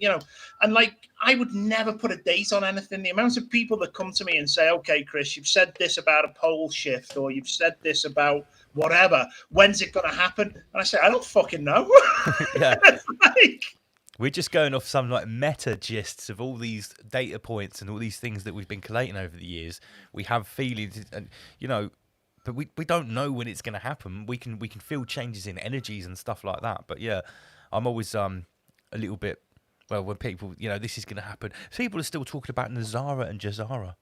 and like, I would never put a date on anything. The amount of people that come to me and say, okay, Chris, you've said this about a pole shift, or you've said this about whatever, when's it going to happen? And I say, I don't fucking know. Yeah. We're just going off some like meta gists of all these data points and all these things that we've been collating over the years. We have feelings, and but we don't know when it's going to happen. We can feel changes in energies and stuff like that. But yeah, I'm always a little bit, well, when people, this is going to happen. People are still talking about Nazara and Jazara.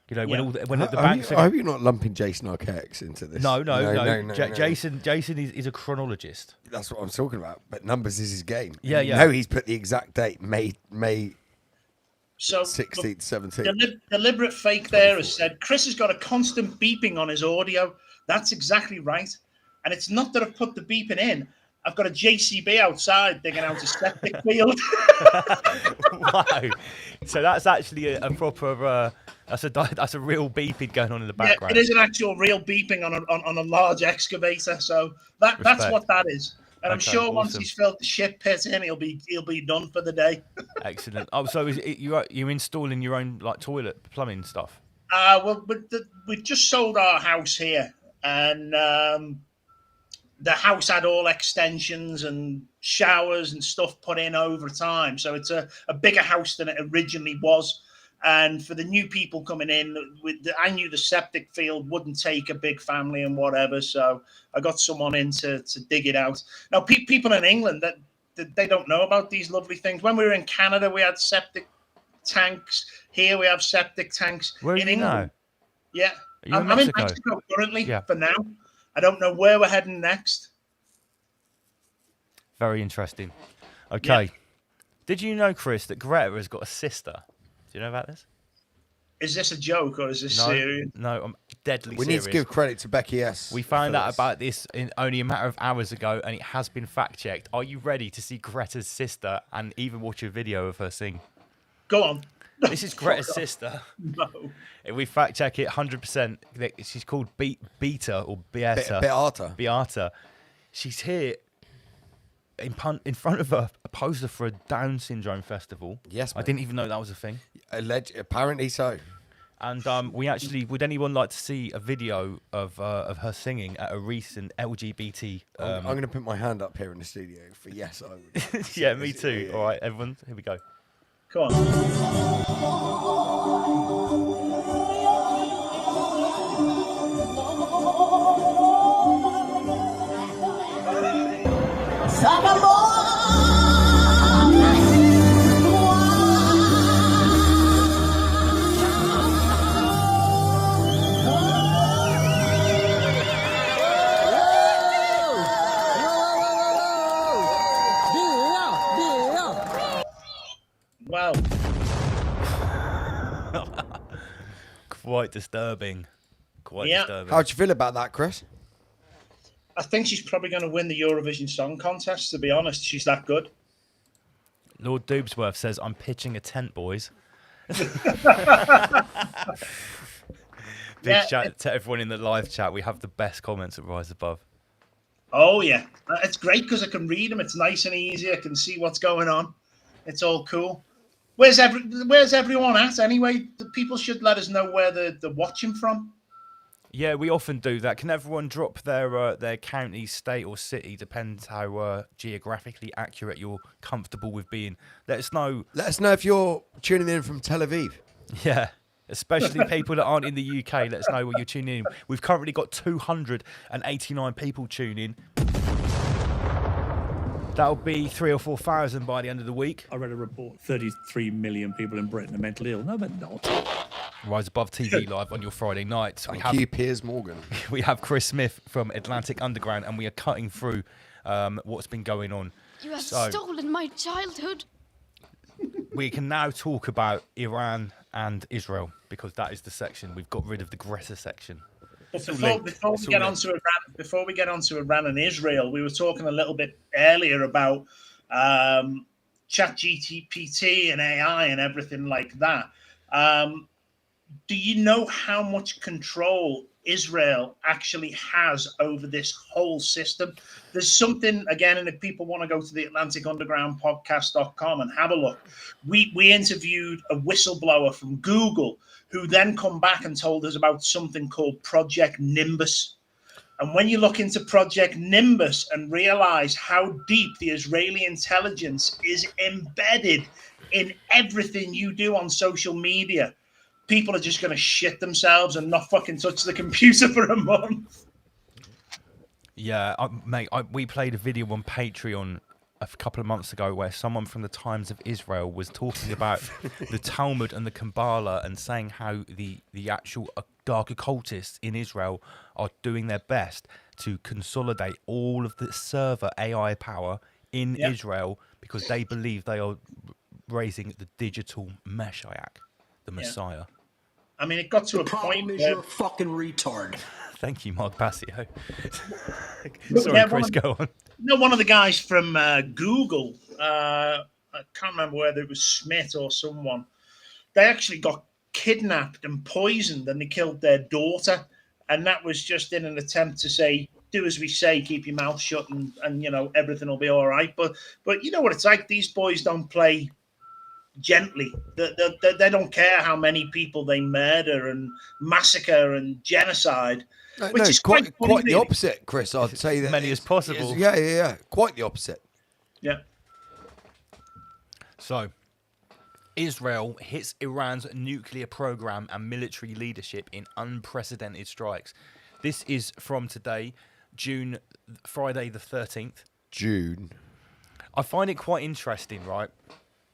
When the banks. I hope you're not lumping Jason Arquette into this. No. Jason is a chronologist. That's what I'm talking about. But numbers is his game. Yeah. No, he's put the exact date, May 16th, 17th. Deliberate fake there has said Chris has got a constant beeping on his audio. That's exactly right. And it's not that I've put the beeping in. I've got a JCB outside digging out a septic field. Wow. So that's actually a proper... That's a real beeping going on in the background. Yeah, it is an actual real beeping on a large excavator. So that's what that is. And I'm sure once he's filled the shit pit in, he'll be done for the day. Excellent. Oh, so is it, you're installing your own like toilet plumbing stuff? Well, we've just sold our house here, and the house had all extensions and showers and stuff put in over time. So it's a bigger house than it originally was. And for the new people coming in, I knew the septic field wouldn't take a big family and whatever. So I got someone in to dig it out. Now, people in England, that they don't know about these lovely things. When we were in Canada, we had septic tanks. Here we have septic tanks. Where are you England. now? Yeah. I'm in Mexico currently for now. I don't know where we're heading next. Very interesting. Okay. Yeah. Did you know, Chris, that Greta has got a sister? Do you know about this? Is this a joke or is this serious? No, I'm deadly serious. We need to give credit to Becky S. We found out about this in only a matter of hours ago, and it has been fact-checked. Are you ready to see Greta's sister and even watch a video of her sing? Go on. This is Greta's sister. No. We fact-check it 100%. She's called Beata or Beata. Beata. She's here in front of a poster for a Down syndrome festival. Yes, mate. I didn't even know that was a thing. Apparently so. And would anyone like to see a video of her singing at a recent LGBT? I'm going to put my hand up here in the studio for yes, I would. Yeah, me too. All right, everyone, here we go. Come Wow. Quite disturbing. Quite disturbing. How'd you feel about that, Chris? I think she's probably going to win the Eurovision Song Contest, to be honest. She's that good. Lord Doobsworth says, I'm pitching a tent, boys. Big shout to everyone in the live chat. We have the best comments at Rise Above. Oh, yeah. It's great because I can read them. It's nice and easy. I can see what's going on. It's all cool. Where's everyone at anyway? The people should let us know where they're watching from. Yeah, we often do that. Can everyone drop their county, state, or city? Depends how geographically accurate you're comfortable with being. Let us know. Let us know if you're tuning in from Tel Aviv. Yeah, especially people that aren't in the UK. Let us know where you're tuning in. We've currently got 289 people tuning in. That'll be 3,000 or 4,000 by the end of the week. I read a report: 33 million people in Britain are mentally ill. No, they're not. Rise Above TV live on your Friday nights. Thank you, Piers Morgan. We have Chris Smith from Atlantic Underground, and we are cutting through what's been going on. You have stolen my childhood. We can now talk about Iran and Israel because that is the section. We've got rid of the Greta section. But before we get onto Iran and Israel, we were talking a little bit earlier about ChatGPT and AI and everything like that. Do you know how much control Israel actually has over this whole system? There's something, again, and if people want to go to the Atlantic Underground podcast.com and have a look, we interviewed a whistleblower from Google who then come back and told us about something called Project Nimbus. And when you look into Project Nimbus and realize how deep the Israeli intelligence is embedded in everything you do on social media, people are just going to shit themselves and not fucking touch the computer for a month. Yeah, mate, we played a video on Patreon a couple of months ago where someone from the Times of Israel was talking about the Talmud and the Kabbalah and saying how the actual dark occultists in Israel are doing their best to consolidate all of the server AI power in Israel because they believe they are raising the digital Messiah, the Messiah. I mean, it got to a point where you're a fucking retard. Thank you, Mark Passio. Sorry, Chris, go on. No, one of the guys from Google, I can't remember whether it was Smith or someone, they actually got kidnapped and poisoned and they killed their daughter. And that was just in an attempt to say, do as we say, keep your mouth shut and you know, everything will be all right. But you know what it's like? These boys don't play gently. They don't care how many people they murder and massacre and genocide. Which is quite the opposite, Chris. I'd say that as many as possible. Yeah. Quite the opposite. Yeah. So, Israel hits Iran's nuclear program and military leadership in unprecedented strikes. This is from today, Friday the 13th. June. I find it quite interesting, right?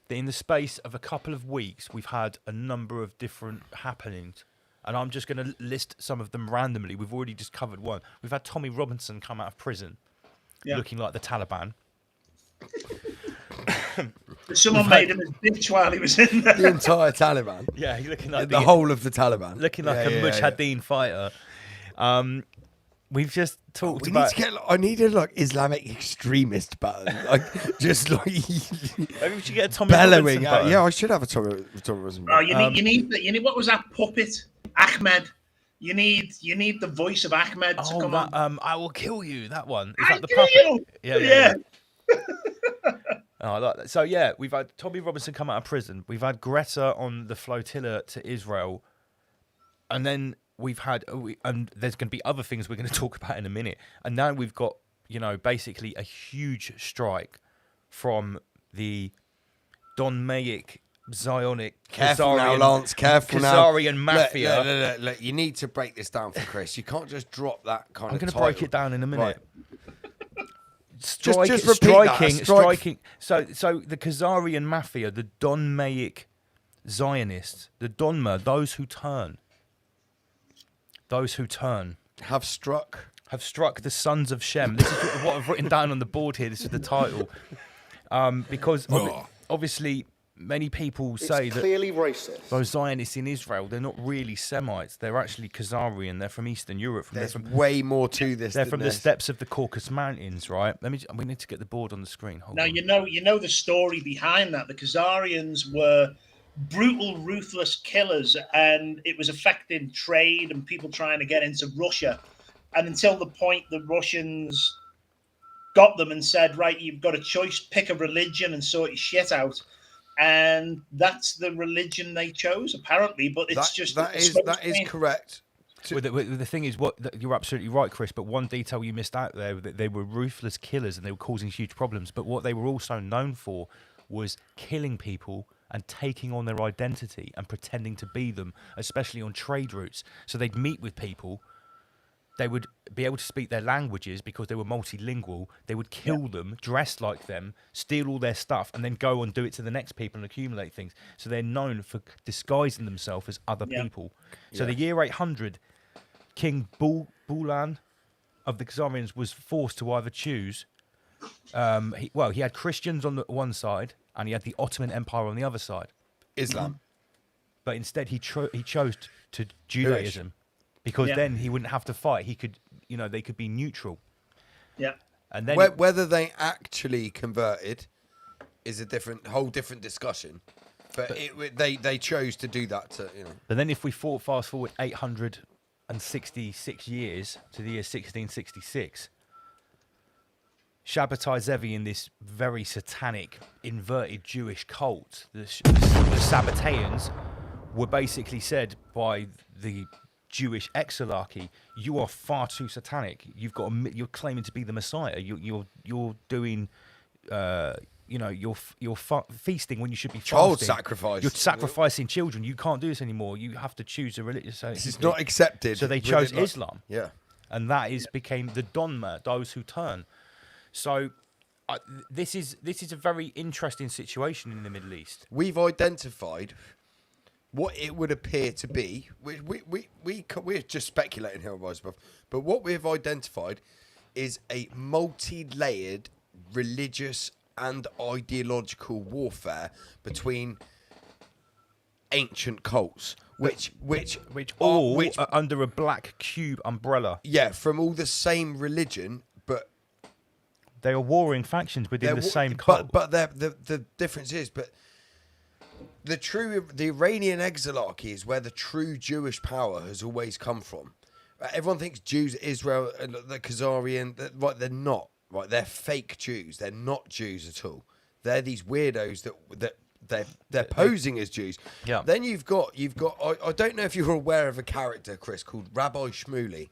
That in the space of a couple of weeks, we've had a number of different happenings. And I'm just going to list some of them randomly. We've already just covered one. We've had Tommy Robinson come out of prison looking like the Taliban. Someone made him a bitch while he was in there. The entire Taliban. Yeah, he's looking like the whole of the Taliban. Looking like a Mujahideen fighter. We've just talked about. I need a Islamic extremist button, just like. Maybe we should get a Tommy bellowing Robinson out. button. Yeah, I should have a Tommy Robinson button. Oh, you need what was that puppet? Ahmed. You need the voice of Ahmed to come on. I will kill you. That one. Is I that the kill puppet? you. Yeah. Oh, I like that. So yeah, we've had Tommy Robinson come out of prison. We've had Greta on the flotilla to Israel. And then we've had, and there's going to be other things we're going to talk about in a minute. And now we've got, basically a huge strike from the Donmaic, Zionic, Careful now, Khazarian, Lance. Careful now. Khazarian mafia. Look, you need to break this down for Chris. You can't just drop that kind I'm of going to title. break it down in a minute. Right. Just striking. So the Khazarian mafia, the Donmaic Zionists, the Donma, those who turn, have struck the sons of Shem. This is what I've written down on the board here. This is the title, because obviously many people say that clearly racist. Those Zionists in Israel, they're not really Semites. They're actually Khazarian. They're from Eastern Europe. There's way more to this. They're from the steppes of the Caucasus Mountains, right? We need to get the board on the screen. Hold now, on. you know the story behind that. The Khazarians were brutal, ruthless killers, and it was affecting trade and people trying to get into Russia. And until the point the Russians got them and said, right, you've got a choice, pick a religion and sort your shit out. And that's the religion they chose, apparently. But it's that is correct. Well, the thing is, you're absolutely right, Chris. But one detail you missed out there, that they were ruthless killers and they were causing huge problems. But what they were also known for was killing people and taking on their identity and pretending to be them, especially on trade routes. So they'd meet with people. They would be able to speak their languages because they were multilingual. They would kill them, dress like them, steal all their stuff, and then go and do it to the next people and accumulate things. So they're known for disguising themselves as other people. So the year 800, King Bulan of the Khazarians was forced to either choose. He had Christians on the one side and he had the Ottoman Empire on the other side. Islam. But instead he chose to Judaism. Because then he wouldn't have to fight. He could, they could be neutral. Yeah. And then whether they actually converted is a whole different discussion. But they chose to do that. But then if we fast forward 866 years to the year 1666, Shabbatai Zevi in this very satanic, inverted Jewish cult, the Sabbateans, were basically said by the Jewish exilarchy, you are far too satanic. You're claiming to be the Messiah. You're doing, you're feasting when you should be child fasting. sacrifice. You're sacrificing children. You can't do this anymore. You have to choose a religious. This is not accepted. So they chose Islam. Yeah, and that became the Donma, those who turn. So this is a very interesting situation in the Middle East. We've identified what it would appear to be. We're just speculating here, but what we've identified is a multi-layered religious and ideological warfare between ancient cults, which are under a black cube umbrella. Yeah, from all the same religion, but they are warring factions within the same cult. But the difference is, the Iranian exilarchy is where the true Jewish power has always come from. Everyone thinks Jews, Israel, and the Khazarian, they're not. Right, they're fake Jews. They're not Jews at all. They're these weirdos that they're posing as Jews. Yeah. Then you've got. I don't know if you're aware of a character, Chris, called Rabbi Shmuley.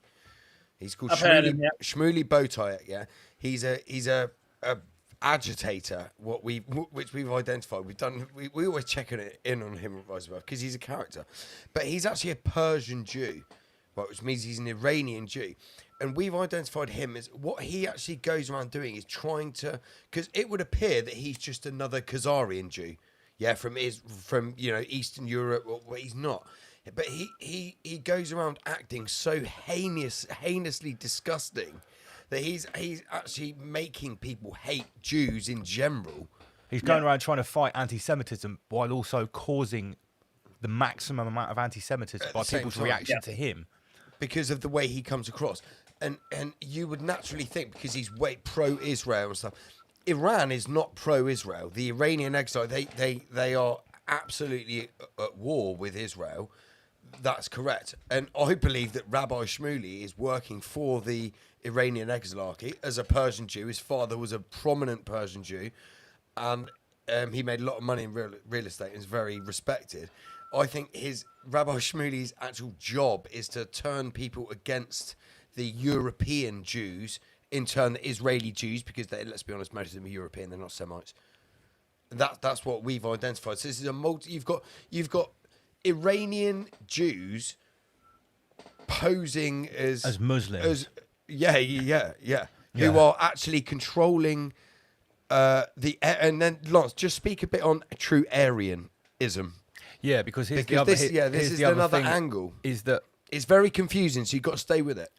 He's called Shmuley Bowtie. Yeah, he's a agitator. Which we've identified. We always check in on him because he's a character, but he's actually a Persian Jew, right, which means he's an Iranian Jew. And we've identified him as what he actually goes around doing is trying to, because it would appear that he's just another Khazarian Jew, from Eastern Europe. Well, he's not, but he goes around acting so heinously disgusting that he's actually making people hate Jews in general. He's going around trying to fight anti-Semitism while also causing the maximum amount of anti-Semitism by people's reaction to him. Because of the way he comes across. And you would naturally think, because he's way pro-Israel and stuff, Iran is not pro-Israel. The Iranian exile, they are absolutely at war with Israel. That's correct. And I believe that Rabbi Shmuley is working for the Iranian exilarchy as a Persian Jew. His father was a prominent Persian Jew. And he made a lot of money in real estate and is very respected. I think Rabbi Shmuley's actual job is to turn people against the European Jews, in turn the Israeli Jews, because let's be honest, most of them are European, they're not Semites. That's what we've identified. So this is you've got Iranian Jews posing as Muslims. Who are actually controlling and then Lance, just speak a bit on true Aryanism. Yeah, because this is another angle. Is that it's very confusing, so you've got to stay with it.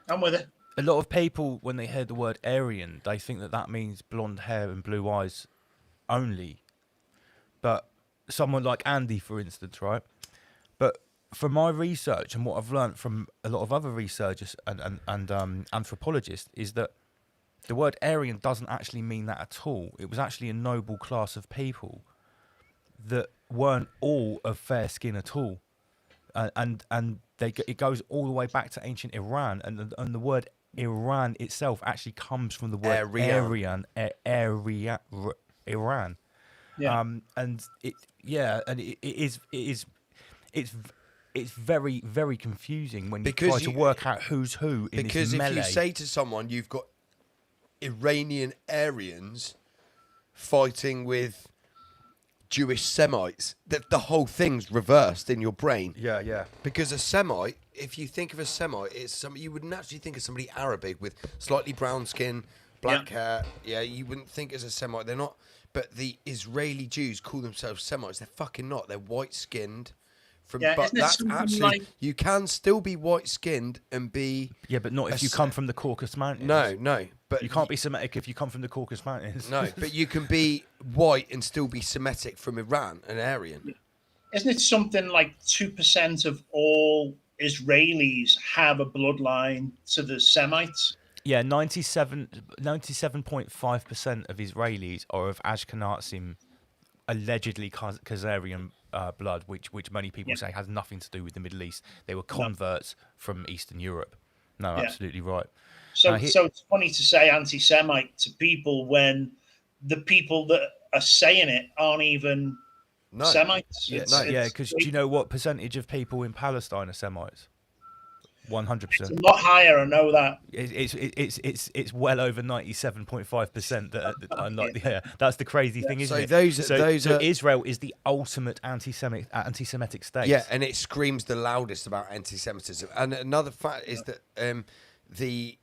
I'm with it. A lot of people, when they hear the word Aryan, they think that means blonde hair and blue eyes only. But someone like Andy, for instance, right? But from my research and what I've learned from a lot of other researchers and anthropologists is that the word Aryan doesn't actually mean that at all. It was actually a noble class of people that weren't all of fair skin at all, and it goes all the way back to ancient Iran, and the word Iran itself actually comes from the word Aryan. Iran. Yeah. And it's very, very confusing when you try to work out who's who in because this melee. If you say to someone you've got Iranian Aryans fighting with Jewish Semites, the whole thing's reversed in your brain. Yeah. Because a Semite, if you think of a Semite, you would naturally think of somebody Arabic with slightly brown skin, black hair. Yeah, you wouldn't think as a Semite. They're not. But the Israeli Jews call themselves Semites. They're fucking not. They're white-skinned. But that's actually you can still be white-skinned and be. Yeah, but not if you come from the Caucasus Mountains. No. But you can't be Semitic if you come from the Caucasus Mountains. No, but you can be white and still be Semitic from Iran, an Aryan. Isn't it something like 2% of all Israelis have a bloodline to the Semites? Yeah, 97.5% of Israelis are of Ashkenazim, allegedly Khazarian blood, which many people say has nothing to do with the Middle East. They were converts from Eastern Europe. No, absolutely right. So it's funny to say anti-Semite to people when the people that are saying it aren't even Semites. Because do you know what percentage of people in Palestine are Semites? 100%. It's a lot higher. I know that. It's well over 97.5% that are not. Yeah, that's the crazy thing, isn't it? So Israel is the ultimate anti-Semitic state. Yeah, and it screams the loudest about anti-Semitism. And another fact is that the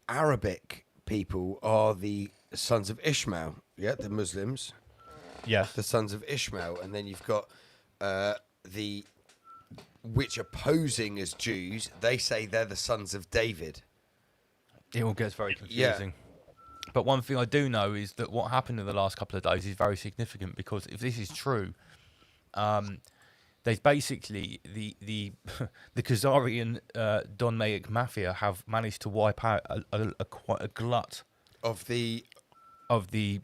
Arabic people are the sons of Ishmael. Yeah, the Muslims. Yeah, the sons of Ishmael, and then you've got which are posing as Jews. They say they're the sons of David. It all gets very confusing. Yeah. But one thing I do know is that what happened in the last couple of days is very significant, because if this is true, they've basically the Khazarian Donmaic mafia have managed to wipe out quite a glut of the Exarchy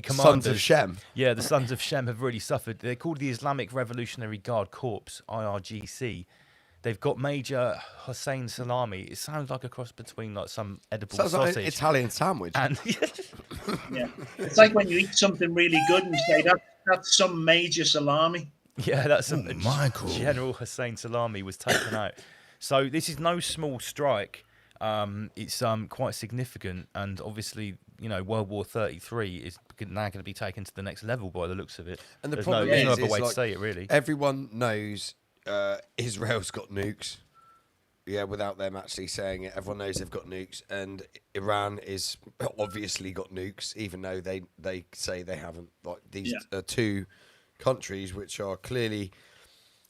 commanders. Sons of Shem. Yeah, the Sons of Shem have really suffered. They're called the Islamic Revolutionary Guard Corps, IRGC. They've got Major Hossein Salami. It sounds like a cross between like some edible sausage. Like an Italian sandwich. And yeah, it's like when you eat something really good and you say that's some Major Salami. Yeah, that's Michael. General Hossein Salami was taken out. So this is no small strike. It's quite significant, and obviously, World War 33 is now going to be taken to the next level by the looks of it. And the problem is, no other way to say it, really. Everyone knows Israel's got nukes. Yeah, without them actually saying it, everyone knows they've got nukes, and Iran is obviously got nukes, even though they say they haven't. Like these are two countries which are clearly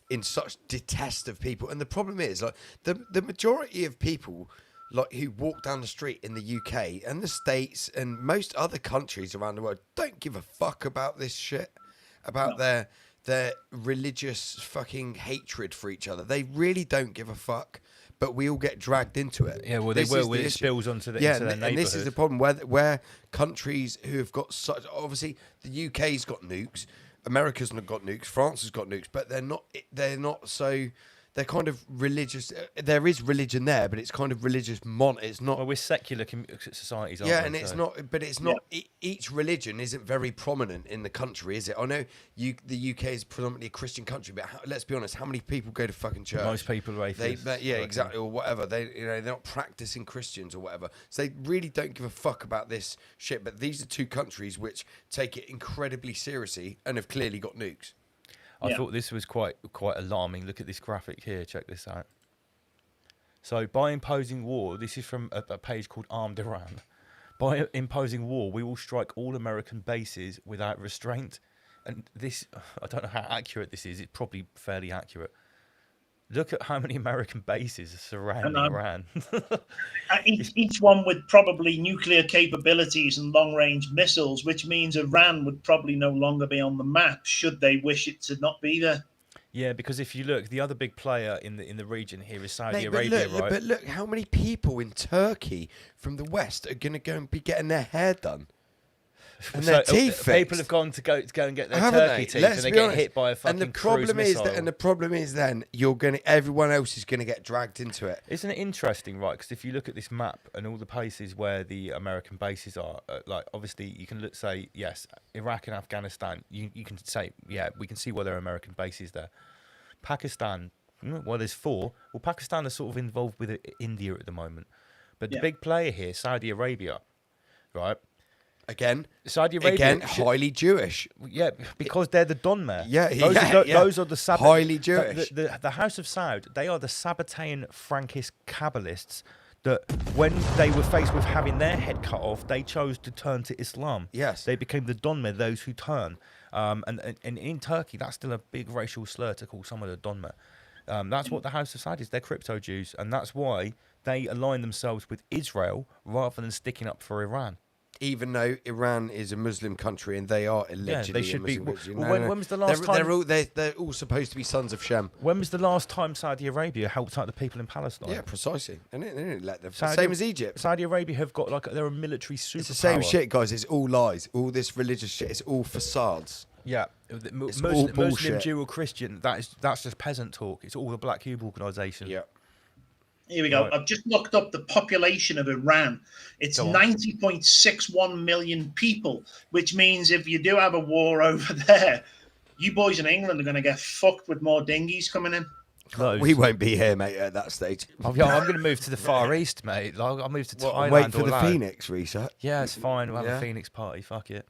in such detest of people, and the problem is like the majority of people like who walk down the street in the UK and the States and most other countries around the world don't give a fuck about this shit, about their religious fucking hatred for each other. They really don't give a fuck, but we all get dragged into it. Yeah, well, they will when it spills onto their neighbourhood. And this is the problem where countries who have got such, obviously the UK's got nukes, America's not got nukes, France has got nukes, but they're not they're kind of religious. There is religion there, but it's kind of religious. It's not. Well, we're secular societies, aren't Yeah, we? and it's not. But it's not. Each religion isn't very prominent in the country, is it? I know the UK is predominantly a Christian country, but let's be honest. How many people go to fucking church? Most people are atheists. Yeah, exactly, or whatever. They're not practicing Christians or whatever. So they really don't give a fuck about this shit. But these are two countries which take it incredibly seriously and have clearly got nukes. I thought this was quite alarming. Look at this graphic here. Check this out. So by imposing war, this is from a page called Armed Iran. By imposing war, we will strike all American bases without restraint. And this, I don't know how accurate this is. It's probably fairly accurate. Look at how many American bases are surrounding Iran. Each one with probably nuclear capabilities and long-range missiles, which means Iran would probably no longer be on the map should they wish it to not be there. Yeah, because if you look, the other big player in the region here is Saudi Arabia, right? But look, how many people in Turkey from the West are going to go and be getting their hair done? And their teeth fixed. People have gone to go and get their turkey teeth, and they get hit by a fucking cruise missile. And the problem is then everyone else is going to get dragged into it. Isn't it interesting, right? Because if you look at this map and all the places where the American bases are, like obviously you can say yes, Iraq and Afghanistan. You can say we can see where there are American bases there. Pakistan, well, there's 4. Well, Pakistan is sort of involved with India at the moment, but the big player here, Saudi Arabia, right? Again, Saudi Arabia, highly Jewish. Yeah, because they're the Donmer. Those are the highly Jewish. The House of Saud, they are the Sabbatean Frankist Kabbalists that, when they were faced with having their head cut off, they chose to turn to Islam. Yes, they became the Donmer, those who turn. And in Turkey, that's still a big racial slur to call someone a Donmer. That's what the House of Saud is. They're crypto Jews, and that's why they align themselves with Israel rather than sticking up for Iran. Even though Iran is a Muslim country and they are allegedly they should a Muslim be. country. When was the last time? They're all supposed to be sons of Shem. When was the last time Saudi Arabia helped out the people in Palestine? Yeah, precisely. They didn't let them. Same as Egypt. Saudi Arabia have got they're a military superpower. It's the same shit, guys. It's all lies. All this religious shit. It's all facades. Yeah, Muslim, Jew or Christian. That's just peasant talk. It's all the Black Cube organisation. Yeah. Here we go. Right. I've just looked up the population of Iran. It's 90.61 million people, which means if you do have a war over there, you boys in England are going to get fucked with more dinghies coming in. Close. We won't be here, mate, at that stage. I'm going to move to the Far East, mate. I'll move to Thailand. Wait for the Phoenix reset. Yeah, it's fine. We'll have a Phoenix party. Fuck it.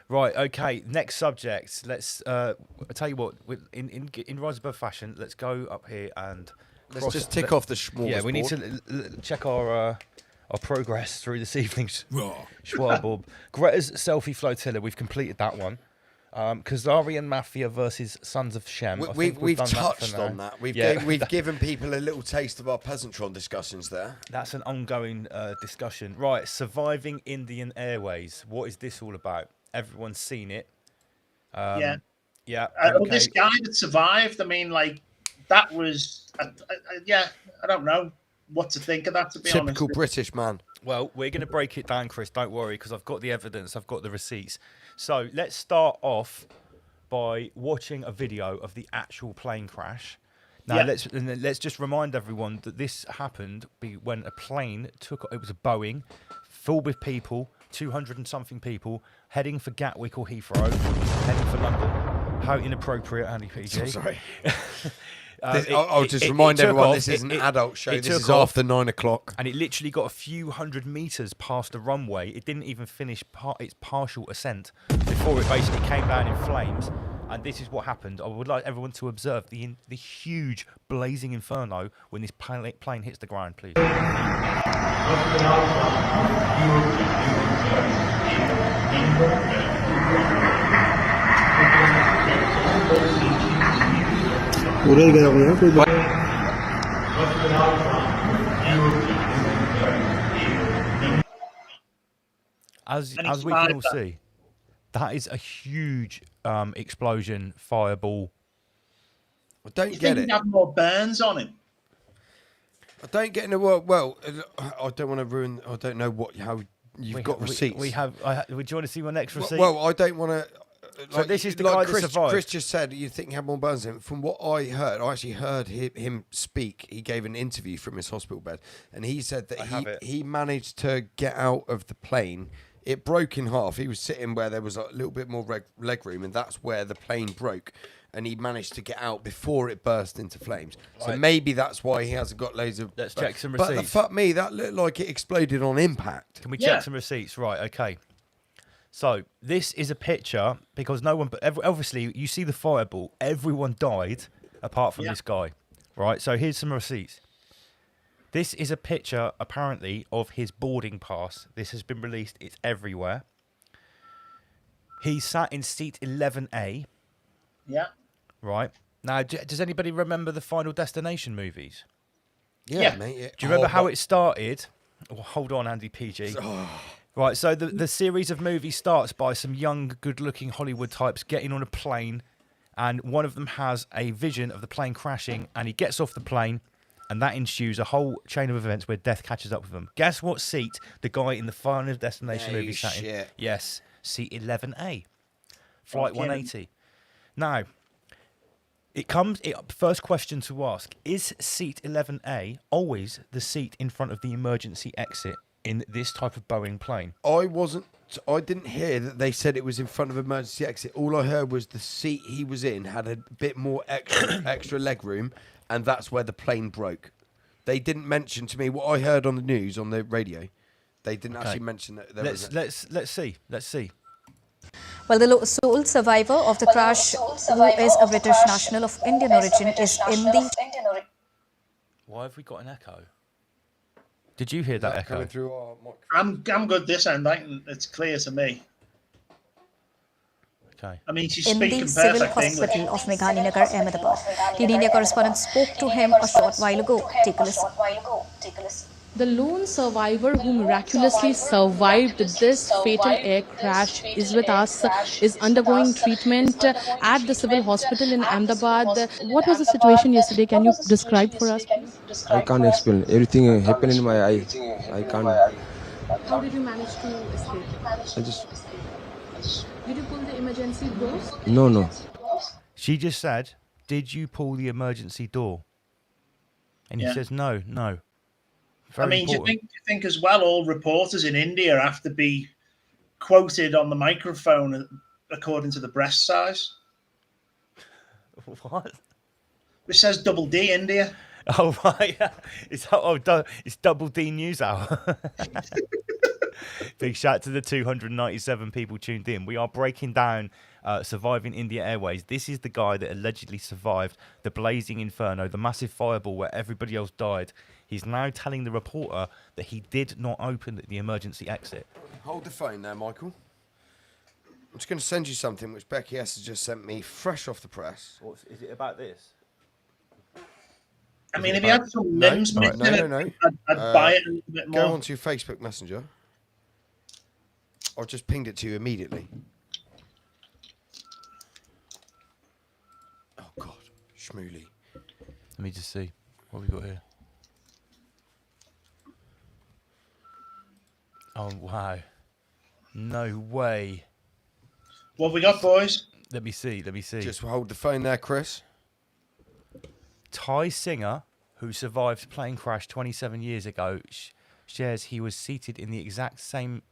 Right, okay, next subject. Let's, I'll tell you what, in Rise Above Fashion, let's go up here and... Let's just tick off the smorgasbord. Yeah, we need to check our progress through this evening's Schwarbob. Greta's selfie flotilla, we've completed that one. Khazarian Mafia versus Sons of Shem. We've touched on that. We've given people a little taste of our Peasantron discussions there. That's an ongoing discussion. Right, surviving Indian Airways. What is this all about? Everyone's seen it. Yeah. Okay. This guy that survived, I mean, like, that was, I don't know what to think of that, to be honest. Typical British man. Well, we're going to break it down, Chris. Don't worry, because I've got the evidence. I've got the receipts. So let's start off by watching a video of the actual plane crash. Now, let's just remind everyone that this happened when a plane it was a Boeing, filled with people, 200 and something people, heading for Gatwick or Heathrow, heading for London. How inappropriate, Andy PG. Sorry. I'll just remind everyone this is an adult show. This is after 9 o'clock. And it literally got a few hundred meters past the runway. It didn't even finish its partial ascent before it basically came down in flames. And this is what happened. I would like everyone to observe the huge blazing inferno when this plane hits the ground, please. As we can all see, that is a huge explosion, fireball. I don't get it. Have more burns on him. I don't get in the world. Well, I don't want to ruin. I don't know how you've got receipts. We have. Do you want to see my next receipt? Well, I don't want to. So this is the guy that survived. Chris just said you think he had more burns in him. From what I heard, I actually heard him speak. He gave an interview from his hospital bed, and he said that he managed to get out of the plane. It broke in half. He was sitting where there was a little bit more leg room, and that's where the plane broke. And he managed to get out before it burst into flames. So maybe that's why he hasn't got loads of... Let's check some receipts. But fuck me, that looked like it exploded on impact. Can we check some receipts? Right, okay. So this is a picture, because no one... Obviously, you see the fireball. Everyone died, apart from this guy. Right, so here's some receipts. This is a picture, apparently, of his boarding pass. This has been released. It's everywhere. He sat in seat 11A. Yeah. Right. Now, does anybody remember the Final Destination movies? Yeah, mate. Yeah. Do you remember how it started? Oh, hold on, Andy PG. Right, so the series of movies starts by some young, good-looking Hollywood types getting on a plane, and one of them has a vision of the plane crashing, and he gets off the plane, and that ensues a whole chain of events where death catches up with them. Guess what seat the guy in the Final Destination movie sat in? Yes, seat 11A. Flight 180. Now, first question to ask, is seat 11A always the seat in front of the emergency exit in this type of Boeing plane? I didn't hear that they said it was in front of emergency exit. All I heard was the seat he was in had a bit more extra leg room, and that's where the plane broke. They didn't mention to me what I heard on the news, on the radio. They didn't actually mention that there was... Let's see. Well, the sole survivor of the crash, who is a British national of Indian origin, is in the... Why have we got an echo? Did you hear that echo? Through our microphone. I'm good this end. It's clear to me. Okay. I mean, she's in speaking the civil perfect hospital English. of Meghalinagar, Ahmedabad. The India correspondent spoke to him a short while ago. Take a listen. The lone survivor who miraculously survived this fatal air crash is with us, is undergoing treatment at the civil hospital in Ahmedabad. What was the situation yesterday? Can you describe for us, please? I can't explain. Everything happened in my eye. I can't. How did you manage to escape? Did you pull the emergency doors? No. She just said, did you pull the emergency door? And he says, no. I mean, do you think as well, all reporters in India have to be quoted on the microphone according to the breast size? What? It says double D India. Oh, right. It's Double D News Hour. Big shout out to the 297 people tuned in. We are breaking down Surviving India Airways. This is the guy that allegedly survived the blazing inferno, the massive fireball where everybody else died. He's now telling the reporter that he did not open the emergency exit. Hold the phone there, Michael. I'm just going to send you something which Becky S has just sent me, fresh off the press. Is it about this? I mean, if you had some limbs missing, no. I'd buy it a little bit more. Go onto your Facebook Messenger. I've just pinged it to you immediately. Oh, God. Schmooly. Let me just see what we got here. Oh, wow. No way. What have we got, boys? Let me see. Just hold the phone there, Chris. Thai singer who survived a plane crash 27 years ago shares he was seated in the exact same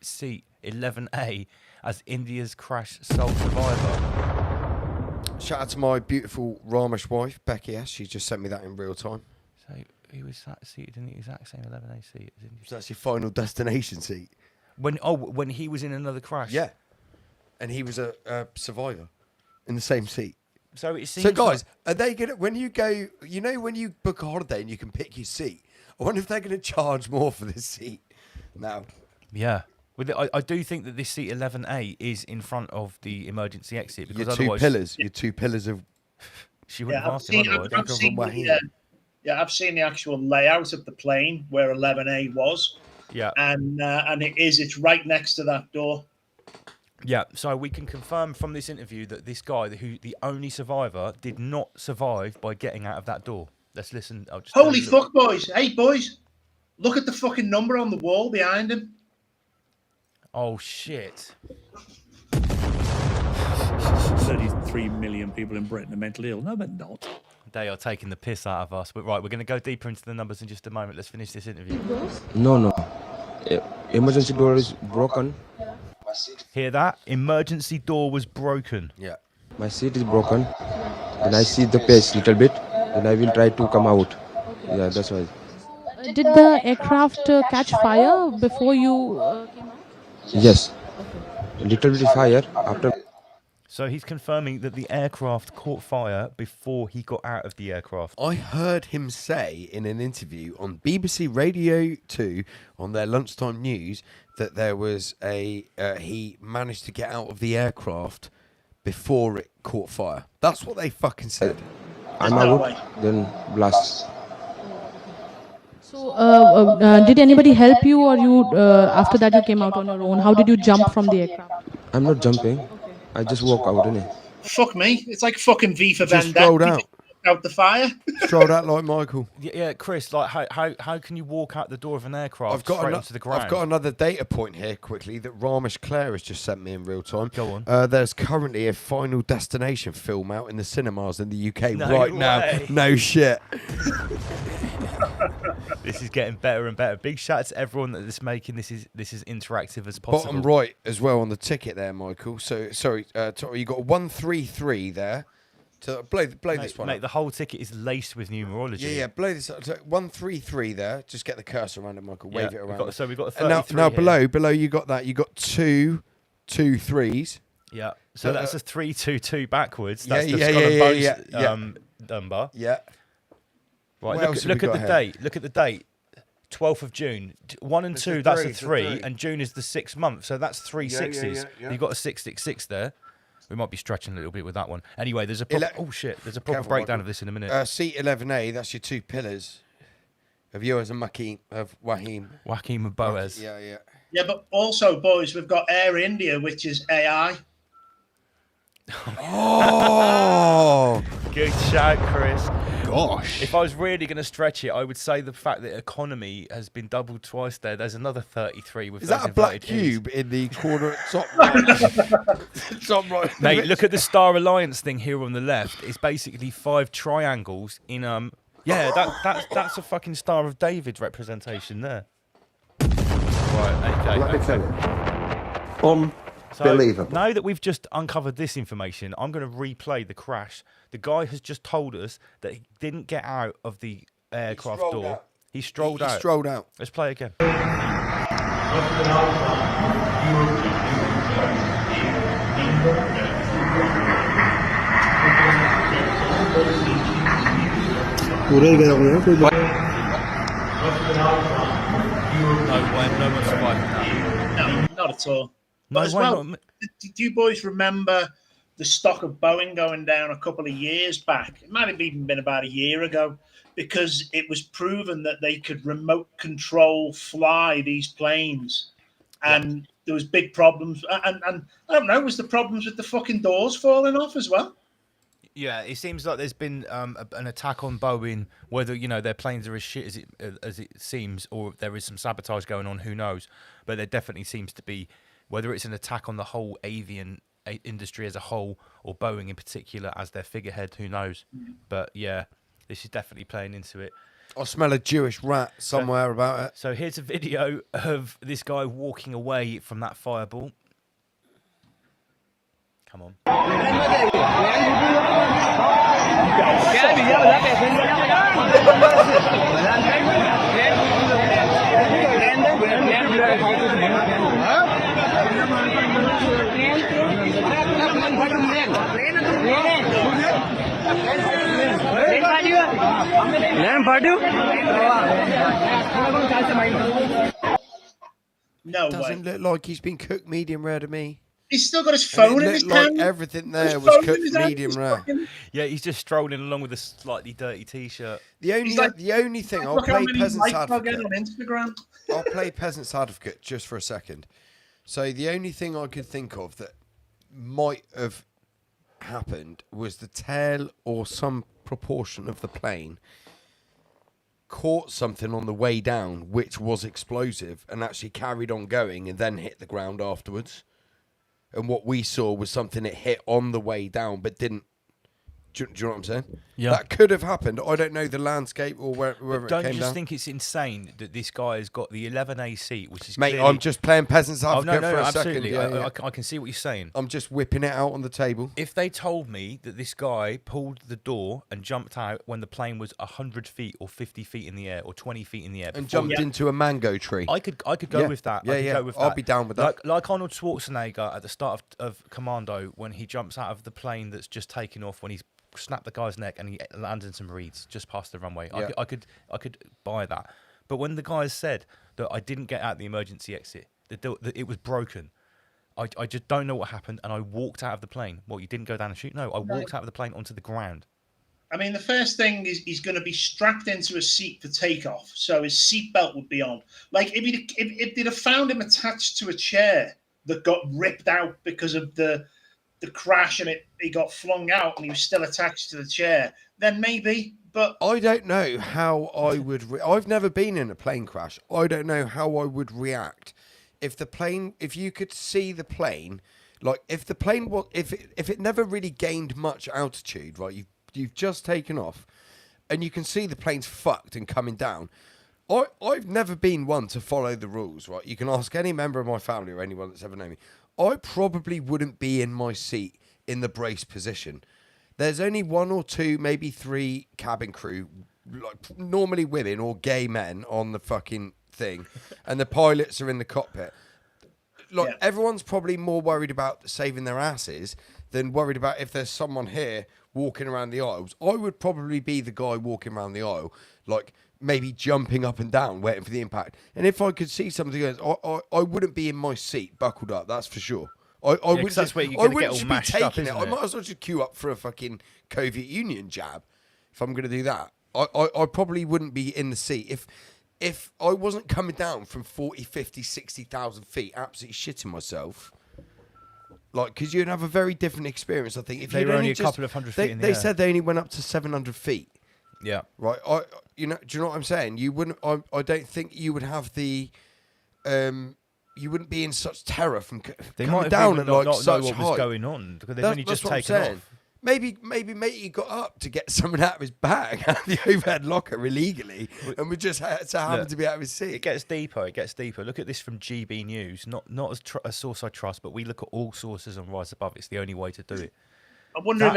seat, 11A, as India's crash sole survivor. Shout out to my beautiful Ramesh wife, Becky S. She just sent me that in real time. So he was seated in the exact same 11A seat as India. So that's your Final Destination seat. When he was in another crash? Yeah. And he was a survivor in the same seat. So it seems. So guys, are they gonna when you go? You know when you book a holiday and you can pick your seat. I wonder if they're going to charge more for this seat now. Yeah, I do think that this seat 11A is in front of the emergency exit because your otherwise your two pillars of. She wouldn't have asked him otherwise. I've seen the actual layout of the plane where 11A was. Yeah, and it's right next to that door. Yeah, so we can confirm from this interview that this guy, the only survivor, did not survive by getting out of that door. Let's listen. Holy fuck, boys. Hey, boys. Look at the fucking number on the wall behind him. Oh, shit. 33 million people in Britain are mentally ill. No, they're not. They are taking the piss out of us. But right, we're going to go deeper into the numbers in just a moment. Let's finish this interview. No. Emergency door is broken. Hear that? Emergency door was broken. Yeah. My seat is broken. Then I see the pace little bit. Then I will try to come out. Yeah, that's why. Did the aircraft catch fire before you came out? Yes. Little bit fire after. So he's confirming that the aircraft caught fire before he got out of the aircraft. I heard him say in an interview on BBC Radio 2 on their lunchtime news that there was he managed to get out of the aircraft before it caught fire. That's what they fucking said. I'm out, then blast. So, did anybody help you, or you after that you came out on your own? How did you jump from the aircraft? I'm not jumping. I just walk out, innit? Fuck me. It's like fucking V for Just Vendetta. strolled out. Out the fire. Strolled out like Michael. Yeah, Chris, like how can you walk out the door of an aircraft straight onto the ground? I've got another data point here quickly that Ramesh Clare has just sent me in real time. Go on. There's currently a Final Destination film out in the cinemas in the UK No right way. now. No shit. This is getting better and better. Big shout out to everyone that is making this is interactive as possible. Bottom right as well on the ticket there, Michael. So sorry, you got 133 there. To blow this one. Mate, up. the whole ticket is laced with numerology. Yeah, blow this up. So 133 there. Just get the cursor around it, Michael. Wave it around. We've got a 33 and now here. below you got that. You got two threes. Yeah. So that's a 322 backwards. That's Yeah, the yeah, Skull and yeah, Bones yeah. number. Yeah. Right. What else have Look we at got the here? date. Look at the date. 12th of June. 1 and 2, that's a 3, and June is the 6th month. So that's 3 sixes. yeah. You've got a 666 there. We might be stretching a little bit with that one. Anyway, there's a oh shit, there's a proper Careful, breakdown Michael. of this in a minute. Seat 11A, that's your two pillars of yours and Wahim. Wahim and Boaz. Yeah. Yeah, but also, boys, we've got Air India, which is AI. Oh, good shout, Chris. Gosh. If I was really going to stretch it, I would say the fact that economy has been doubled twice there. There's another 33 with Is those that a black inverted E's. cube in the corner top right? Top right. Mate, look at the Star Alliance thing here on the left. It's basically 5 triangles in yeah, that's a fucking Star of David representation there. Right, okay. Let me tell you. Unbelievable. So, now that we've just uncovered this information, I'm going to replay the crash. The guy has just told us that he didn't get out of the aircraft door. out. He strolled out. He strolled out. Let's play again. No one survived that. No, not at all. But as why well, not? do you boys remember the stock of Boeing going down a couple of years back? It might have even been about a year ago, because it was proven that they could remote control fly these planes. And there was big problems. And I don't know, was the problems with the fucking doors falling off as well? Yeah, it seems like there's been an attack on Boeing, whether, you know, their planes are as shit as it seems, or there is some sabotage going on, who knows. But there definitely seems to be, whether it's an attack on the whole avian industry as a whole, or Boeing in particular as their figurehead, who knows. But yeah, this is definitely playing into it. I smell a Jewish rat somewhere about it. So here's a video of this guy walking away from that fireball. Come on. No Doesn't way. look like he's been cooked medium rare to me. He's still got his phone And in it his looked like hand. everything there His was phone in cooked his hand, medium he's rare. fucking- Yeah, he's just strolling along with a slightly dirty t-shirt. The only thing I'll Look how play many peasant's likes I get advocate. on Instagram. I'll play peasant's advocate just for a second. So the only thing I could think of that might have happened was the tail or some proportion of the plane caught something on the way down which was explosive and actually carried on going and then hit the ground afterwards. and what we saw was something that hit on the way down but didn't. Do you know what I'm saying? Yeah. That could have happened. I don't know the landscape or wherever it Don't came you just down. think it's insane that this guy has got the 11A seat, which is Mate, clearly... I'm just playing peasants advocate for a absolutely. second. Yeah, I can see what you're saying. I'm just whipping it out on the table. If they told me that this guy pulled the door and jumped out when the plane was 100 feet or 50 feet in the air or 20 feet in the air... And jumped into a mango tree. I could go with that. Yeah, I could go with I'll that. be down with that. Like Arnold Schwarzenegger at the start of Commando, when he jumps out of the plane that's just taken off, when he's snapped the guy's neck and he lands in some reeds just past the runway. Yeah. I could buy that. But when the guys said that I didn't get out the emergency exit, that it was broken, I just don't know what happened, and I walked out of the plane. Well, you didn't go down and shoot? No, I walked out of the plane onto the ground. I mean, the first thing is he's going to be strapped into a seat for takeoff, so his seatbelt would be on. Like, if they'd have found him attached to a chair that got ripped out because of the crash and he got flung out and he was still attached to the chair, then maybe. But I don't know how I would. I've never been in a plane crash. I don't know how I would react if you could see the plane, like if the plane was, if it never really gained much altitude, right? You've just taken off, and you can see the plane's fucked and coming down. I've never been one to follow the rules, right? You can ask any member of my family or anyone that's ever known me. I probably wouldn't be in my seat in the brace position. There's only 1 or 2, maybe 3 cabin crew, like normally women or gay men on the fucking thing, and the pilots are in the cockpit. Like everyone's probably more worried about saving their asses than worried about if there's someone here walking around the aisles. I would probably be the guy walking around the aisle, like maybe jumping up and down, waiting for the impact. And if I could see something else, I wouldn't be in my seat, buckled up. That's for sure. I wouldn't. That's where you're going to get all be mashed taking up, isn't I might as well just queue up for a fucking Soviet Union jab if I'm going to do that. I probably wouldn't be in the seat if I wasn't coming down from 40, 50, 60,000 feet, absolutely shitting myself. Like, because you'd have a very different experience, I think. If they were only a couple of hundred feet in the air. They said they only went up to 700 feet. Yeah. Right. Do you know what I'm saying? You wouldn't. I don't think you would have the. You wouldn't be in such terror from coming down at like such what height. was going on because they've only just taken off. Maybe matey got up to get something out of his bag, out of the overhead locker illegally, and we just happened to be out of his seat. It gets deeper. Look at this from GB News, not as a source I trust, but we look at all sources on Rise Above. It's the only way to do it. I wonder if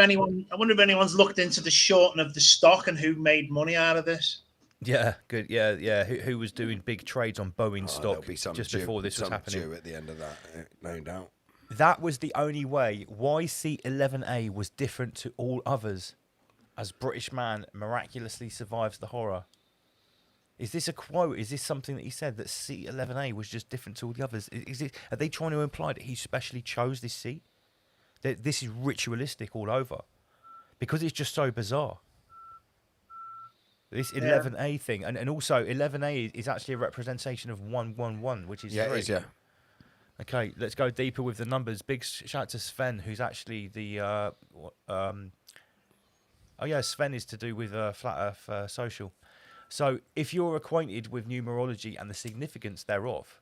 anyone's looked into the shorting of the stock and who made money out of this. Yeah, good. Yeah. Who was doing big trades on Boeing stock just before this was happening? At the end of that, no doubt. That was the only way. Why C11A was different to all others, as British man miraculously survives the horror. Is this a quote? Is this something that he said, that C11A was just different to all the others? Are they trying to imply that he specially chose this seat? That this is ritualistic all over, because it's just so bizarre. This 11A thing, and also 11A is actually a representation of 111, which is 3. It is, yeah. Okay, let's go deeper with the numbers. Big shout out to Sven, who's actually the Sven is to do with Flat Earth Social. So if you're acquainted with numerology and the significance thereof,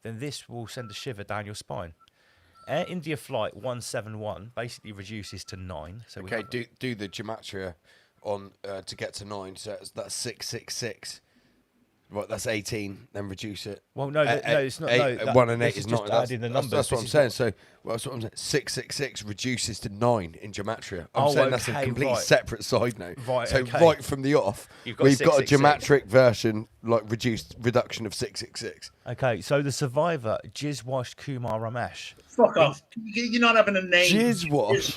then this will send a shiver down your spine. Air India flight 171 basically reduces to 9. So do the gematria on to get to 9. So that's 666. Right, that's 18. Then reduce it. Well, no, it's not. 1 and 8 is 9. Just adding the numbers. That's what I'm saying. So, that's what I'm saying. 666 reduces to 9 in gematria. I'm saying that's a completely separate side note. Right. So right from the off, we've got a geometric version, like reduction of 666. Okay, so the survivor, Jizwash Kumar Ramesh. Fuck off! You're not having a name. Jizwash.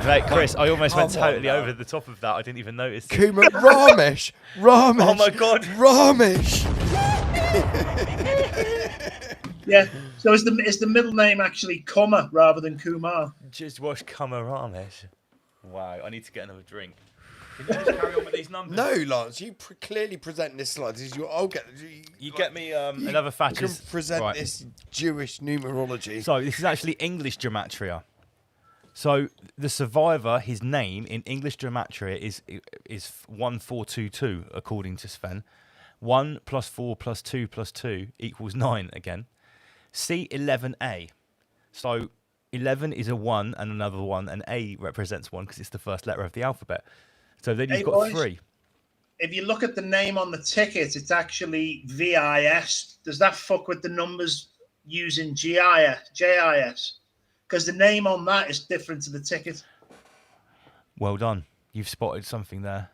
Mate, Chris, I almost went totally over the top of that. I didn't even notice. Kumar Ramesh. Oh my God. Ramesh. Yeah. So is the middle name actually Kumar rather than Kumar? Jizwash Kumar Ramesh. Wow, I need to get another drink. Can you just carry on with these numbers? No, Lance, you clearly present this slide. You get me another fat. You can present this Jewish numerology. So this is actually English gematria. So the survivor, his name in English gematria is 1422, according to Sven, 1 plus 4 plus 2 plus 2 equals 9 again. C11A. So 11 is a 1 and another 1, and A represents 1 because it's the first letter of the alphabet. So then you've got boys, 3. If you look at the name on the ticket, it's actually VIS. Does that fuck with the numbers using JIS? Because the name on that is different to the ticket. Well done. You've spotted something there.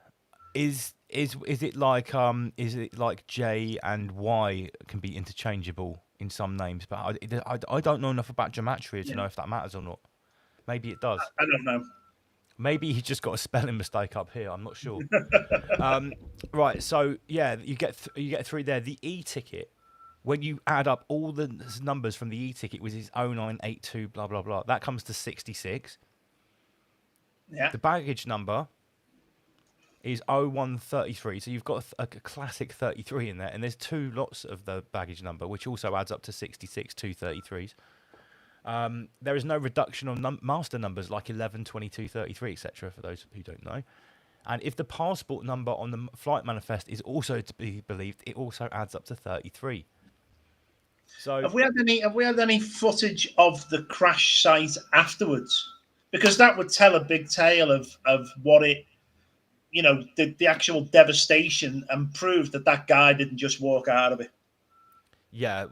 Is it like J and Y can be interchangeable in some names? But I don't know enough about gematria to know if that matters or not. Maybe it does. I don't know. Maybe he just got a spelling mistake up here. I'm not sure. Right. So yeah, you get 3 there. The e-ticket, when you add up all the numbers from the e-ticket, which is 0982 blah blah blah, that comes to 66. Yeah. The baggage number is 0133. So you've got a classic 33 in there, and there's 2 lots of the baggage number, which also adds up to 66 233s. There is no reduction on master numbers like 11, 22, 33, etc. for those who don't know. And if the passport number on the flight manifest is also to be believed, it also adds up to 33. So have we had any footage of the crash site afterwards? Because that would tell a big tale of what it, the actual devastation, and prove that guy didn't just walk out of it. Yeah,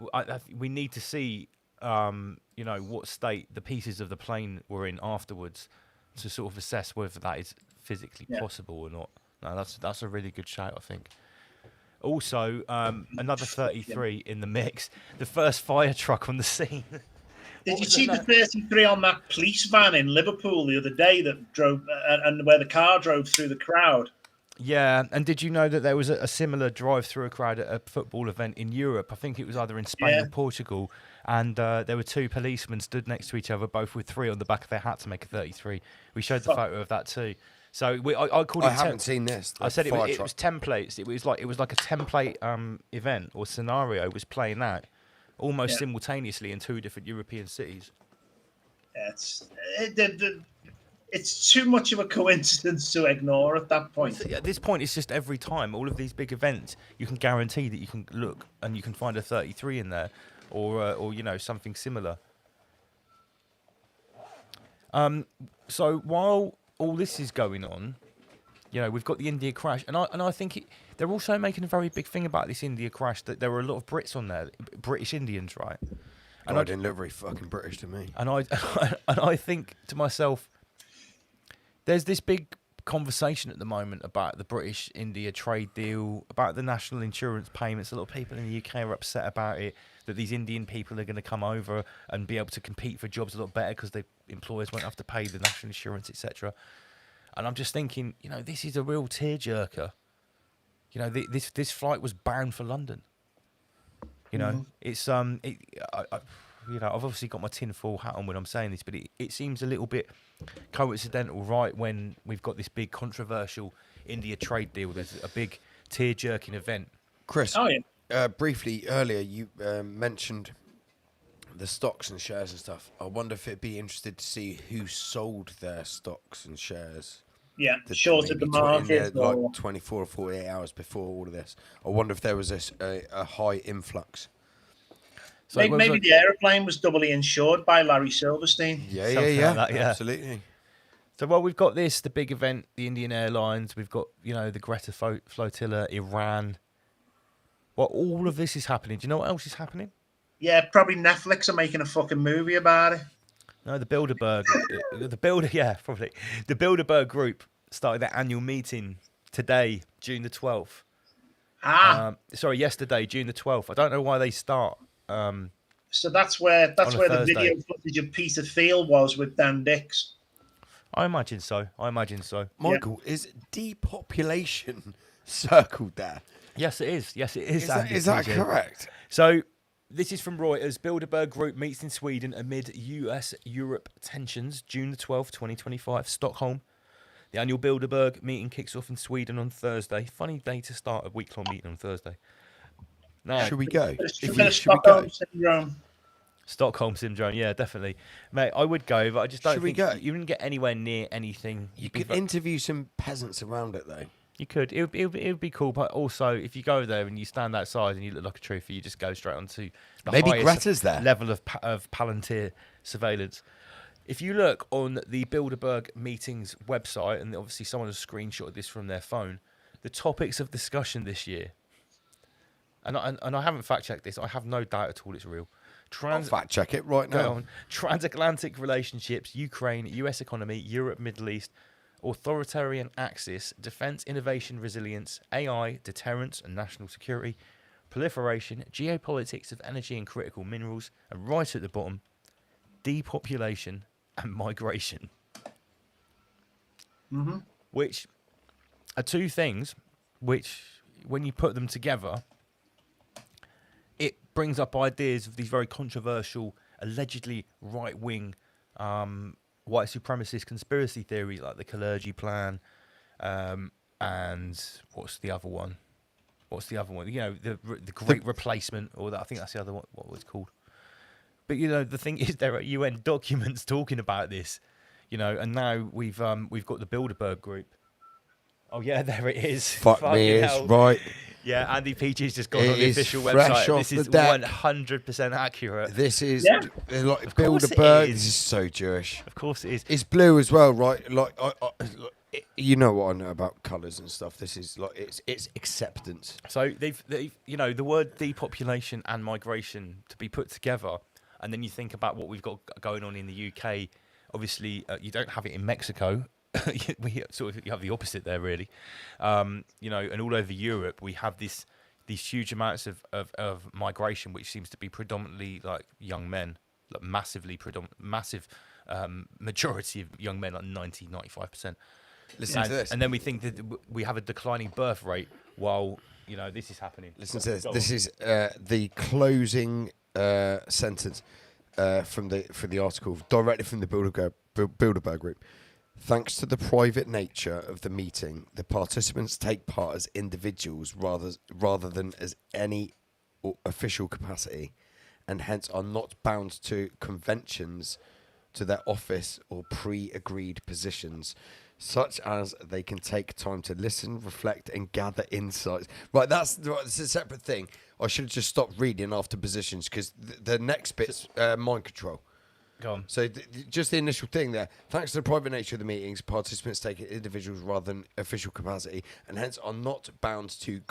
we need to see, what state the pieces of the plane were in afterwards to sort of assess whether that is physically possible or not. No, that's a really good shout, I think. Also, another 33 in the mix. The first fire truck on the scene. Did you see the 33 on that police van in Liverpool the other day that drove, and where the car drove through the crowd? Yeah, and did you know that there was a similar drive through a crowd at a football event in Europe? I think it was either in Spain or Portugal, and there were 2 policemen stood next to each other, both with 3 on the back of their hat to make a 33. We showed the photo of that too. So I called it. I haven't seen this. I said it was templates. It was like a template event or scenario was playing out almost simultaneously in 2 different European cities. It's too much of a coincidence to ignore at that point. At this point, it's just every time, all of these big events, you can guarantee that you can look and you can find a 33 in there, or something similar. So while all this is going on, we've got the India crash, and I think they're also making a very big thing about this India crash, that there were a lot of Brits on there, British Indians, right? And I didn't look very fucking British to me. And I think to myself, there's this big conversation at the moment about the British-India trade deal, about the national insurance payments. A lot of people in the UK are upset about it, that these Indian people are going to come over and be able to compete for jobs a lot better because the employers won't have to pay the national insurance, etc. And I'm just thinking, this is a real tearjerker. This flight was bound for London. It's I've obviously got my tinfoil hat on when I'm saying this, but it seems a little bit coincidental, right, when we've got this big controversial India trade deal. There's a big tear-jerking event. Chris, briefly earlier you mentioned the stocks and shares and stuff. I wonder if it'd be interested to see who sold their stocks and shares. Yeah, shorted the market. Like 24 or 48 hours before all of this. I wonder if there was a high influx. So maybe the aeroplane was doubly insured by Larry Silverstein. Yeah, absolutely. So we've got the big event, the Indian Airlines. We've got the Greta flotilla, Iran. All of this is happening. Do you know what else is happening? Yeah, probably Netflix are making a fucking movie about it. No, the Bilderberg, probably. The Bilderberg group started their annual meeting today, June the 12th. Yesterday, June the 12th. I don't know why they start. So that's where the video footage of Peter Thiel was with Dan Dix. I imagine so. Michael, is depopulation circled there? Yes, it is. Is that correct? So this is from Reuters. Bilderberg Group meets in Sweden amid US-Europe tensions. June the 12th, 2025, Stockholm. The annual Bilderberg meeting kicks off in Sweden on Thursday. Funny day to start a week-long meeting on Thursday. Now, should we go? Stockholm syndrome. Stockholm syndrome, yeah, definitely, mate. I would go, but I just don't. Should we go? You wouldn't get anywhere near anything. You could interview some peasants around it, though. You could. It would be cool, but also if you go there and you stand outside and you look like a truther, you just go straight onto the Maybe highest Greta's there. level of Palantir surveillance. If you look on the Bilderberg meetings website, and obviously someone has screenshotted this from their phone, the topics of discussion this year, and I haven't fact checked this. I have no doubt at all it's real. I'll fact check it right now. On. Transatlantic relationships, Ukraine, US economy, Europe, Middle East, authoritarian axis, defense, innovation, resilience, AI, deterrence and national security, proliferation, geopolitics of energy and critical minerals, and right at the bottom, depopulation and migration. Mm-hmm. Which are two things which, when you put them together, it brings up ideas of these very controversial, allegedly right-wing white supremacist conspiracy theories like the Clergy Plan, and what's the other one? You know, the Great Replacement, or I think that's the other one. What was it called? But you know, the thing is, there are UN documents talking about this. You know, and now we've got the Bilderberg group. Oh yeah, there it is. Fuck me, it's right. Yeah, Andy Peachy's just gone on the official fresh website. off This is the deck. 100% accurate. This is like Of course it Bilderberg. is. This is so Jewish. Of course it is. It's blue as well, right? Like, you know what I know about colours and stuff. This is like it's acceptance. So they've you know, the word depopulation and migration to be put together, and then you think about what we've got going on in the UK. Obviously, you don't have it in Mexico. We sort of, you have the opposite there, really. You know, and all over Europe, we have these huge amounts of migration, which seems to be predominantly like young men, like massive majority of young men, like 95%. Listen to this. And then we think that we have a declining birth rate while, you know, this is happening. Listen to this. This is the closing sentence from the article, directly from the Bilderberg group. Thanks to the private nature of the meeting, the participants take part as individuals rather than as any official capacity, and hence are not bound to conventions to their office or pre-agreed positions, such as they can take time to listen, reflect, and gather insights. Right, that's a separate thing. I should have just stopped reading after positions, because the next bit's mind control. Go on. So just the initial thing there. Thanks to the private nature of the meetings, participants take individuals rather than official capacity, and hence are not bound to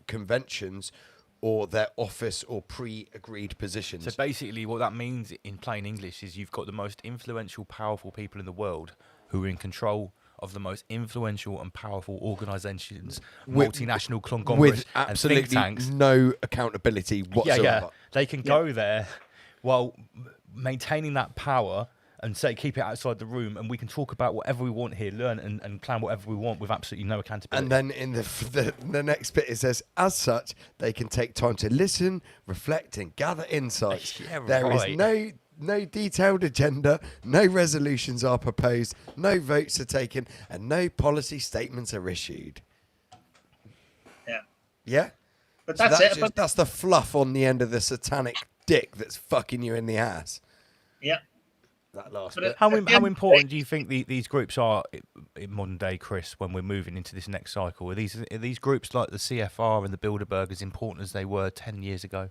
conventions or their office or pre-agreed positions. So basically what that means in plain English is you've got the most influential, powerful people in the world who are in control of the most influential and powerful organisations, multinational conglomerates, with absolutely and think tanks. No accountability whatsoever. Yeah. They can go there while maintaining that power and say keep it outside the room, and we can talk about whatever we want here, learn and plan whatever we want with absolutely no accountability. And then in the next bit it says, as such, they can take time to listen, reflect, and gather insights. There is no detailed agenda, no resolutions are proposed, no votes are taken, and no policy statements are issued. Yeah. Yeah? But So that's it. that's the fluff on the end of the satanic dick that's fucking you in the ass. Yeah. That last But bit. How important do you think these groups are in modern day, Chris, when we're moving into this next cycle? Are these groups like the CFR and the Bilderberg as important as they were 10 years ago?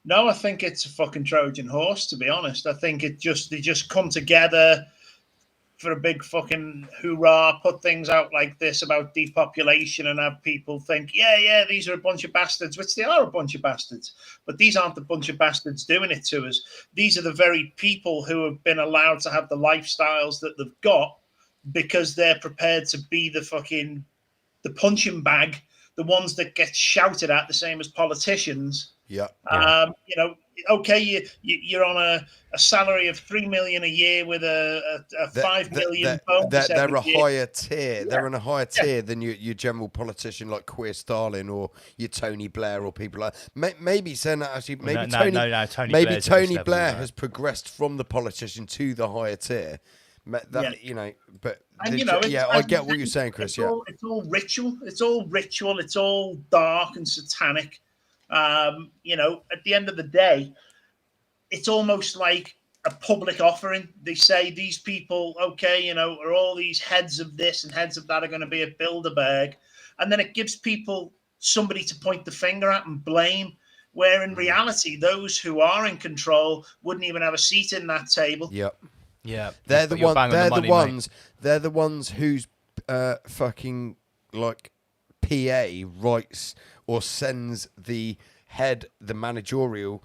No, I think it's a fucking Trojan horse, to be honest. I think they just come together for a big fucking hoorah, put things out like this about depopulation and have people think, yeah, these are a bunch of bastards, which they are a bunch of bastards. But these aren't the bunch of bastards doing it to us. These are the very people who have been allowed to have the lifestyles that they've got because they're prepared to be the punching bag, the ones that get shouted at, the same as politicians. Yeah. You know, okay, you're on a salary of $3 million a year with a $5 million bonus. They're a every year. higher tier. Yeah. They're in a higher tier than your general politician like Queer Stalin or your Tony Blair or people like. Maybe saying that actually, maybe Tony Blair has progressed from the politician to the higher tier. You know, but I get what you're saying, Chris. It's all ritual. It's all dark and satanic. You know, at the end of the day, it's almost like a public offering. They say these people, okay, you know, are all these heads of this and heads of that are going to be at Bilderberg. And then it gives people somebody to point the finger at and blame, where in reality, those who are in control wouldn't even have a seat in that table. Yep. Yeah. They're the ones. They're the ones whose fucking like PA writes or sends the head, the managerial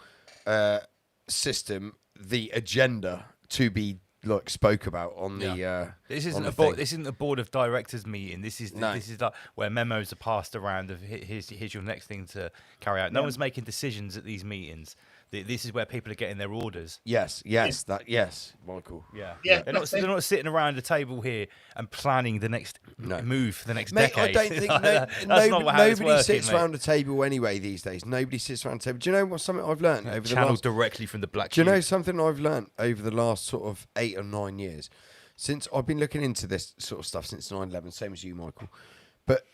system, the agenda to be like spoke about on the. This on isn't the a board. thing. This isn't a board of directors meeting. This is No. this is like where memos are passed around of here's your next thing to carry out. No one's making decisions at these meetings. This is where people are getting their orders. Yes, Michael. Yeah. They're that's it. not sitting around a table here and planning the next move for the next Mate, decade. I don't think That's not how it's nobody working, sits mate. around a table anyway these days. Nobody sits around a table. Do you know what something I've learned over the Channeled last? directly from the black. Do you know cube. something I've learned over the last sort of 8 or 9 years? Since I've been looking into this sort of stuff since 9/11, same as you, Michael. But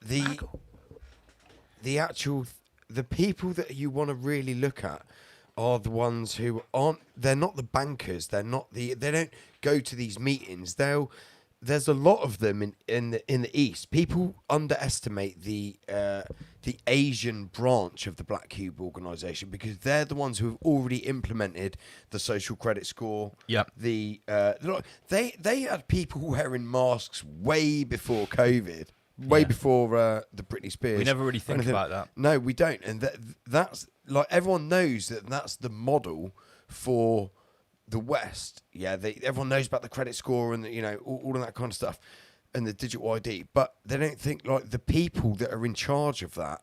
the people that you want to really look at are the ones who aren't. They're not the bankers. They don't go to these meetings. There's a lot of them in the East. People underestimate the Asian branch of the Black Cube organization because they're the ones who have already implemented the social credit score. Yep. They had people wearing masks way before COVID. Way before the Britney Spears. We never really think anything. about that. No, we don't. And that's like everyone knows that's the model for the West. Yeah, everyone knows about the credit score and all of that kind of stuff and the digital ID. But they don't think like the people that are in charge of that.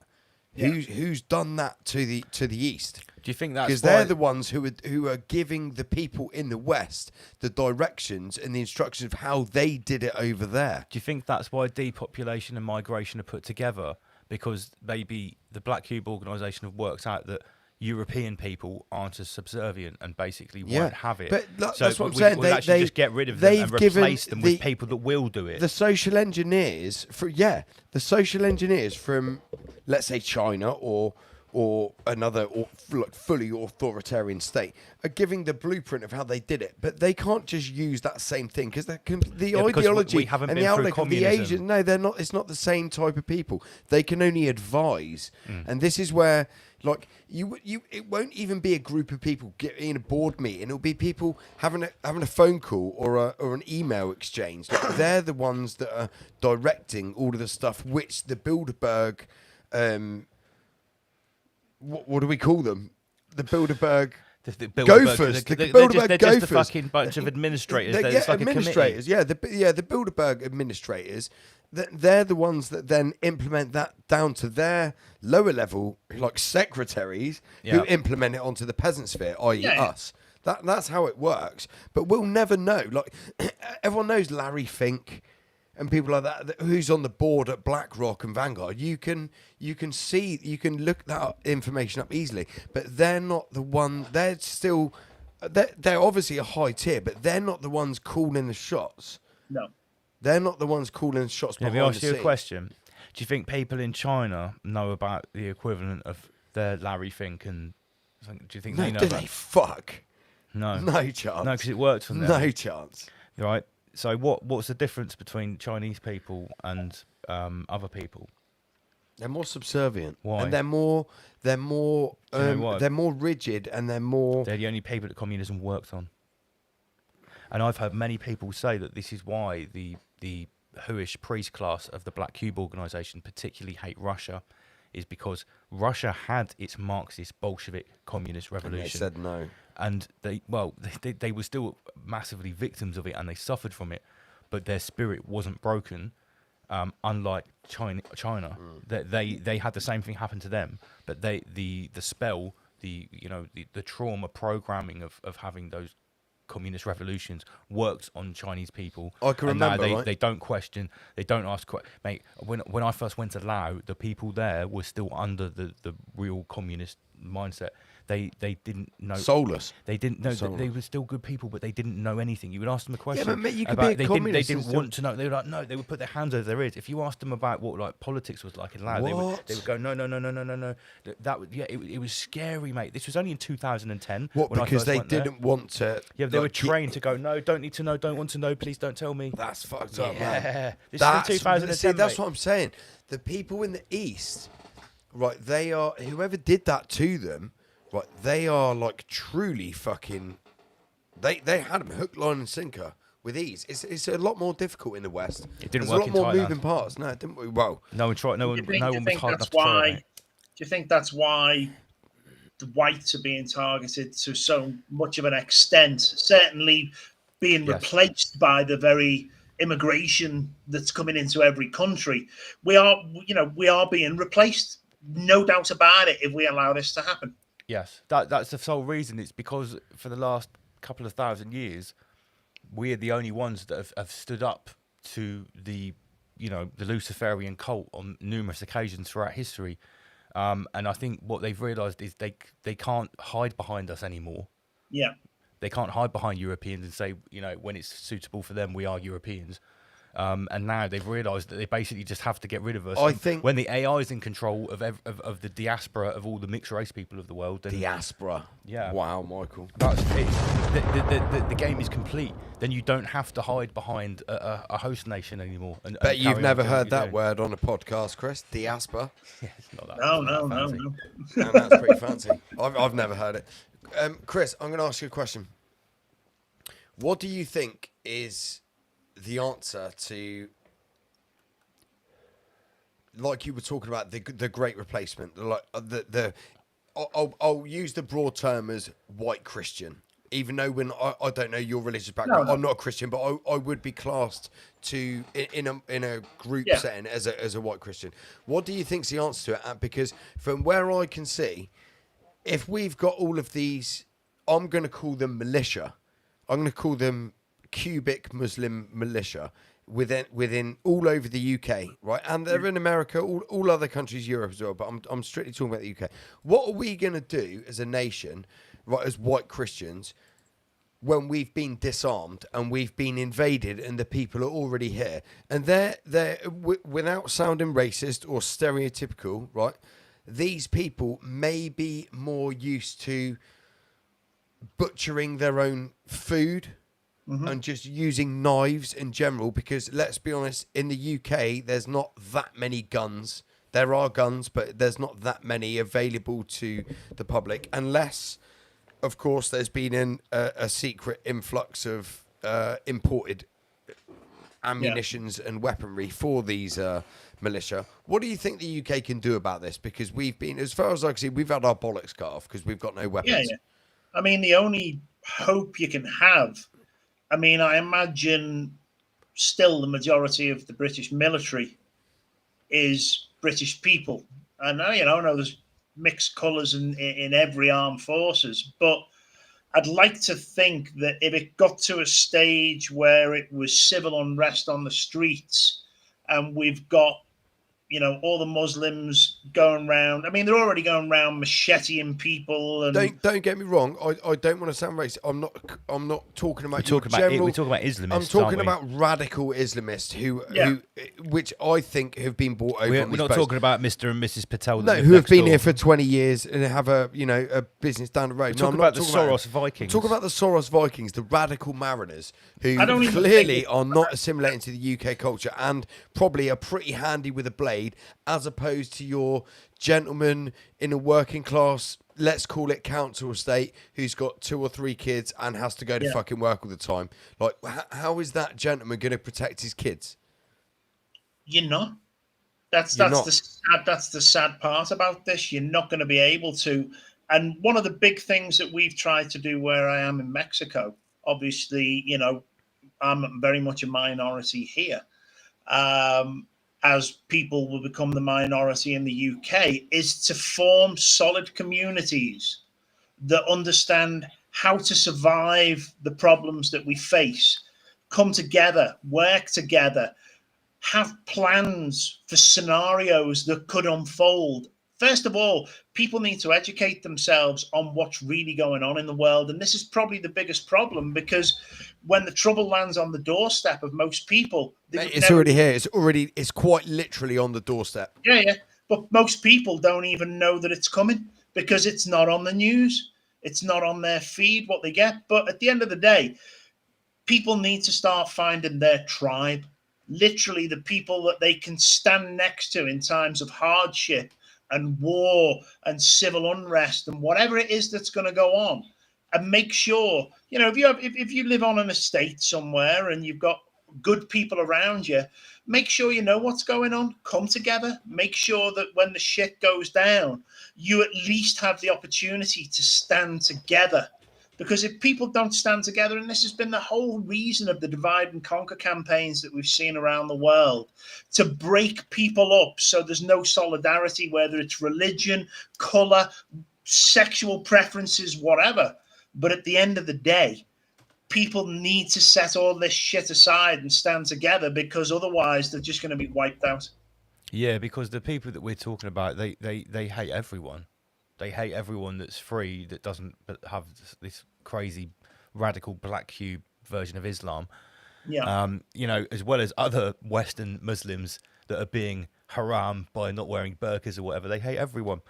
Who's done that to the East? Do you think that's because they're the ones who are giving the people in the West the directions and the instructions of how they did it over there? Do you think that's why depopulation and migration are put together? Because maybe the Black Cube organisation have worked out that European people aren't as subservient and basically won't have it. But so that's what I'm saying. We'll actually just get rid of them and replace them with people that will do it. The social engineers from, let's say, China or another fully authoritarian state are giving the blueprint of how they did it, but they can't just use that same thing because the ideology and the outlook of the Asians. No, they're not. It's not the same type of people. They can only advise, and this is where. Like it won't even be a group of people getting in a board meeting. It'll be people having a phone call or an email exchange. Like they're the ones that are directing all of the stuff. Which the Bilderberg, what do we call them? The Bilderberg. The Gophers. They're just a fucking bunch of administrators. They're like administrators. A the Bilderberg administrators. They're the ones that then implement that down to their lower level, like secretaries, who implement it onto the peasant sphere, i.e. us. That's how it works. But we'll never know. Like everyone knows Larry Fink and people like that who's on the board at BlackRock and Vanguard. You can look that information up easily. But they're not the one. They're obviously a high tier, but they're not the ones calling the shots. No. They're not the ones calling the shots behind the scenes. Let me ask you a scene. question. Do you think people in China know about the equivalent of their Larry Fink and... Do you think they know do about... they? Fuck. No. No chance. No, because it worked for them. No chance. Right. So what's the difference between Chinese people and other people? They're more subservient. Why? And they're more rigid and they're more... They're the only people that communism worked on. And I've heard many people say that this is why the Huish priest class of the Black Cube organisation particularly hate Russia, is because Russia had its Marxist Bolshevik communist revolution. And they said no. And they were still massively victims of it and they suffered from it, but their spirit wasn't broken, unlike China. They had the same thing happen to them, but the spell, the trauma programming of having those communist revolutions worked on Chinese people. I can remember, now they don't question, they don't ask. Mate, when I first went to Laos, the people there were still under the real communist mindset. They didn't know. Soulless. They didn't know. Soulless. They were still good people, but they didn't know anything. You would ask them a question. but mate, you could about, be a they communist didn't and want to know. They were like, no. They would put their hands over their ears. If you asked them about what like politics was like in Laos, they would go, no. It was scary, mate. This was only in 2010. What? When Because they I first went didn't want to. Yeah, they were trained to go, no, don't need to know, don't want to know, please don't tell me. That's fucked up, man. This is in 2010. See, that's mate. what I'm saying. The people in the East, right? They are whoever did that to them. Right, they are like truly fucking. They had them hook, line, and sinker with ease. It's a lot more difficult in the West. It didn't There's work a lot more in Thailand. moving parts. No, it didn't. Well, no one tried. No one was hard enough to why? try. Mate. Do you think that's why the whites are being targeted to so much of an extent? Certainly, being replaced by the very immigration that's coming into every country. We are being replaced. No doubt about it. If we allow this to happen. Yes, that's the sole reason. It's because for the last couple of thousand years, we're the only ones that have stood up to the Luciferian cult on numerous occasions throughout history. And I think what they've realised is they can't hide behind us anymore. Yeah. They can't hide behind Europeans and say, when it's suitable for them, we are Europeans. And now they've realised that they basically just have to get rid of us. I think when the AI is in control of the diaspora of all the mixed race people of the world, then diaspora. Yeah. Wow, Michael. That's it. The game is complete. Then you don't have to hide behind a host nation anymore. Bet you've never heard that word on a podcast, Chris. Diaspora. Yeah, it's not that. No. That's pretty fancy. I've never heard it. Chris, I'm going to ask you a question. What do you think is the answer to, like you were talking about, the great replacement? Like I'll use the broad term as white Christian, even though I don't know your religious background. No. I'm not a Christian, but I would be classed to in a group setting as a white Christian. What do you think's the answer to it? Because from where I can see, if we've got all of these, I'm going to call them militia. I'm going to call them cubic Muslim militia within all over the UK, right? And they're in America, all other countries, Europe as well. But I'm strictly talking about the UK. What are we going to do as a nation, right, as white Christians, when we've been disarmed and we've been invaded and the people are already here? And they're without sounding racist or stereotypical, right? These people may be more used to butchering their own food and just using knives in general, because let's be honest, in the UK, there's not that many guns. There are guns, but there's not that many available to the public, unless, of course, there's been a secret influx of imported ammunitions and weaponry for these militia. What do you think the UK can do about this? Because we've been, as far as I can see, we've had our bollocks cut off because we've got no weapons. Yeah. I mean, the only hope you can have, I mean, I imagine still the majority of the British military is British people. And I know there's mixed colours in every armed forces, but I'd like to think that if it got to a stage where it was civil unrest on the streets and we've got, all the Muslims going around. I mean, they're already going around macheteing people. And don't get me wrong. I don't want to sound racist. I'm not talking about we're talking about Islamists. I'm talking about radical Islamists who which I think have been brought over. We're not talking about Mr. and Mrs. Patel. No, who have been here for 20 years and have a business down the road. I'm not talking about the Soros Vikings. Talk about the Soros Vikings, the radical mariners who clearly are not assimilating to the UK culture and probably are pretty handy with a blade, as opposed to your gentleman in a working class, let's call it council estate, who's got 2 or 3 kids and has to go to fucking work all the time. Like, how is that gentleman going to protect his kids? You're not. That's the sad part about this. You're not going to be able to. And one of the big things that we've tried to do where I am in Mexico, obviously, I'm very much a minority here. As people will become the minority in the UK, is to form solid communities that understand how to survive the problems that we face, come together, work together, have plans for scenarios that could unfold. First of all, people need to educate themselves on what's really going on in the world. And this is probably the biggest problem, because when the trouble lands on the doorstep of most people, it's already here. It's quite literally on the doorstep. Yeah. But most people don't even know that it's coming, because it's not on the news. It's not on their feed, what they get. But at the end of the day, people need to start finding their tribe, literally the people that they can stand next to in times of hardship and war and civil unrest and whatever it is that's going to go on. And make sure, if you live on an estate somewhere and you've got good people around you, make sure you know what's going on. Come together. Make sure that when the shit goes down, you at least have the opportunity to stand together. Because if people don't stand together, and this has been the whole reason of the divide and conquer campaigns that we've seen around the world, to break people up so there's no solidarity, whether it's religion, colour, sexual preferences, whatever. But at the end of the day, people need to set all this shit aside and stand together, because otherwise they're just going to be wiped out. Yeah, because the people that we're talking about, they hate everyone. They hate everyone that's free, that doesn't have this crazy radical black cube version of Islam. Yeah. As well as other Western Muslims that are being haram by not wearing burqas or whatever. They hate everyone.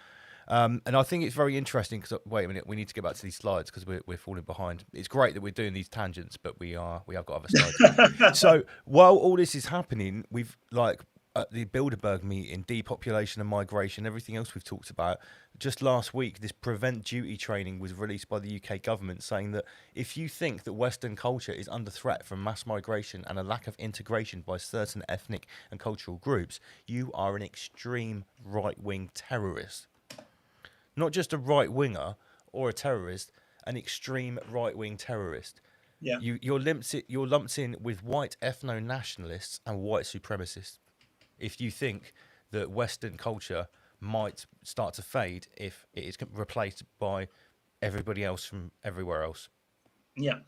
And I think it's very interesting because, wait a minute, we need to get back to these slides because we're falling behind. It's great that we're doing these tangents, but we have got other slides. So while all this is happening, we've at the Bilderberg meeting, depopulation and migration, everything else we've talked about. Just last week, this prevent duty training was released by the UK government, saying that if you think that Western culture is under threat from mass migration and a lack of integration by certain ethnic and cultural groups, you are an extreme right-wing terrorist. Not just a right-winger or a terrorist, an extreme right-wing terrorist. Yeah. You're lumped in with white ethno-nationalists and white supremacists. If you think that Western culture might start to fade if it is replaced by everybody else from everywhere else. Yeah.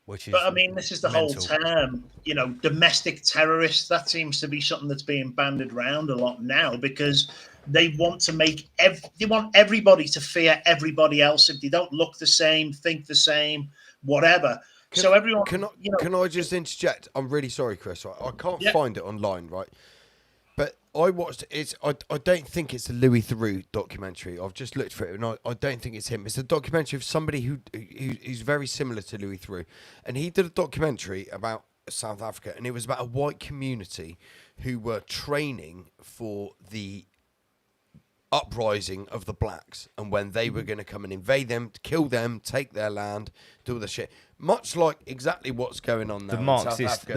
But I mean, this is the whole term, domestic terrorists. That seems to be something that's being bandied around a lot now, because they want to they want everybody to fear everybody else if they don't look the same, think the same, whatever. So everyone, can I just interject? I'm really sorry, Chris. Right? I can't find it online, right? But I watched it. I don't think it's a Louis Theroux documentary. I've just looked for it, and I don't think it's him. It's a documentary of somebody who's very similar to Louis Theroux, and he did a documentary about South Africa, and it was about a white community who were training for the uprising of the blacks, and when they were going to come and invade them, kill them, take their land, do all the shit, much like exactly what's going on now. The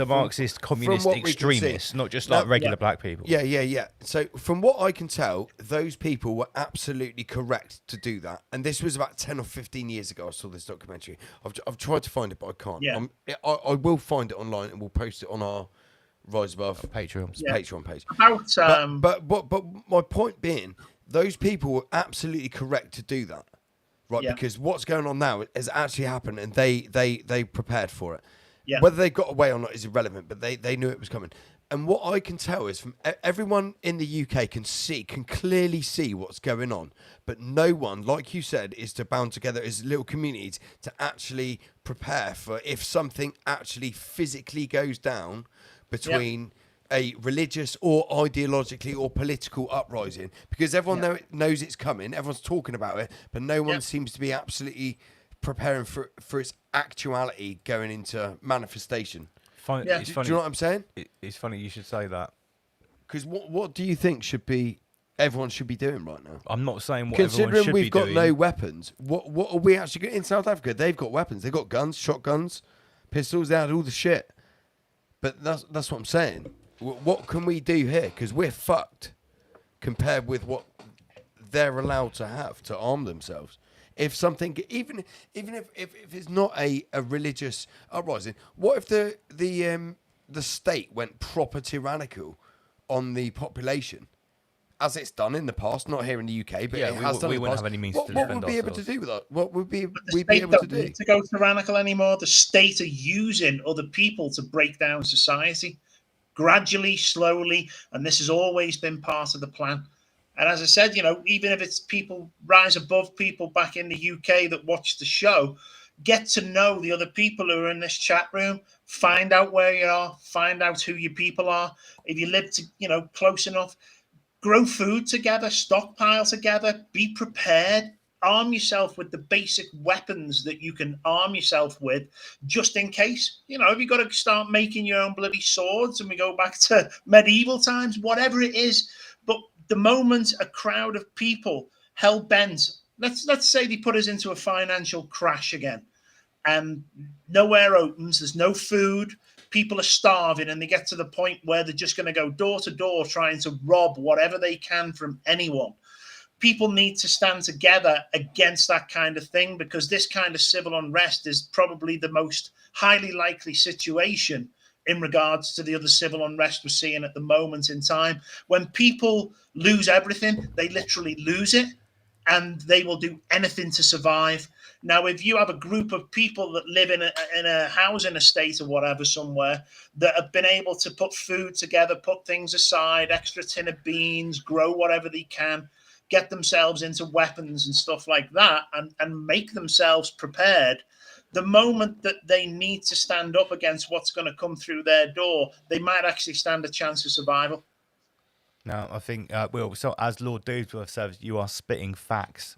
Marxist communist extremists, not just like regular black people. Yeah. So from what I can tell, those people were absolutely correct to do that, and this was about 10 or 15 years ago. I saw this documentary. I've tried to find it, but I can't. Yeah. I will find it online, and we'll post it on our Rise Above Patreon page. But my point being, those people were absolutely correct to do that, right? Yeah. Because what's going on now has actually happened, and they prepared for it. Yeah. Whether they got away or not is irrelevant, but they knew it was coming. And what I can tell is from everyone in the UK can clearly see what's going on, but no one, like you said, is to bound together as little communities to actually prepare for if something actually physically goes down between a religious or ideologically or political uprising, because everyone knows it's coming, everyone's talking about it, but no one seems to be absolutely preparing for its actuality going into manifestation. It's funny. Do you know what I'm saying? It's funny you should say that, because what do you think everyone should be doing right now? I'm not saying what considering everyone should be doing. We've got no weapons. What are we actually in South Africa? They've got weapons. They've got guns, shotguns, pistols. They had all the shit. But that's what I'm saying. What can we do here? Because we're fucked compared with what they're allowed to have to arm themselves. If something, even if it's not a religious uprising, what if the state went proper tyrannical on the population, as it's done in the past? Not here in the UK, but it has done in the past. Have any means what to would defend we be able ourselves? to do with that? What would we be able to do? To go tyrannical anymore? The state are using other people to break down society. Gradually, slowly, and this has always been part of the plan. And as I said, even if it's people rise above people back in the UK that watch the show, get to know the other people who are in this chat room, find out where you are, find out who your people are. If you live close enough, grow food together, stockpile together, be prepared, arm yourself with the basic weapons that you can arm yourself with just in case. If you've got to start making your own bloody swords and we go back to medieval times, whatever it is. But the moment a crowd of people hell-bent, let's say they put us into a financial crash again, and nowhere opens, there's no food, people are starving, and they get to the point where they're just going to go door to door trying to rob whatever they can from anyone. People need to stand together against that kind of thing, because this kind of civil unrest is probably the most highly likely situation in regards to the other civil unrest we're seeing at the moment in time. When people lose everything, they literally lose it, and they will do anything to survive. Now, if you have a group of people that live in a housing estate or whatever somewhere that have been able to put food together, put things aside, extra tin of beans, grow whatever they can, get themselves into weapons and stuff like that, and make themselves prepared, the moment that they need to stand up against what's going to come through their door, they might actually stand a chance of survival. Now, I think, so as Lord Dewsworth says, you are spitting facts,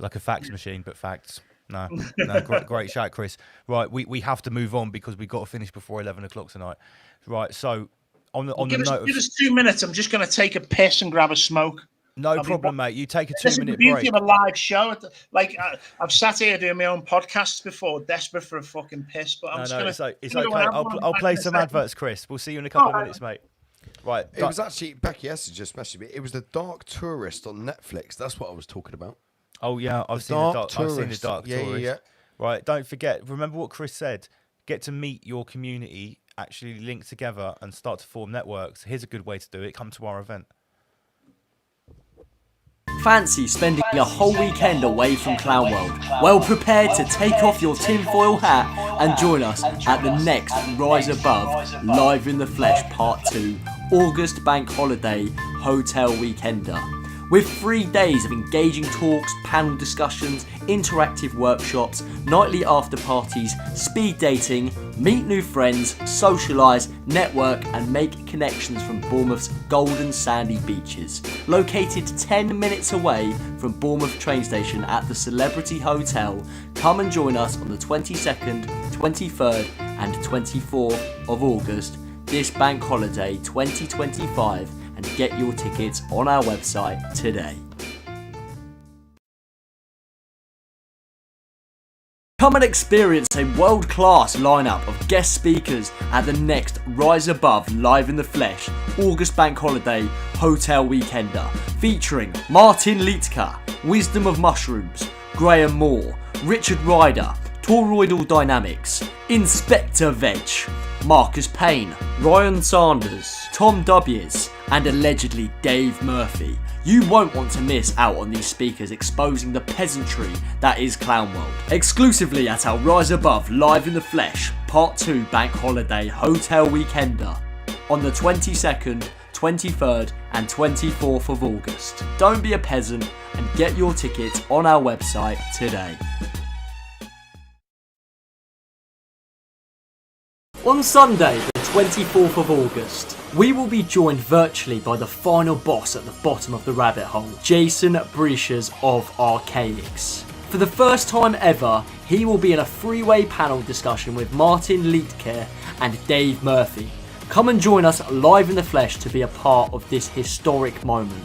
like a fax machine, but facts. No, great shout, Chris. Right, we have to move on because we've got to finish before 11 o'clock tonight. Right, so give us 2 minutes. I'm just going to take a piss and grab a smoke. No problem, mate. You take a 2-minute break. This is the beauty of a live show. I've sat here doing my own podcasts before, desperate for a fucking piss. But I'm just going to. It's okay. I'll play some adverts, Chris. We'll see you in a couple of minutes, mate. Right. It was actually Becky Esther just messaged me. It was The Dark Tourist on Netflix. That's what I was talking about. Oh yeah, I've seen the Dark Tourist. Yeah. Right. Don't forget. Remember what Chris said. Get to meet your community. Actually link together and start to form networks. Here's a good way to do it. Come to our event. Fancy spending a whole weekend away from Clown World? Well prepared to take off your tinfoil hat and join us at the next Rise Above Live in the Flesh Part 2 August Bank Holiday Hotel Weekender. With 3 days of engaging talks, panel discussions, interactive workshops, nightly after parties, speed dating, meet new friends, socialise, network and make connections from Bournemouth's golden sandy beaches. Located 10 minutes away from Bournemouth train station at the Celebrity Hotel, come and join us on the 22nd, 23rd and 24th of August, this bank holiday 2025, and get your tickets on our website today. Come and experience a world-class lineup of guest speakers at the next Rise Above Live in the Flesh August Bank Holiday Hotel Weekender, featuring Martin Liedtke, Wisdom of Mushrooms, Graham Moore, Richard Ryder, Toroidal Dynamics, Inspector Veg, Marcus Payne, Ryan Sanders, Tom W's, and allegedly Dave Murphy. You won't want to miss out on these speakers exposing the peasantry that is Clown World. Exclusively at our Rise Above Live in the Flesh Part 2 Bank Holiday Hotel Weekender on the 22nd, 23rd and 24th of August. Don't be a peasant and get your tickets on our website today. On Sunday, the 24th of August, we will be joined virtually by the final boss at the bottom of the rabbit hole, Jason Breishers of Archetypes. For the first time ever, he will be in a three-way panel discussion with Martin Liedtke and Dave Murphy. Come and join us live in the flesh to be a part of this historic moment.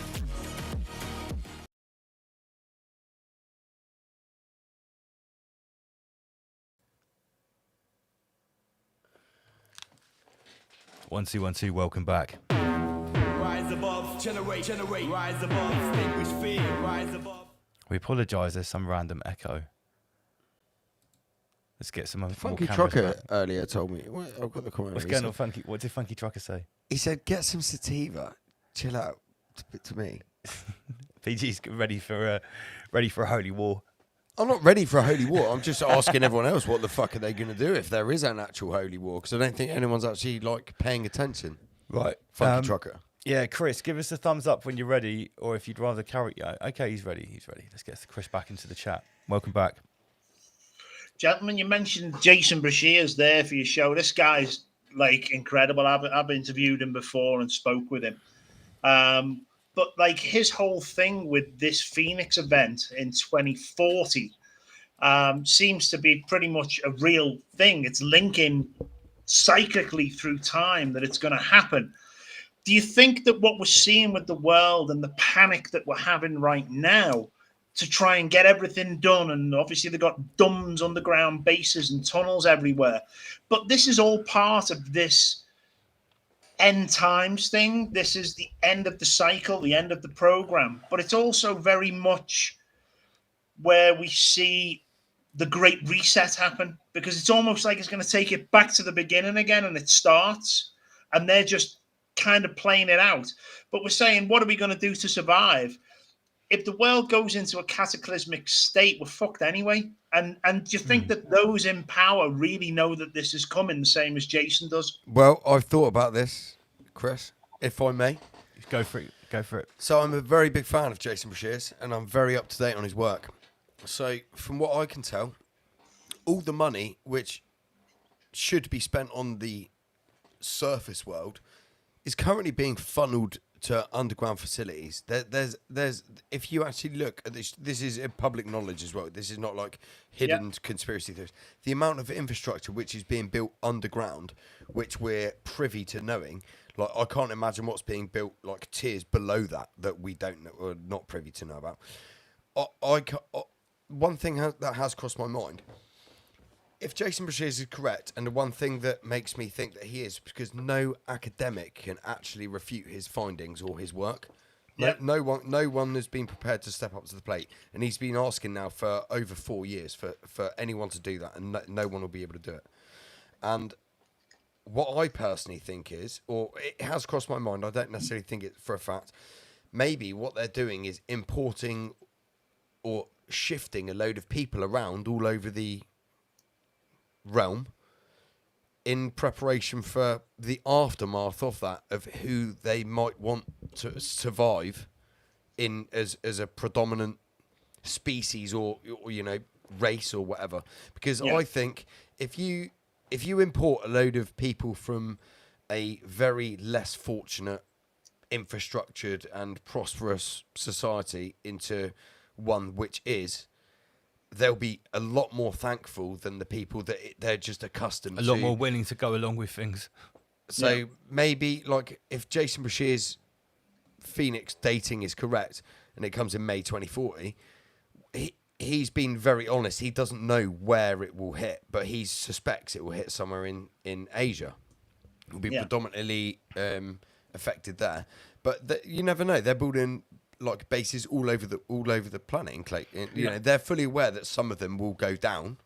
One, two, welcome back. Rise above, generate, rise above, extinguish fear, rise above. We apologise, there's some random echo. Let's get some Funky more Trucker back. earlier told me. I've got the comment. What's going on, Funky? What did Funky Trucker say? He said, "Get some sativa, chill out." To me, PG's ready for a holy war. I'm not ready for a holy war. I'm just asking everyone else what the fuck are they going to do if there is an actual holy war, because I don't think anyone's actually paying attention. Right, Funky Trucker. Yeah, Chris, give us a thumbs up when you're ready, or if you'd rather carry. Yeah, okay, he's ready. He's ready. Let's get Chris back into the chat. Welcome back. Gentlemen, you mentioned Jason Brashears there for your show. This guy's like incredible. I've interviewed him before and spoke with him. But like his whole thing with this Phoenix event in 2040 seems to be pretty much a real thing. It's linking cyclically through time that it's going to happen. Do you think that what we're seeing with the world and the panic that we're having right now to try and get everything done, and obviously they've got DUMBs, underground bases and tunnels everywhere, but this is all part of this end times thing? This is the end of the cycle, the end of the program, but it's also very much where we see the great reset happen, because it's almost like it's going to take it back to the beginning again, and it starts, and they're just kind of playing it out. But we're saying, what are we going to do to survive? If the world goes into a cataclysmic state, we're fucked anyway. And do you think that those in power really know that this is coming, the same as Jason does? Well, I've thought about this, Chris, if I may. Go for it. Go for it. So I'm a very big fan of Jason Brashears, and I'm very up to date on his work. So from what I can tell, all the money which should be spent on the surface world is currently being funneled to underground facilities. There's if you actually look at this is public knowledge as well. This is not like hidden conspiracy theories. The amount of infrastructure which is being built underground, which we're privy to knowing, like I can't imagine what's being built like tiers below that we don't know or not privy to know about. One thing that has crossed my mind. If Jason Brashears is correct, and the one thing that makes me think that he is, because no academic can actually refute his findings or his work. No one has been prepared to step up to the plate, and he's been asking now for over 4 years for anyone to do that, and no one will be able to do it. And what I personally think is, or it has crossed my mind, I don't necessarily think it for a fact, maybe what they're doing is importing or shifting a load of people around all over the realm in preparation for the aftermath of that, of who they might want to survive in as a predominant species or you know race or whatever. Because I think if you import a load of people from a very less fortunate, infrastructured and prosperous society into one which is, they'll be a lot more thankful than the people that they're just accustomed to. A lot more willing to go along with things. So maybe, like, if Jason Brashears' Phoenix dating is correct and it comes in May 2040, he's been very honest. He doesn't know where it will hit, but he suspects it will hit somewhere in Asia. It will be predominantly affected there. But you never know. They're building like bases all over the planet. You know, they're fully aware that some of them will go down,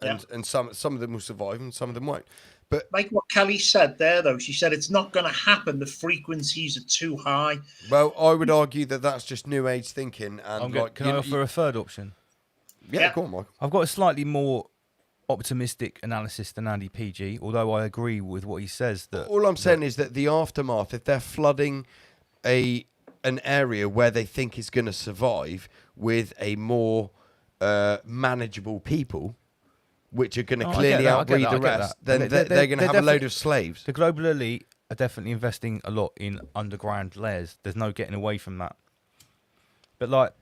and some of them will survive, and some of them won't. But like what Kelly said there, though, she said it's not going to happen. The frequencies are too high. Well, I would argue that that's just new age thinking. And can I offer a third option? Yeah, go on, Mike. I've got a slightly more optimistic analysis than Andy PG, although I agree with what he says. That all I'm saying is that the aftermath, if they're flooding an area where they think is going to survive with a more manageable people, which are going to clearly outbreed the rest, then they're going to have a load of slaves. The global elite are definitely investing a lot in underground layers. There's no getting away from that. But like,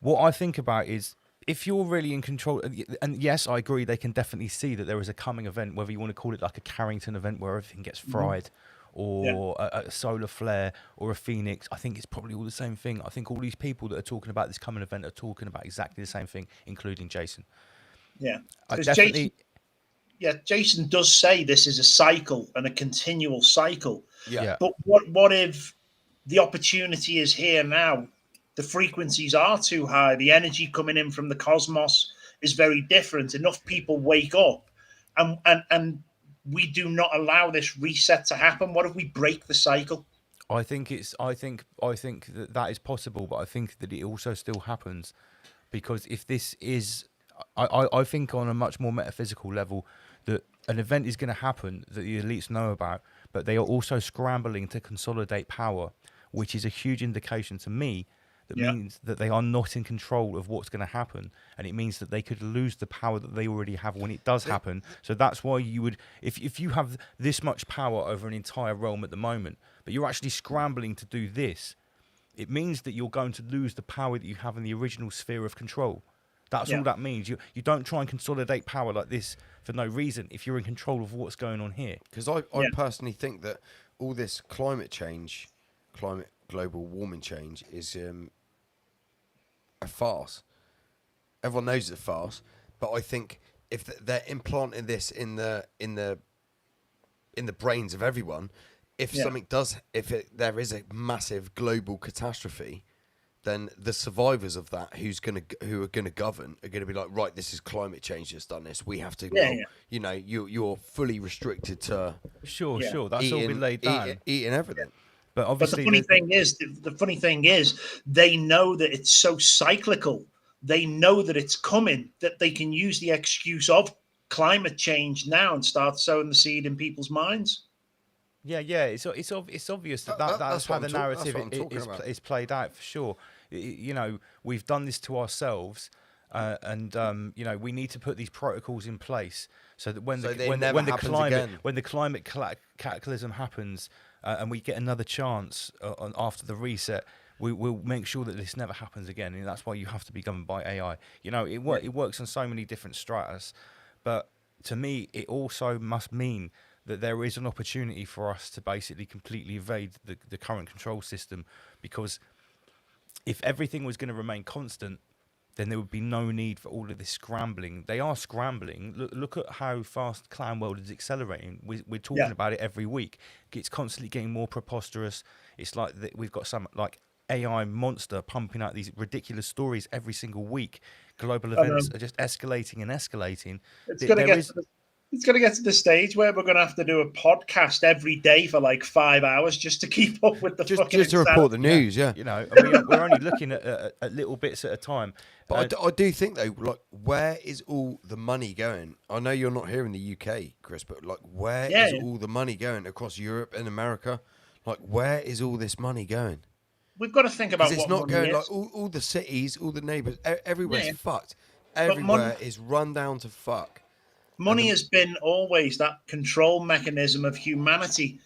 what I think about is, if you're really in control, and yes, I agree, they can definitely see that there is a coming event, whether you want to call it like a Carrington event where everything gets fried, or a solar flare, or a phoenix. I think it's probably all the same thing. I think all these people that are talking about this coming event are talking about exactly the same thing, including Jason. Yeah, definitely. Jason does say this is a cycle and a continual cycle. Yeah. But what if the opportunity is here now? The frequencies are too high. The energy coming in from the cosmos is very different. Enough people wake up, and we do not allow this reset to happen. What if we break the cycle? I think that is possible, but I think that it also still happens, because if this is, I think on a much more metaphysical level that an event is going to happen that the elites know about, but they are also scrambling to consolidate power, which is a huge indication to me that means that they are not in control of what's going to happen, and it means that they could lose the power that they already have when it does happen. So that's why you would, if you have this much power over an entire realm at the moment, but you're actually scrambling to do this, it means that you're going to lose the power that you have in the original sphere of control. That's all that means. You don't try and consolidate power like this for no reason if you're in control of what's going on here. Because I personally think that all this climate change, global warming change is a farce. Everyone knows it's a farce, but I think if they're implanting this in the brains of everyone, if something does, there is a massive global catastrophe, then the survivors of that who are gonna govern are gonna be like, right, this is climate change that's done this. We have to you know, you're fully restricted to sure that's all been laid down. Eating everything. But obviously, the funny thing is, they know that it's so cyclical. They know that it's coming, that they can use the excuse of climate change now and start sowing the seed in people's minds. Yeah, it's obvious that's how the narrative is played out for sure. You know, we've done this to ourselves, and you know, we need to put these protocols in place so that when the climate cataclysm happens, and we get another chance after the reset, we'll make sure that this never happens again. And that's why you have to be governed by AI. You know, it works on so many different stratas, but to me, it also must mean that there is an opportunity for us to basically completely evade the current control system, because if everything was going to remain constant, then there would be no need for all of this scrambling. They are scrambling. Look at how fast Clown World is accelerating. We're talking about it every week. It's constantly getting more preposterous. It's like we've got some like AI monster pumping out these ridiculous stories every single week. Global events are just escalating and escalating. It's going to get to the stage where we're going to have to do a podcast every day for like 5 hours just to keep up with the just to report the news. Yeah. You know, and we're only looking at little bits at a time. But I do think though, like, where is all the money going? I know you're not here in the UK, Chris, but like, where is all the money going across Europe and America? Like, where is all this money going? We've got to think about it's not going like all the cities, all the neighbours, everywhere's fucked. Everywhere is run down to fuck. Money has been always that control mechanism of humanity,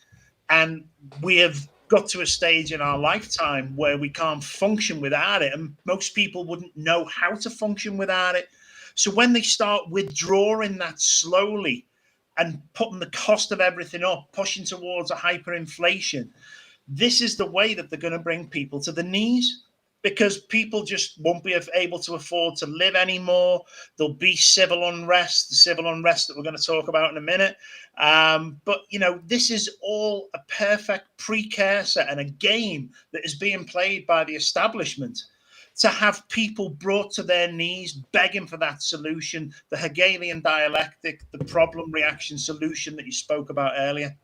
and we have got to a stage in our lifetime where we can't function without it, and most people wouldn't know how to function without it. So when they start withdrawing that slowly and putting the cost of everything up, pushing towards a hyperinflation, this is the way that they're going to bring people to the knees, because people just won't be able to afford to live anymore. There'll be civil unrest, the civil unrest that we're going to talk about in a minute. But, you know, this is all a perfect precursor and a game that is being played by the establishment to have people brought to their knees, begging for that solution, the Hegelian dialectic, the problem reaction solution that you spoke about earlier.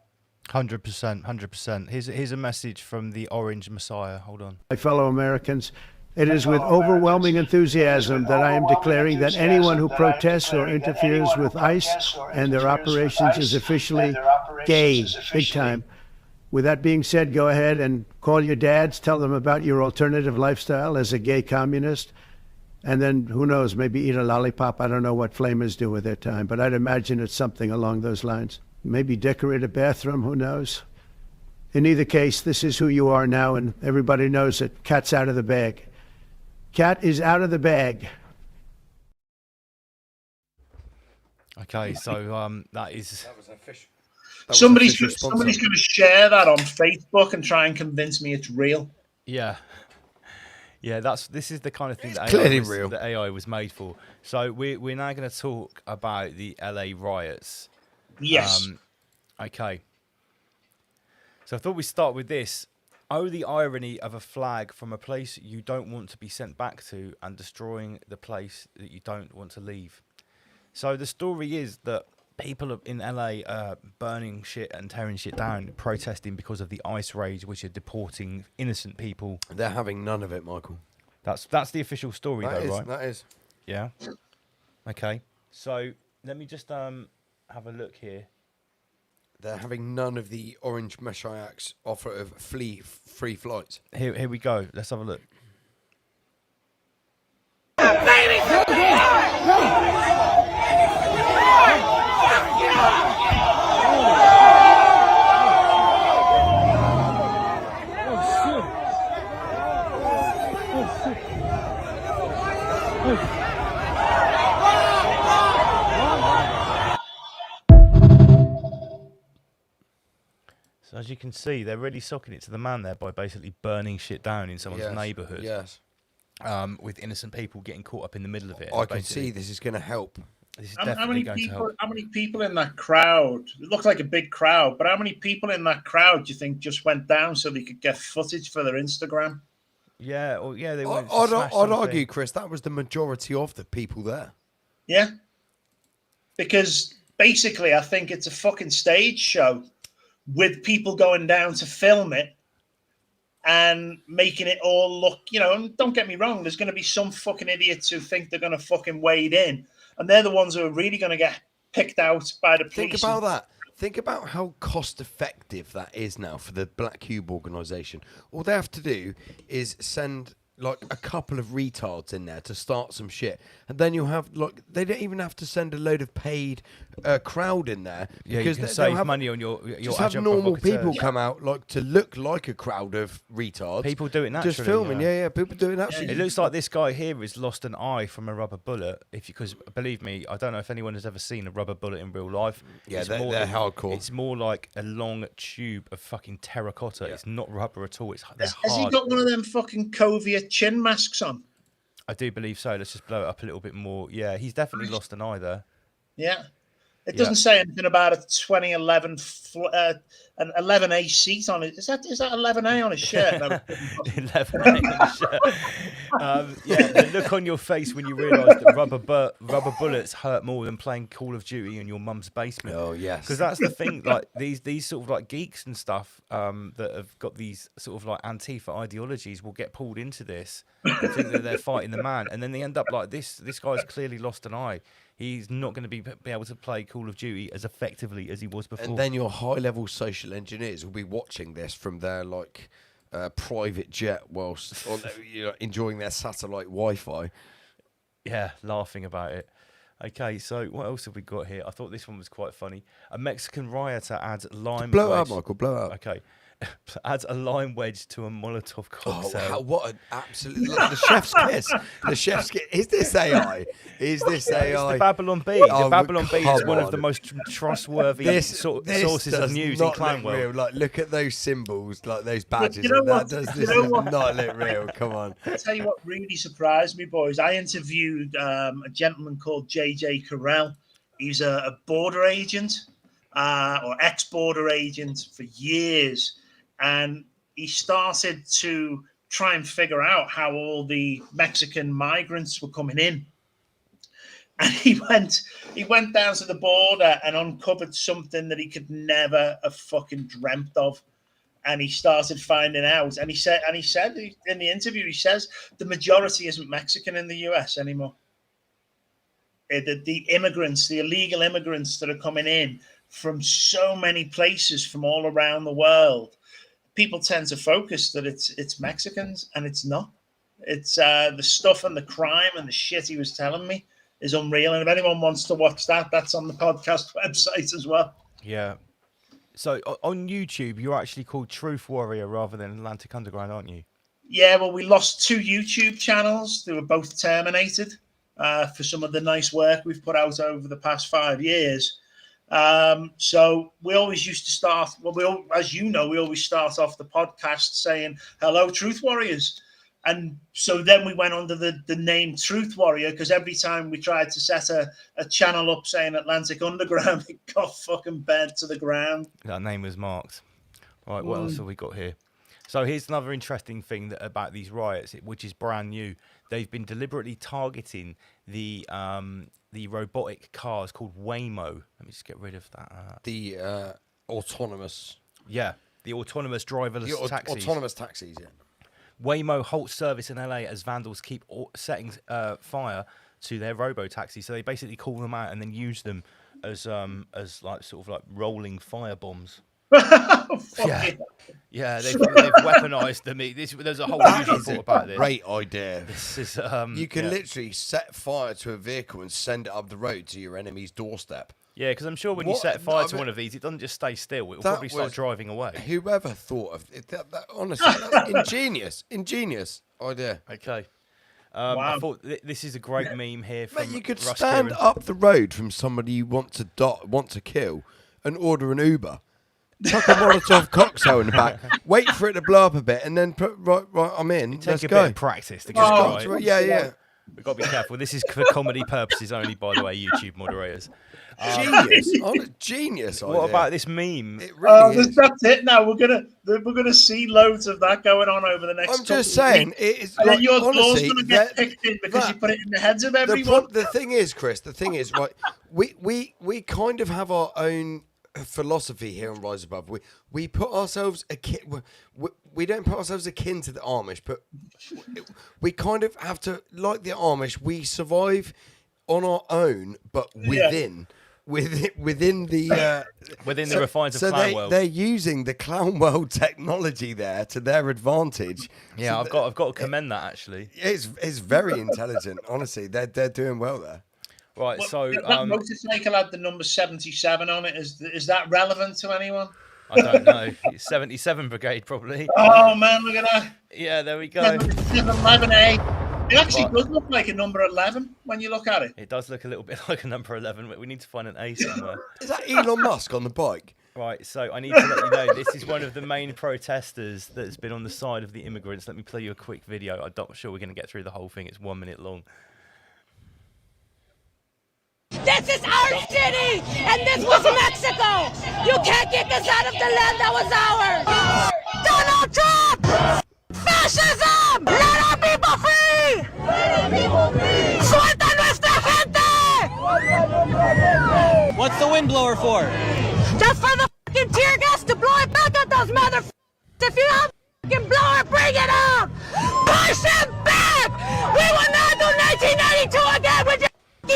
100%. Here's a message from the Orange Messiah. Hold on. My fellow Americans, it is with overwhelming enthusiasm that I am declaring that anyone who protests or interferes with ICE and their operations is officially gay, big time. With that being said, go ahead and call your dads, tell them about your alternative lifestyle as a gay communist, and then, who knows, maybe eat a lollipop. I don't know what flamers do with their time, but I'd imagine it's something along those lines. Maybe decorate a bathroom, who knows? In either case, this is who you are now, and everybody knows it. Cat's out of the bag. Cat is out of the bag. Okay, so that was official. Somebody's going to share that on Facebook and try and convince me it's real. Yeah, this is the kind of thing that AI was made for. So we're now going to talk about the LA riots. Yes. Okay. So I thought we'd start with this. Oh, the irony of a flag from a place you don't want to be sent back to and destroying the place that you don't want to leave. So the story is that people in LA are burning shit and tearing shit down, protesting because of the ICE raids, which are deporting innocent people. They're having none of it, Michael. That's the official story, right? That is. Yeah. Okay. So let me just have a look here. They're having none of the orange messiahs offer of free flights. Here we go. Let's have a look. So as you can see, they're really socking it to the man there by basically burning shit down in someone's neighbourhood. Yes. With innocent people getting caught up in the middle of it. I can see this is going to help. This is How definitely many going to people? help. How many people in that crowd? It looked like a big crowd, but how many people in that crowd do you think just went down so they could get footage for their Instagram? Yeah, or yeah, they went. I'd argue, Chris, that was the majority of the people there. Yeah, because basically, I think it's a fucking stage show with people going down to film it and making it all look, you know, and don't get me wrong, there's going to be some fucking idiots who think they're going to fucking wade in, and they're the ones who are really going to get picked out by the police. Think about that. Think about how cost effective that is now for the Black Cube organisation. All they have to do is send like a couple of retards in there to start some shit, and then you'll have like they don't even have to send a load of paid crowd in there. Yeah, you can save money on your just have normal people come out like to look like a crowd of retards. People do it naturally. Just filming, yeah. People do it naturally. It looks like this guy here has lost an eye from a rubber bullet. Because believe me, I don't know if anyone has ever seen a rubber bullet in real life. Yeah, they're hardcore. It's more like a long tube of fucking terracotta. It's not rubber at all. They're hard. Has he got one of them fucking Covia chin masks on? I do believe so. Let's just blow it up a little bit more. Yeah, he's definitely lost an eye there. Yeah. It doesn't say anything about a 2011 an 11A seat on it. Is that 11A on his shirt? 11A on his shirt. Yeah, the look on your face when you realise that rubber bullets hurt more than playing Call of Duty in your mum's basement. Oh yes, because that's the thing. Like these sort of like geeks and stuff that have got these sort of like Antifa ideologies will get pulled into this and think that they're fighting the man, and then they end up like this. This guy's clearly lost an eye. He's not going to be able to play Call of Duty as effectively as he was before. And then your high-level social engineers will be watching this from their like private jet whilst enjoying their satellite Wi-Fi. Yeah, laughing about it. Okay, so what else have we got here? I thought this one was quite funny. A Mexican rioter adds lime. Blow it up, Michael. Blow it up. Okay. Adds a lime wedge to a Molotov cocktail. Oh, what an absolute... the chef's kiss. The chef's kiss. Is this AI? Is this AI? It's the Babylon Bee. The Babylon Bee is one of the most trustworthy sources of news in Clownwell. Like, look at those symbols, like those badges. This does not look real. Come on. I'll tell you what really surprised me, boys. I interviewed a gentleman called JJ Carell. He's a border agent or ex-border agent for years. And he started to try and figure out how all the Mexican migrants were coming in. And he went down to the border and uncovered something that he could never have fucking dreamt of. And he started finding out. And he said in the interview, he says the majority isn't Mexican in the US anymore. The immigrants, the illegal immigrants that are coming in from so many places from all around the world, people tend to focus that it's Mexicans, and it's not. It's the stuff and the crime and the shit he was telling me is unreal. And if anyone wants to watch that, that's on the podcast website as well. Yeah. So on YouTube, you're actually called Truth Warrior rather than Atlantic Underground, aren't you? Yeah, well, we lost 2 YouTube channels. They were both terminated for some of the nice work we've put out over the past 5 years. So we always used to start, as you know, we always start off the podcast saying, hello, Truth Warriors. And so then we went under the name Truth Warrior, because every time we tried to set a channel up saying Atlantic Underground, it got fucking burnt to the ground. That name was marked. Right, what else have we got here? So here's another interesting thing about these riots, which is brand new. They've been deliberately targeting the robotic cars called Waymo. Let me just get rid of that. The autonomous. Yeah, the autonomous driverless taxis. Autonomous taxis, yeah. Waymo halts service in LA as vandals keep setting fire to their robo-taxis. So they basically call them out and then use them as like sort of like rolling fire bombs. Yeah, they've weaponized them. There's a whole news report about this. Great idea. This is you can literally set fire to a vehicle and send it up the road to your enemy's doorstep. Yeah, because I'm sure when you set fire to one of these, it doesn't just stay still. It will probably start driving away. Whoever thought of it? Honestly, that's ingenious idea. Okay. I thought this is a great meme here. From Mate, you could Russ stand Kieran. up the road from somebody you want to kill and order an Uber. Chuck a Molotov cocktail in the back. Wait for it to blow up a bit, and then put right. I'm in. Let's Take a go. bit of practice to get it right. Yeah. We've got to be careful. This is for comedy purposes only, by the way, YouTube moderators. Genius idea. What about this meme? It really is. That's it. Now we're gonna see loads of that going on over the next. I'm just saying, it is. And Like, then your door's honestly, gonna get picked in because you put it in the heads of everyone. The thing is, Chris. The thing is, right? We kind of have our own philosophy here on Rise Above. We put ourselves we don't put ourselves akin to the Amish, but we kind of have to, like the Amish, we survive on our own, but within the refines of Clown World. They're using the Clown World technology there to their advantage. Yeah, I've got to commend that actually. It's very intelligent. Honestly, they're doing well there. Right, so that motorcycle had the number 77 on it. Is that relevant to anyone? I don't know. 77 Brigade probably. Oh man, look at that. Yeah, there we go. 11A. It actually does look like a number 11 when you look at it. It does look a little bit like a number 11, but we need to find an A somewhere. Is that Elon Musk on the bike? Right, so I need to let you know, this is one of the main protesters that's been on the side of the immigrants. Let me play you a quick video. I'm not sure we're going to get through the whole thing. It's 1 minute long. This is our city, and this was Mexico. You can't kick us out of the land that was ours. Donald Trump! Fascism! Let our people free! Let our people free! Suelta nuestra gente! What's the windblower for? Just for the fucking tear gas to blow it back at those motherfuckers. If you have a fucking blower, bring it up! Push them back! We will not do 1992 again with your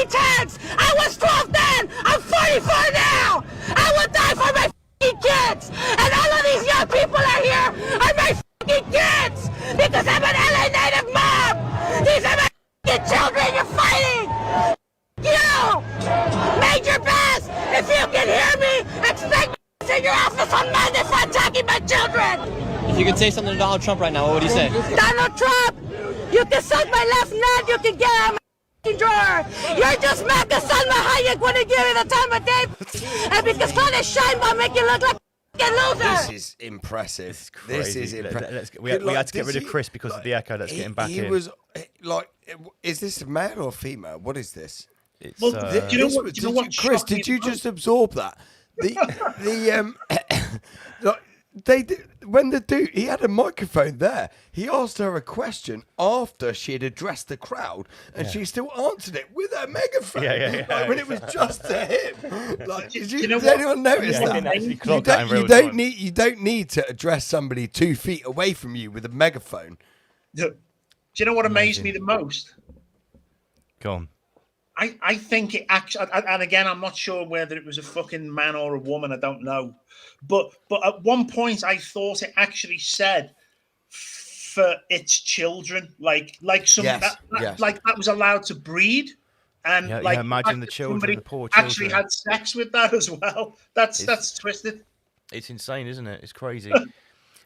tanks. I was 12 then. I'm 44 now. I will die for my kids. And all of these young people are here are my kids because I'm an LA native mom. These are my children you're fighting. You, Major Bass, if you can hear me, expect me in your office on Monday for attacking my children. If you could say something to Donald Trump right now, what would you say? Donald Trump, you can suck my left nut. You can get out of my drawer. You're just mad because Salma Hayek wouldn't give you the time of day, and because Claudia Sheinbaum make you look like a loser. This is impressive. This is impressive. We had to get rid of Chris because of the echo. Let's get him back in. He was like, is this male or female? What is this? It's, Chris, did you just absorb that? They did, when the dude, he had a microphone there. He asked her a question after she had addressed the crowd, and she still answered it with a megaphone. Like, when it was just to him. Like, did anyone notice that? You don't need to address somebody 2 feet away from you with a megaphone. Do you know what amazed me the most? Go on. I think it actually, and again, I'm not sure whether it was a fucking man or a woman. I don't know, but at one point I thought it actually said for its children, like some like that was allowed to breed, and imagine the children, the poor children, actually had sex with that as well. That's twisted. It's insane, isn't it? It's crazy.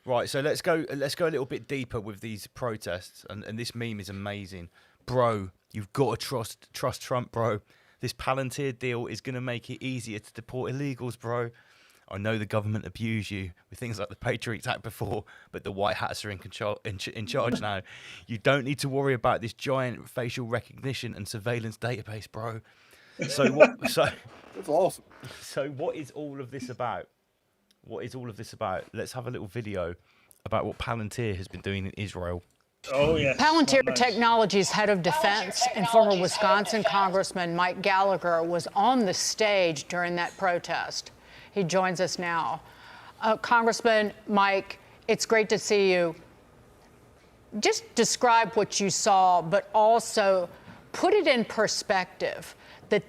Right, so let's go a little bit deeper with these protests, and this meme is amazing, bro. You've got to trust Trump, bro. This Palantir deal is going to make it easier to deport illegals, bro. I know the government abused you with things like the Patriot Act before, but the white hats are in charge now. You don't need to worry about this giant facial recognition and surveillance database, bro. That's awesome. So what is all of this about? Let's have a little video about what Palantir has been doing in Israel. Oh, yeah. Palantir Technologies head of defense and former Wisconsin Congressman Mike Gallagher was on the stage during that protest. He joins us now. Congressman Mike, it's great to see you. Just describe what you saw, but also put it in perspective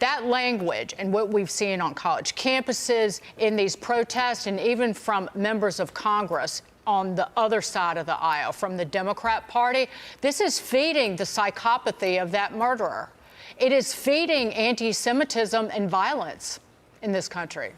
that language and what we've seen on college campuses in these protests and even from members of Congress on the other side of the aisle from the Democrat Party, this is feeding the psychopathy of that murderer. It is feeding anti-Semitism and violence in this country.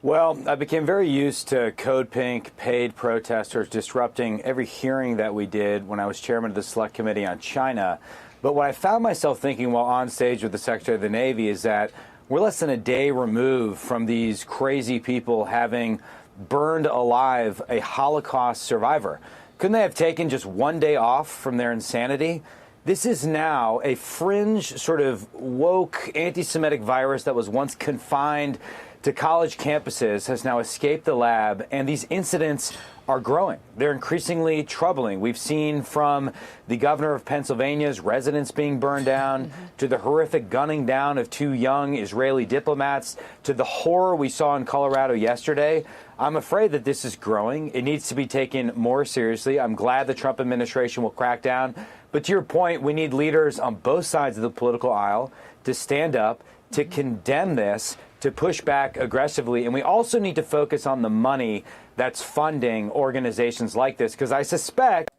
Well, I became very used to Code Pink paid protesters disrupting every hearing that we did when I was chairman of the Select Committee on China. But what I found myself thinking while on stage with the Secretary of the Navy is that we're less than a day removed from these crazy people having burned alive a Holocaust survivor. Couldn't they have taken just one day off from their insanity? This is now a fringe, sort of woke, anti-Semitic virus that was once confined to college campuses has now escaped the lab, and these incidents are growing. They're increasingly troubling. We've seen from the governor of Pennsylvania's residence being burned down, to the horrific gunning down of 2 young Israeli diplomats, to the horror we saw in Colorado yesterday. I'm afraid that this is growing. It needs to be taken more seriously. I'm glad the Trump administration will crack down. But to your point, we need leaders on both sides of the political aisle to stand up, to condemn this, to push back aggressively. And we also need to focus on the money that's funding organizations like this, because I suspect...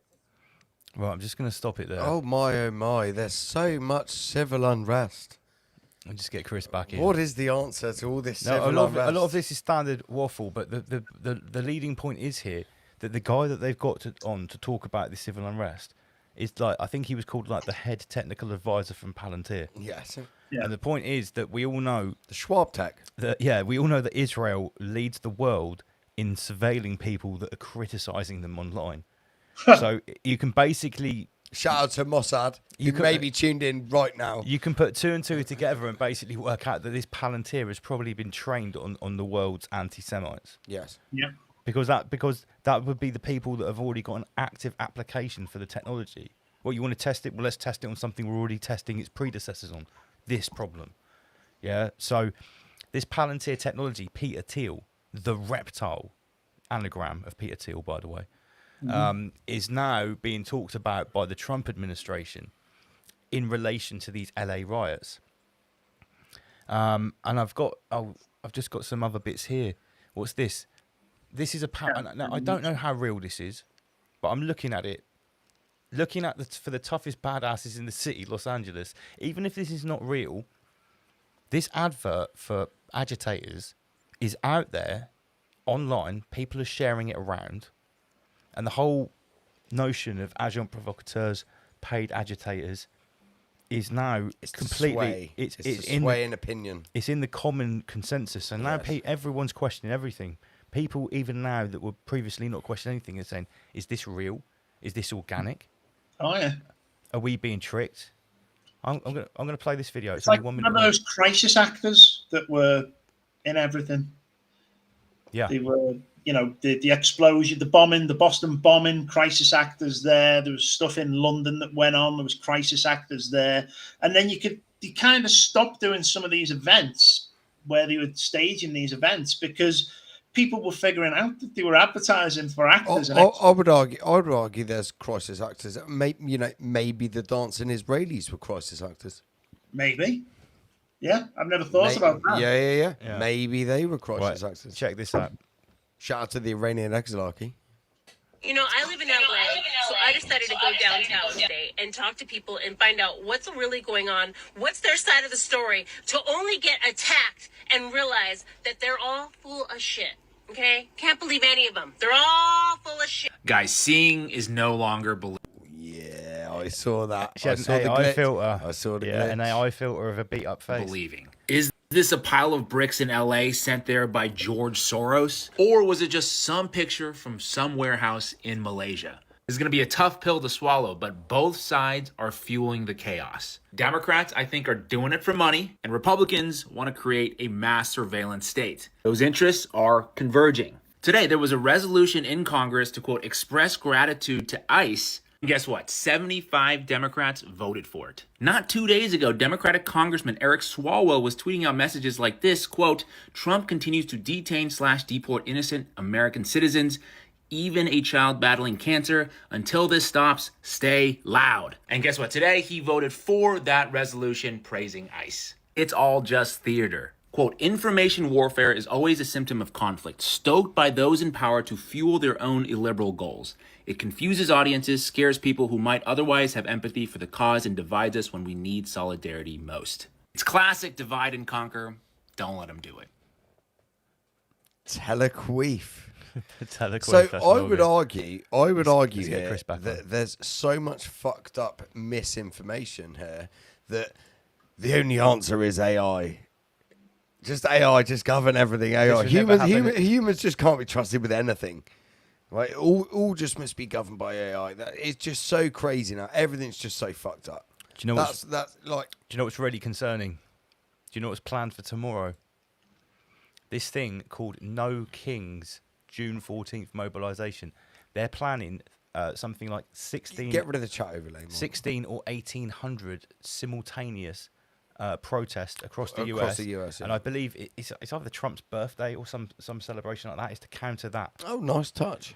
Right, I'm just going to stop it there. Oh my, there's so much civil unrest. I'll just get Chris back in. What is the answer to all this civil unrest? A lot of this is standard waffle, but the leading point is here that the guy that they've got on to talk about this civil unrest is like, I think he was called like the head technical advisor from Palantir. Yes. Yeah. And the point is that we all know the Schwab tech. We all know that Israel leads the world in surveilling people that are criticizing them online. So you can basically shout out to Mossad. You may be tuned in right now. You can put 2 and 2 together and basically work out that this Palantir has probably been trained on the world's anti-Semites. Yes. Yeah. Because that would be the people that have already got an active application for the technology. Well, you want to test it? Well, let's test it on something we're already testing its predecessors on. This problem. Yeah. So this Palantir technology, Peter Thiel, the reptile, anagram of Peter Thiel, by the way, is now being talked about by the Trump administration in relation to these LA riots. And I've just got some other bits here. What's this? This is now, I don't know how real this is, but I'm looking at it. Looking at for the toughest badasses in the city, Los Angeles, even if this is not real, this advert for agitators is out there online. People are sharing it around. And the whole notion of agent provocateurs, paid agitators, is now completely... It's in sway in opinion. It's in the common consensus. And now everyone's questioning everything. People, even now, that were previously not questioning anything, are saying, is this real? Is this organic? Oh, yeah. Are we being tricked? I'm gonna play this video. It's like 1 minute. One of those crisis actors that were in everything. Yeah. They were, the explosion, the bombing, the Boston bombing, crisis actors there. There was stuff in London that went on. There was crisis actors there. And then you kind of stopped doing some of these events where they were staging these events because people were figuring out that they were advertising for actors. I would argue there's crisis actors. Maybe the dancing Israelis were crisis actors. Maybe. Yeah, I've never thought about that. Yeah. Maybe they were crisis actors. Check this out. Shout out to the Iranian exilarchy. I live in LA, so I decided to go downtown today and talk to people and find out what's really going on, what's their side of the story, to only get attacked and realize that they're all full of shit. Okay? Can't believe any of them. They're all full of shit. Guys, seeing is no longer believing. Yeah, I saw that. She had an AI filter. I saw the glitch. An AI filter of a beat up face. Believing. Is this a pile of bricks in LA sent there by George Soros? Or was it just some picture from some warehouse in Malaysia? This is going to be a tough pill to swallow, but both sides are fueling the chaos. Democrats, I think, are doing it for money, and Republicans want to create a mass surveillance state. Those interests are converging. Today, there was a resolution in Congress to, quote, express gratitude to ICE. And guess what? 75 Democrats voted for it. Not 2 days ago, Democratic Congressman Eric Swalwell was tweeting out messages like this, quote, Trump continues to detain/deport innocent American citizens. even a child battling cancer. Until this stops, stay loud. And guess what? Today, he voted for that resolution praising ICE. It's all just theater. Quote, information warfare is always a symptom of conflict, stoked by those in power to fuel their own illiberal goals. It confuses audiences, scares people who might otherwise have empathy for the cause, and divides us when we need solidarity most. It's classic divide and conquer. Don't let them do it. Telequeef. Telequeef. So that's I real would good. argue Let's get here Chris back that on. there's so much fucked up misinformation here that the only answer is AI. Just AI, just govern everything. AI. This would never happen. Humans just can't be trusted with anything. Right? All just must be governed by AI. It's just so crazy now. Everything's just so fucked up. Do you know that's like? Do you know what's really concerning? Do you know what's planned for tomorrow? This thing called No Kings June 14th mobilisation. They're planning something like 16. Get rid of the chat overlay. Mark. 16 or 1800 simultaneous protest across the Across US. the US, yeah. And I believe it's either Trump's birthday or some celebration like that is to counter that. Oh, nice touch.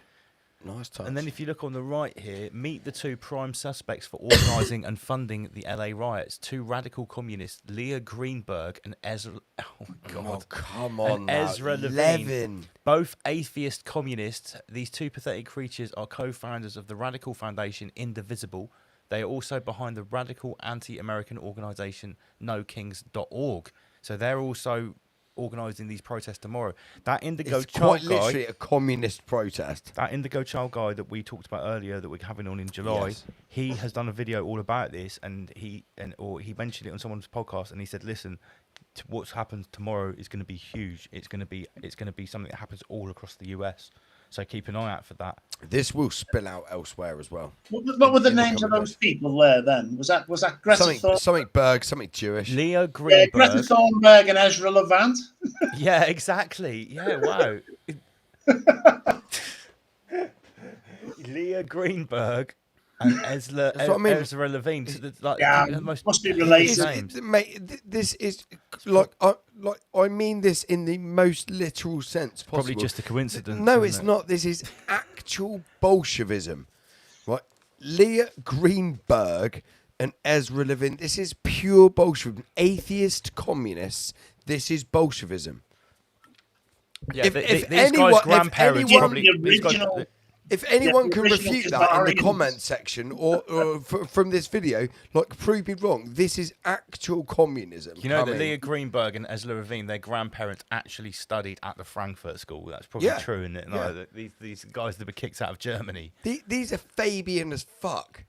Nice touch. And then if you look on the right here, meet the two prime suspects for organising and funding the LA riots. Two radical communists, Leah Greenberg and Ezra... Oh, my God. Oh, come on and now. Ezra Levine. Both atheist communists. These two pathetic creatures are co-founders of the radical foundation Indivisible. They are also behind the radical anti-American organisation NoKings.org. So they're also organising these protests tomorrow. That Indigo It's Child quite literally a communist protest. That Indigo Child guy that we talked about earlier that we're having on in July, Yes. he has done a video all about this, and he mentioned it on someone's podcast, and he said, "Listen, what's happened tomorrow is going to be huge. It's going to be something that happens all across the US. So keep an eye out for that." This will spill out elsewhere as well. What were the names of those people there then? Was that Greta something Berg, something Jewish. Leah Greenberg. Yeah, Greta Thunberg and Ezra Levant. Yeah, exactly. Yeah, wow. Leah Greenberg and Ezra Levine. So must be related. names. Mate, this is I mean this in the most literal sense possible. Probably just a coincidence. No, isn't it's it? not. This is actual Bolshevism, right? Leah Greenberg and Ezra Levin. This is pure Bolshevism. Atheist communists. This is Bolshevism. Yeah, these guys' grandparents probably. If anyone can original refute that in the Khazarians. comment section or from this video, prove me wrong. This is actual communism. You know that coming. Leah Greenberg and Ezra Levine, their grandparents actually studied at the Frankfurt School. That's probably true, isn't it? No, Yeah. these guys that were kicked out of Germany. These are Fabian as fuck.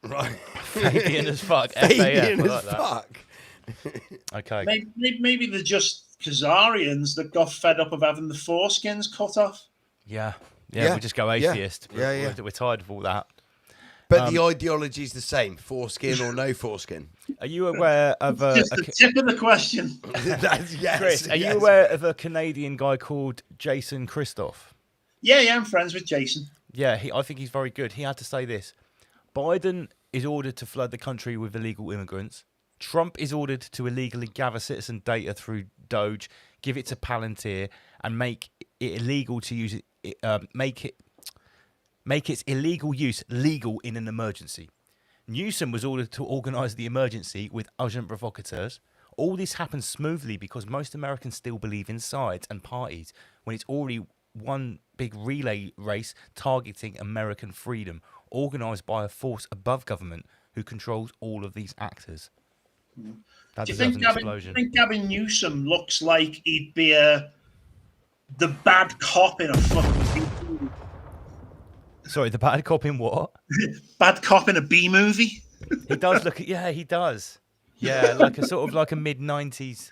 Right. Fabian as fuck. Fabian FAF, I as like that. fuck. Okay. Maybe they're just Khazarians that got fed up of having the foreskins cut off. Yeah, Yeah, we just go yeah, atheist. yeah. We're tired of all that. But the ideology is the same: foreskin or no foreskin. Are you aware of Just the tip of the question. Yes, Chris, are you yes. aware of a Canadian guy called Jason Christoph? Yeah, I'm friends with Jason. Yeah, I think he's very good. He had to say this: Biden is ordered to flood the country with illegal immigrants. Trump is ordered to illegally gather citizen data through Doge, give it to Palantir, and make it illegal to use it. Make its illegal use legal in an emergency. Newsom was ordered to organise the emergency with urgent provocateurs. All this happens smoothly because most Americans still believe in sides and parties when it's already one big relay race targeting American freedom, organised by a force above government who controls all of these actors. That Do you deserves think an explosion. Gavin Newsom looks like he'd be the bad cop in a fucking Sorry, the bad cop in what? bad cop in a B movie? He does look. Yeah, he does. Yeah, like a sort of like a mid-90s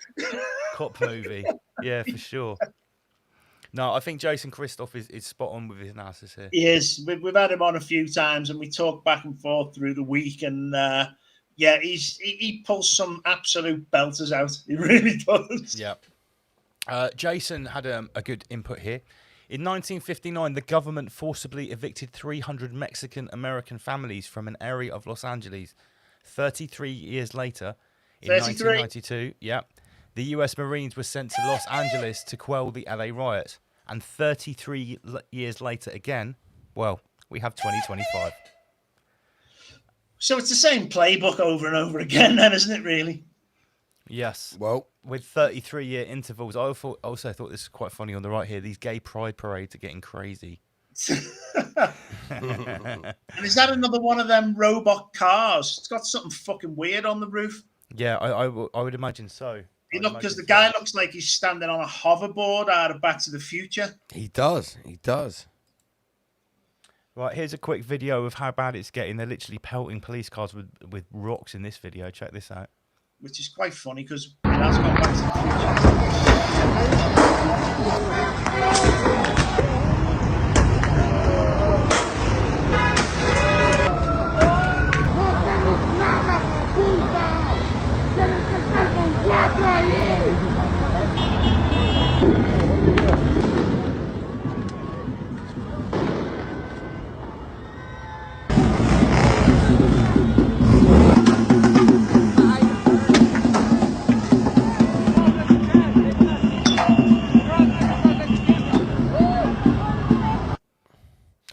cop movie. Yeah, for sure. No, I think Jason Christoph is spot on with his analysis here. He is. We've had him on a few times, and we talk back and forth through the week. And yeah, he pulls some absolute belters out. He really does. Yeah. Jason had a good input here. In 1959, the government forcibly evicted 300 Mexican-American families from an area of Los Angeles. 33 years later, in 1992, the US Marines were sent to Los Angeles to quell the LA riots. And 33 years later again, well, we have 2025. So it's the same playbook over and over again then, isn't it, really? Yes. Well, with 33-year intervals. I also thought this was quite funny on the right here. These gay pride parades are getting crazy. And is that another one of them robot cars? It's got something fucking weird on the roof. Yeah, I would imagine so. Because the guy looks like he's standing on a hoverboard out of Back to the Future. He does. He does. Right, here's a quick video of how bad it's getting. They're literally pelting police cars with rocks in this video. Check this out. Which is quite funny because it has gone Back to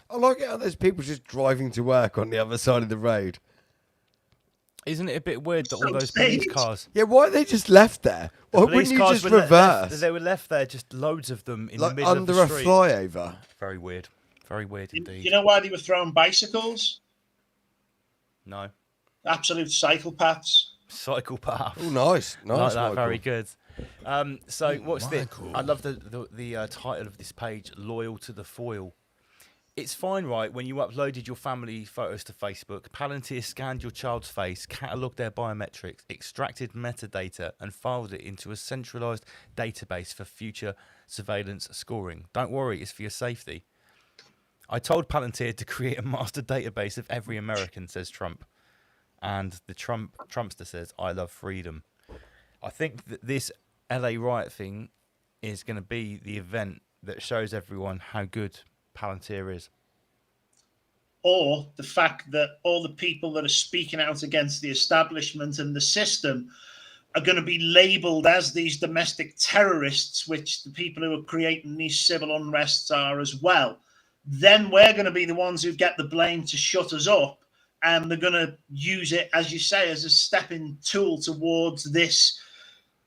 I like it how there's people just driving to work on the other side of the road. Isn't it a bit weird that all those police cars... Yeah, why are they just left there? Why wouldn't you just reverse? They were left there, just loads of them in like the middle of the street. under a flyover. Very weird. Very weird indeed. You know why they were throwing bicycles? No. Absolute psychopaths. Psychopath. Oh, nice. Like Nice, that, Michael. very good. So what's this? I love the title of this page, Loyal to the Foil. It's fine, right, when you uploaded your family photos to Facebook, Palantir scanned your child's face, catalogued their biometrics, extracted metadata, and filed it into a centralised database for future surveillance scoring. Don't worry, it's for your safety. I told Palantir to create a master database of every American, says Trump. And the Trumpster says, I love freedom. I think that this LA riot thing is going to be the event that shows everyone how good Palantir is. Or the fact that all the people that are speaking out against the establishment and the system are going to be labelled as these domestic terrorists, which the people who are creating these civil unrests are as well. Then we're going to be the ones who get the blame to shut us up, and they're going to use it, as you say, as a stepping tool towards this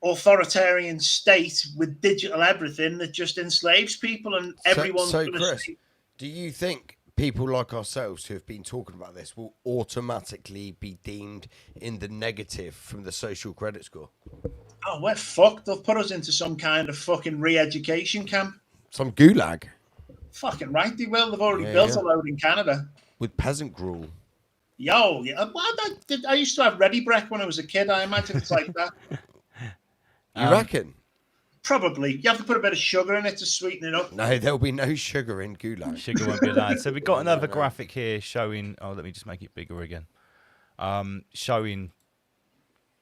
authoritarian state with digital everything that just enslaves people, and everyone's So going to Chris, do you think people like ourselves who have been talking about this will automatically be deemed in the negative from the social credit score? Oh, we're fucked. They'll put us into some kind of fucking re-education camp. Some gulag. Fucking right, they will. They've already Yeah, built yeah. a load in Canada. With peasant gruel. Yo, yeah. Well, I used to have Ready Brek when I was a kid. I imagine it's like that. You reckon? Probably. You have to put a bit of sugar in it to sweeten it up. No, there'll be no sugar in gulag. Sugar won't be allowed. So we've got another graphic here showing... Oh, let me just make it bigger again. Showing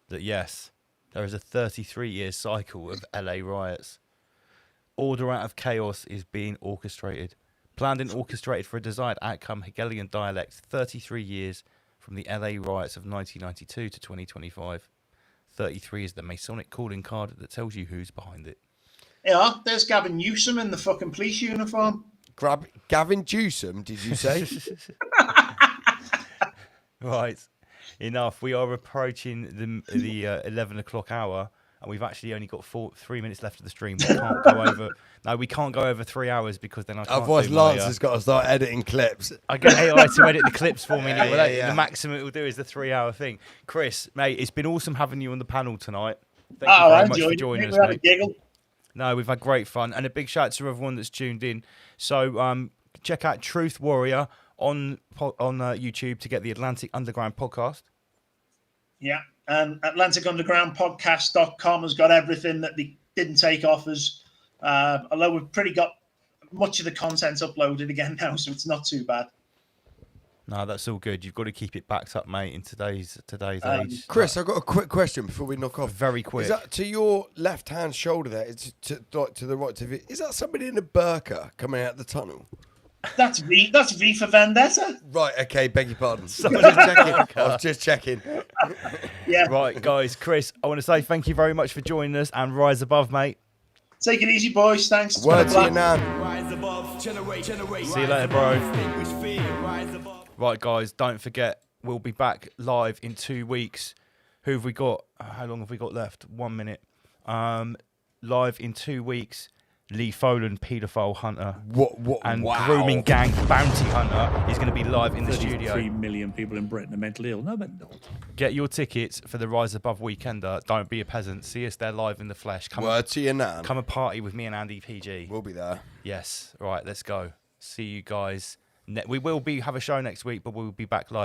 that, yes, there is a 33-year cycle of LA riots. Order out of chaos is being orchestrated. Planned and orchestrated for a desired outcome, Hegelian dialect, 33 years from the LA riots of 1992 to 2025. 33 is the Masonic calling card that tells you who's behind it. Yeah, there's Gavin Newsom in the fucking police uniform. Gavin Newsom, did you say? Right, enough. We are approaching the 11 o'clock hour, and we've actually only got 3 minutes left of the stream. We can't go over. No, we can't go over 3 hours because then I can't. Otherwise, do Lance my, has got to start editing clips. I get AI to edit the clips for me. Yeah, now. yeah. The maximum it will do is the 3 hour thing. Chris, mate, it's been awesome having you on the panel tonight. Thank you very much for joining us, We had a mate. giggle. No, we've had great fun, and a big shout out to everyone that's tuned in. So check out Truth Warrior on YouTube to get the Atlantic Underground podcast. Yeah, and AtlanticUndergroundPodcast.com has got everything that they didn't take off us. Although we've pretty got much of the content uploaded again now, so it's not too bad. No, that's all good. You've got to keep it backed up, mate, in today's age. Chris, I've got a quick question before we knock off. Very quick. Is that to your left-hand shoulder there? It's to the right of it. Is that somebody in a burqa coming out the tunnel? That's V for Vendetta. Right, okay, beg your pardon. I was just checking. Yeah. Right, guys, Chris, I want to say thank you very much for joining us, and rise above, mate. Take it easy, boys. Thanks. It's Word been a to you, blast. Nan. See you later, bro. Right, guys, don't forget, we'll be back live in 2 weeks. Who have we got? How long have we got left? 1 minute. Live in 2 weeks. Lee Folan, paedophile hunter, and grooming gang bounty hunter is going to be live in the studio. 3 million people in Britain are mentally ill. No, but Get your tickets for the Rise Above Weekender. Don't be a peasant. See us there live in the flesh. Word to you, Nan. Come and party with me and Andy PG. We'll be there. Yes. Right, let's go. See you guys. We will have a show next week, but we'll be back live.